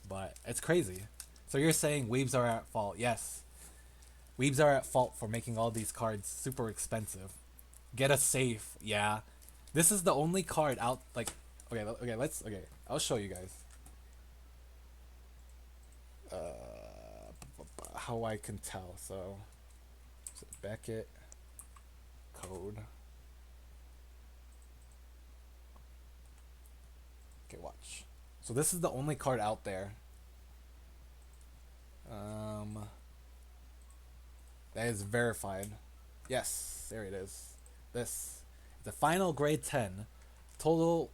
But it's crazy. So you're saying weebs are at fault? Yes, weebs are at fault for making all these cards super expensive. Get a safe, yeah. This is the only card out. Like, okay. I'll show you guys. How I can tell. So Beckett code. Okay, watch. So this is the only card out there. That is verified. Yes, there it is. This, the final grade 10, total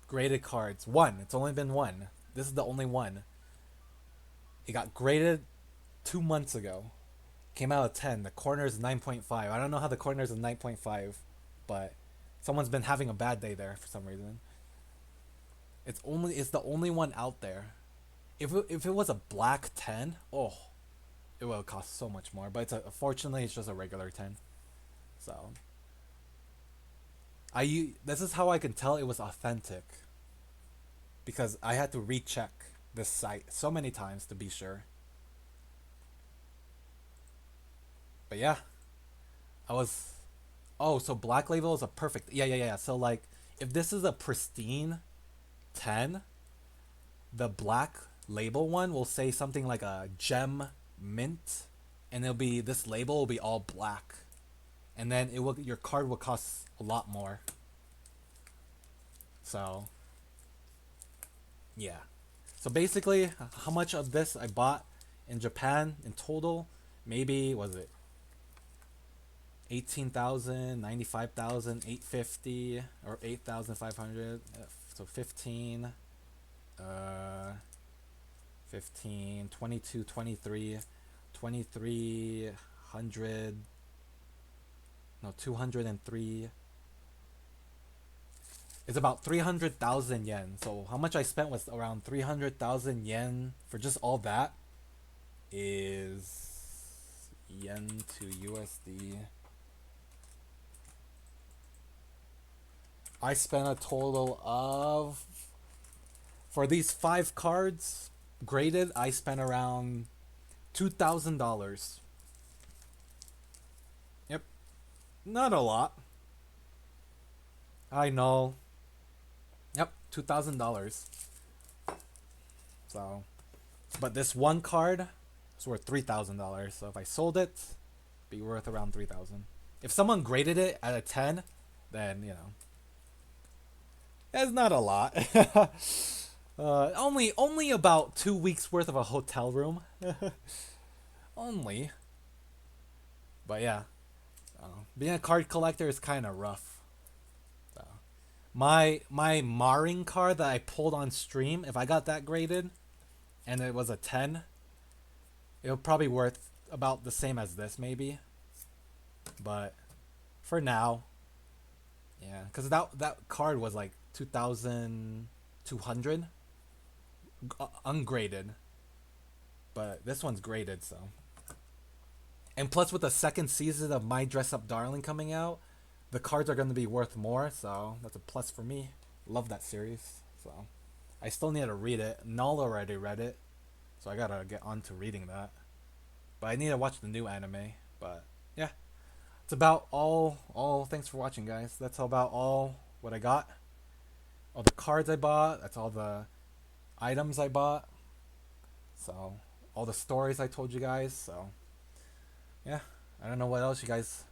graded cards. One. It's only been one. This is the only one. It got graded 2 months ago. Came out of 10. The corner is 9.5. I don't know how the corner is a 9.5, but someone's been having a bad day there for some reason. It's the only one out there. If it was a black 10, oh, it would cost so much more. But fortunately it's just a regular 10. So this is how I can tell it was authentic because I had to recheck this site so many times to be sure. But yeah, I was. Oh, so Black Label is a perfect. Yeah, yeah, yeah. So like, if this is a pristine 10, the Black Label one will say something like a gem mint, and it'll be this label will be all black, and then it will your card will cost a lot more. So yeah. So basically, how much of this I bought in Japan in total? Maybe was it 18,000, 95,000, 850, or 8,500. So 15, uh, 15, 22, 23, 2,300, no, 203. It's about 300,000 yen. So how much I spent was around 300,000 yen for just all that is yen to USD. I spent a total of for these 5 cards graded. I spent around $2,000. Yep, not a lot. I know. Yep, $2,000. So, but this one card is worth $3,000. So if I sold it, it'd be worth around 3,000. If someone graded it at a 10, then that's not a lot. Only about 2 weeks worth of a hotel room. Only. But yeah, being a card collector is kind of rough. So, my Marring card that I pulled on stream, if I got that graded, and it was a 10, it would probably worth about the same as this maybe. But for now, yeah, because that card was like 2,200 ungraded, but this one's graded, so. And plus, with the second season of My Dress Up Darling coming out, the cards are going to be worth more, so that's a plus for me. Love that series, so. I still need to read it. Null already read it, so I gotta get on to reading that. But I need to watch the new anime. But yeah, it's about all. Thanks for watching, guys. That's about all what I got. All the cards I bought. That's all the items I bought. So all the stories I told you guys. So yeah, I don't know what else you guys.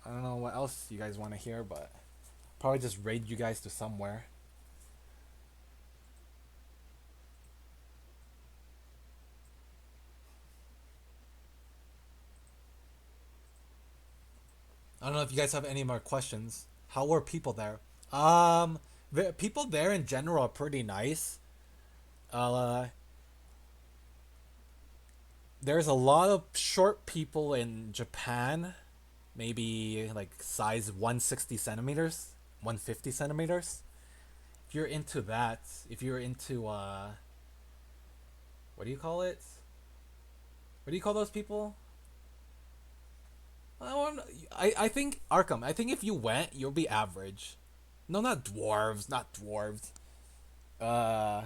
I don't know what else you guys want to hear, but probably just raid you guys to somewhere. I don't know if you guys have any more questions. How were people there? The people there in general are pretty nice. Uh, there's a lot of short people in Japan, maybe like size 160 centimeters, 150 centimeters. If you're into that, if you're into what do you call it? What do you call those people? I think Arkham. I think if you went, you'll be average. No, not dwarves, not dwarves. Uh,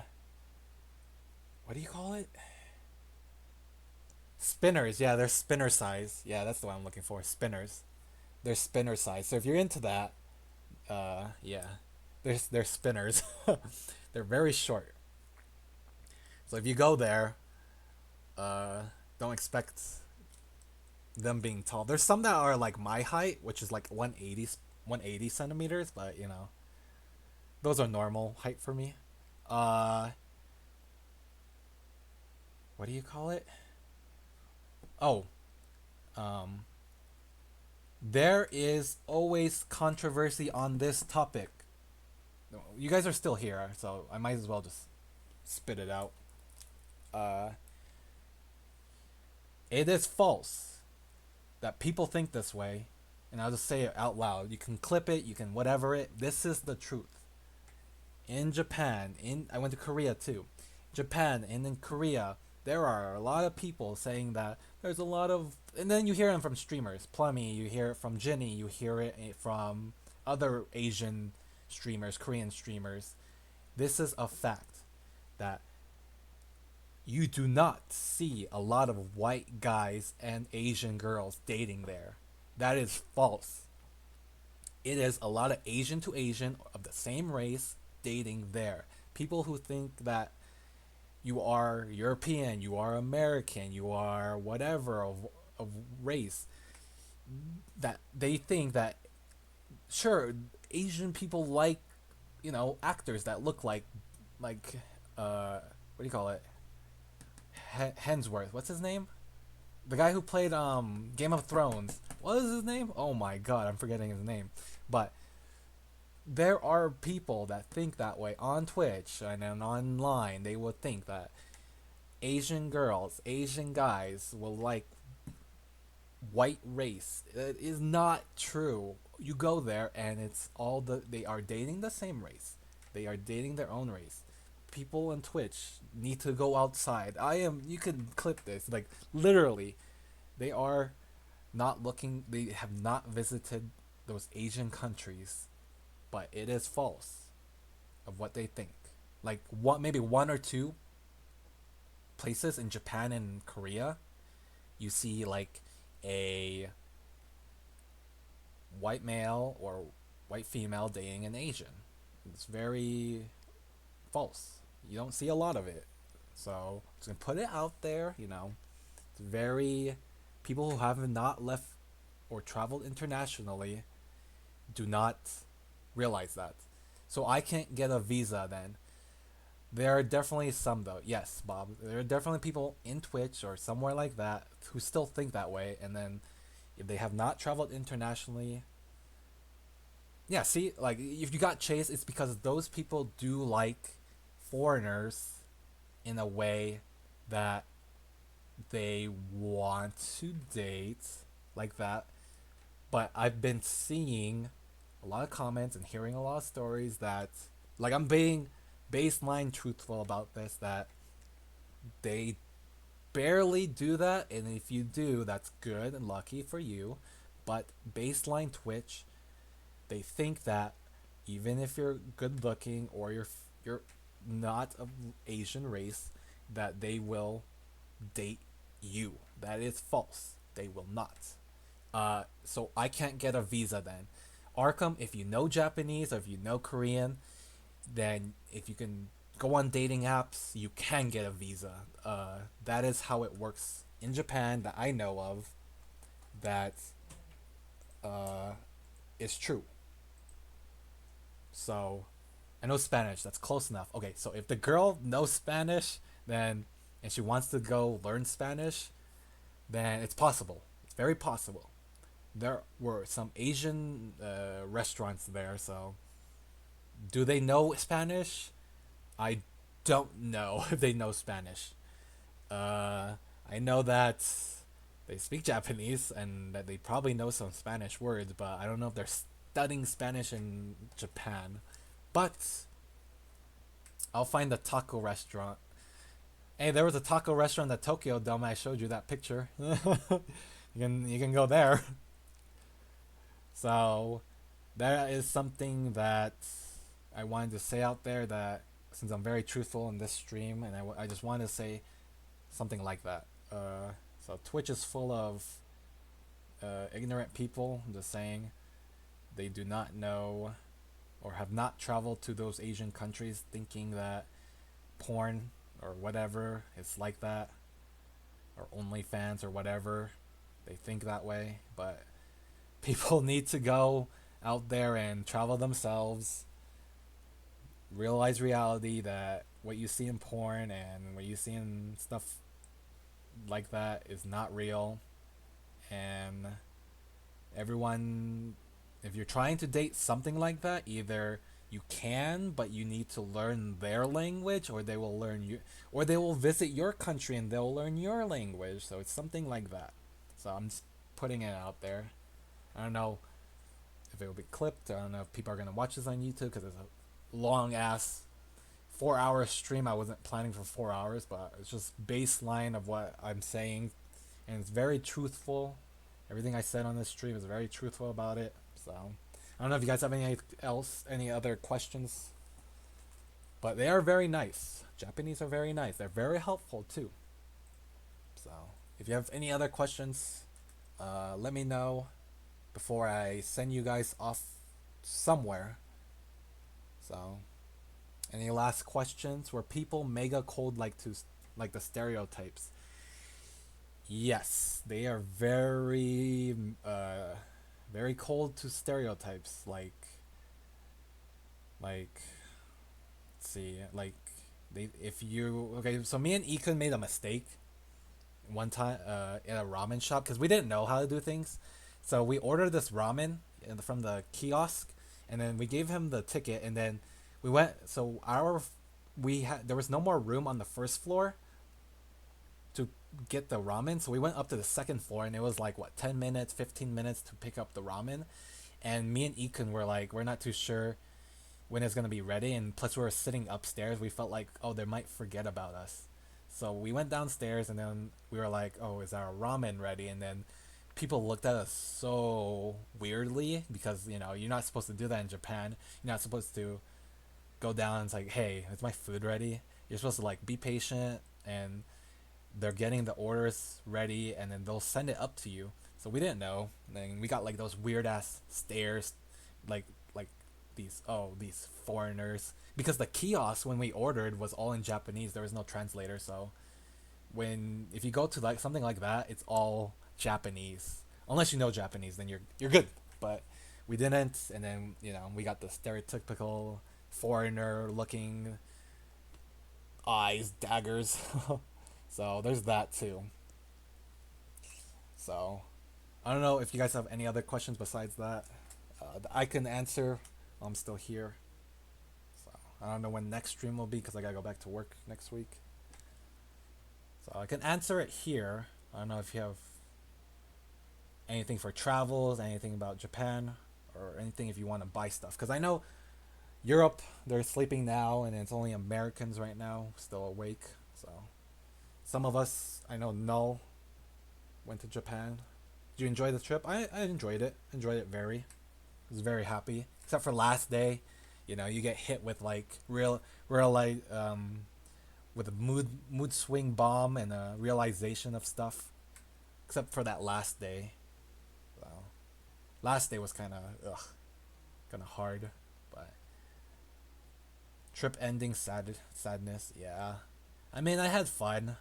what do you call it? Spinners. Yeah, they're spinner size. Yeah, that's the one I'm looking for. Spinners. They're spinner size. So if you're into that, yeah, they're spinners. They're very short. So if you go there, uh, don't expect them being tall. There's some that are like my height, which is like 180 centimeters, but those are normal height for me. Uh, what do you call it? Oh, um, there is always controversy on this topic. You guys are still here, so I might as well just spit it out. Uh, it is false that people think this way, and I'll just say it out loud. You can clip it, you can whatever it. This is the truth. in Japan, I went to Korea too. Japan and in Korea, there are a lot of people saying that there's a lot of, and then you hear it from streamers, Plummy, you hear it from Jinny, you hear it from other Asian streamers, Korean streamers. This is a fact that you do not see a lot of white guys and Asian girls dating there. That is false. It is a lot of Asian to Asian of the same race dating there. People who think that you are European, you are American, you are whatever of race, that they think that sure Asian people like, actors that look like what do you call it, Hensworth, what's his name, the guy who played Game of Thrones, what is his name, oh my god, I'm forgetting his name. But there are people that think that way on Twitch and then online. They would think that Asian girls, Asian guys will like white race. It is not true. You go there and it's all they are dating the same race. They are dating their own race. People on Twitch need to go outside. You can clip this. Like literally, they are not looking, they have not visited those Asian countries, but it is false of what they think. Like what, maybe one or two places in Japan and Korea, you see like a white male or white female dating an Asian. It's very false. You don't see a lot of it. So I'm just gonna put it out there. It's very, people who have not left or traveled internationally do not realize that. So I can't get a visa then. There are definitely some though. Yes, Bob. There are definitely people in Twitch or somewhere like that who still think that way, and then if they have not traveled internationally, yeah, see, like if you got chased, it's because those people do like foreigners in a way that they want to date like that. But I've been seeing a lot of comments and hearing a lot of stories that, like, I'm being baseline truthful about this, that they barely do that, and if you do, that's good and lucky for you. But baseline Twitch, they think that even if you're good looking or you're not of Asian race, that they will date you. That is false. They will not. So I can't get a visa then. Arkham, if you know Japanese or if you know Korean, then if you can go on dating apps, you can get a visa. That is how it works in Japan that I know of. That uh, is true. So I know Spanish. That's close enough. Okay, so if the girl knows Spanish, then and she wants to go learn Spanish, then it's possible. It's very possible. There were some Asian restaurants there, so do they know Spanish? I don't know if they know Spanish. I know that they speak Japanese and that they probably know some Spanish words, but I don't know if they're studying Spanish in Japan. But I'll find a taco restaurant. Hey, there was a taco restaurant at Tokyo Dome. I showed you that picture. You can go there. So that is something that I wanted to say out there, that since I'm very truthful in this stream, and I just wanted to say something like that. So Twitch is full of ignorant people. I'm just saying, they do not know or have not traveled to those Asian countries thinking that porn or whatever is like that, or OnlyFans or whatever. They think that way, but people need to go out there and travel themselves, realize reality, that what you see in porn and what you see in stuff like that is not real. And everyone, if you're trying to date something like that, either you can, but you need to learn their language, or they will learn you, or they will visit your country and they'll learn your language. So it's something like that. So I'm just putting it out there. I don't know if it will be clipped. I don't know if people are gonna watch this on YouTube because it's long ass 4 hour stream. I wasn't planning for 4 hours, but it's just baseline of what I'm saying, and it's very truthful. Everything I said on this stream is very truthful about it. So I don't know if you guys have any other questions, but they are very nice. Japanese are very nice. They're very helpful too. So if you have any other questions, let me know before I send you guys off somewhere. So any last questions? Were people mega cold like the stereotypes? Yes, they are very cold to stereotypes. Like let's see, like they if you okay. So me and Ikun made a mistake one time in a ramen shop because we didn't know how to do things. So we ordered this ramen from the kiosk, and then we gave him the ticket, and then we went. So we had there was no more room on the first floor to get the ramen, so we went up to the second floor, and it was like what 10 minutes, 15 minutes to pick up the ramen, and me and Ikun were like, we're not too sure when it's gonna be ready, and plus we were sitting upstairs. We felt like, oh, they might forget about us. So we went downstairs, and then we were like, oh, is our ramen ready? And then people looked at us so weirdly because you're not supposed to do that in Japan. You're not supposed to go down and it's like, hey, is my food ready? You're supposed to like be patient, and they're getting the orders ready, and then they'll send it up to you. So we didn't know. And then we got like those weird ass stares, like like these foreigners, because the kiosk when we ordered was all in Japanese. There was no translator, so when if you go to like something like that, it's all Japanese. Unless you know Japanese, then you're good. But we didn't, and then we got the stereotypical foreigner looking eyes, daggers. So there's that too. So I don't know if you guys have any other questions besides that. I can answer. I'm still here. So I don't know when next stream will be because I gotta go back to work next week. So I can answer it here. I don't know if you have anything for travels, anything about Japan, or anything if you want to buy stuff. Because I know Europe, they're sleeping now, and it's only Americans right now still awake. So some of us, I know Null went to Japan. Did you enjoy the trip? I enjoyed it. Enjoyed it very. I was very happy. Except for last day, you get hit with like real like with a mood swing bomb and a realization of stuff. Except for that last day. Well, last day was kind of hard, but trip ending sadness. Yeah, I mean I had fun.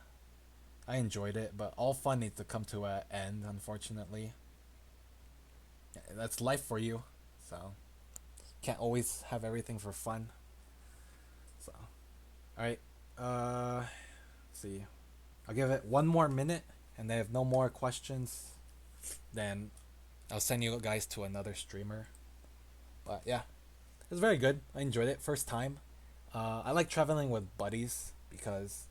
I enjoyed it, but all fun needs to come to an end, unfortunately. That's life for you, so can't always have everything for fun. So, all right, let's see. I'll give it one more minute, and then if no more questions, then I'll send you guys to another streamer. But yeah, it was very good. I enjoyed it. First time. I like traveling with buddies because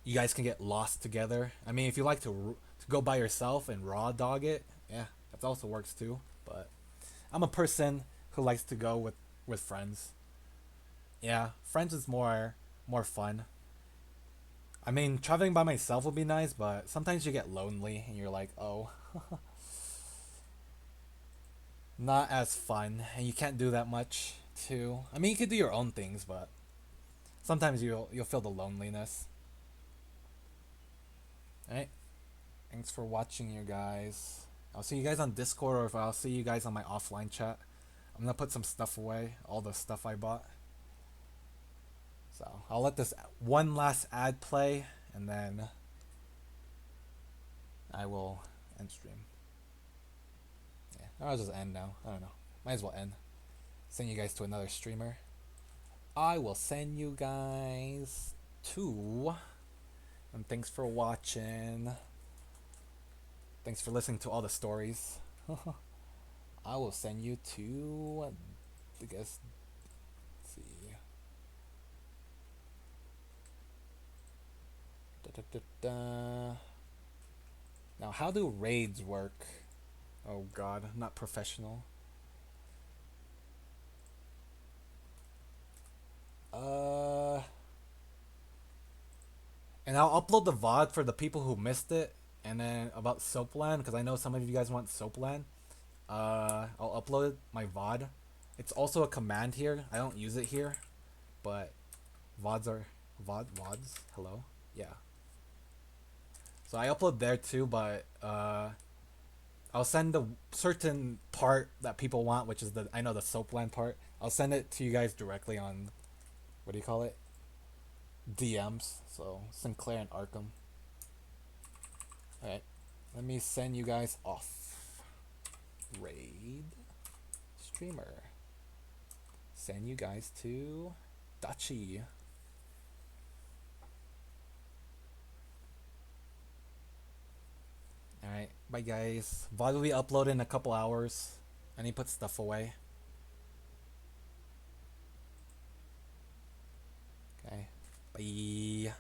you guys can get lost together. I mean, if you like to go by yourself and raw dog it, yeah, that also works too. But I'm a person who likes to go with friends. Yeah, friends is more fun. I mean, traveling by myself would be nice, but sometimes you get lonely and you're like, oh, not as fun, and you can't do that much too. I mean, you could do your own things, but sometimes you'll feel the loneliness. All right. Thanks for watching, you guys. I'll see you guys on Discord, or if I'll see you guys on my offline chat. I'm gonna put some stuff away, all the stuff I bought. So I'll let this one last ad play, and then I will end stream. Yeah, I'll just end now. I don't know. Might as well end. Send you guys to another streamer. I will send you guys to. And thanks for watching. Thanks for listening to all the stories. I will send you to. I guess. Let's see. Da, da, da, da. Now, how do raids work? Oh god, I'm not professional. Uh, and I'll upload the VOD for the people who missed it, and then about Soapland because I know some of you guys want Soapland. I'll upload my VOD. It's also a command here. I don't use it here, but VODs are VODs. Hello, yeah. So I upload there too, but I'll send the certain part that people want, which is the I know the Soapland part. I'll send it to you guys directly on what do you call it? DMs. So Sinclair and Arkham. All right, let me send you guys off. Raid streamer. Send you guys to Dachi. Alright, bye guys. VOD will be uploaded in a couple hours. I need to put stuff away. Okay, bye.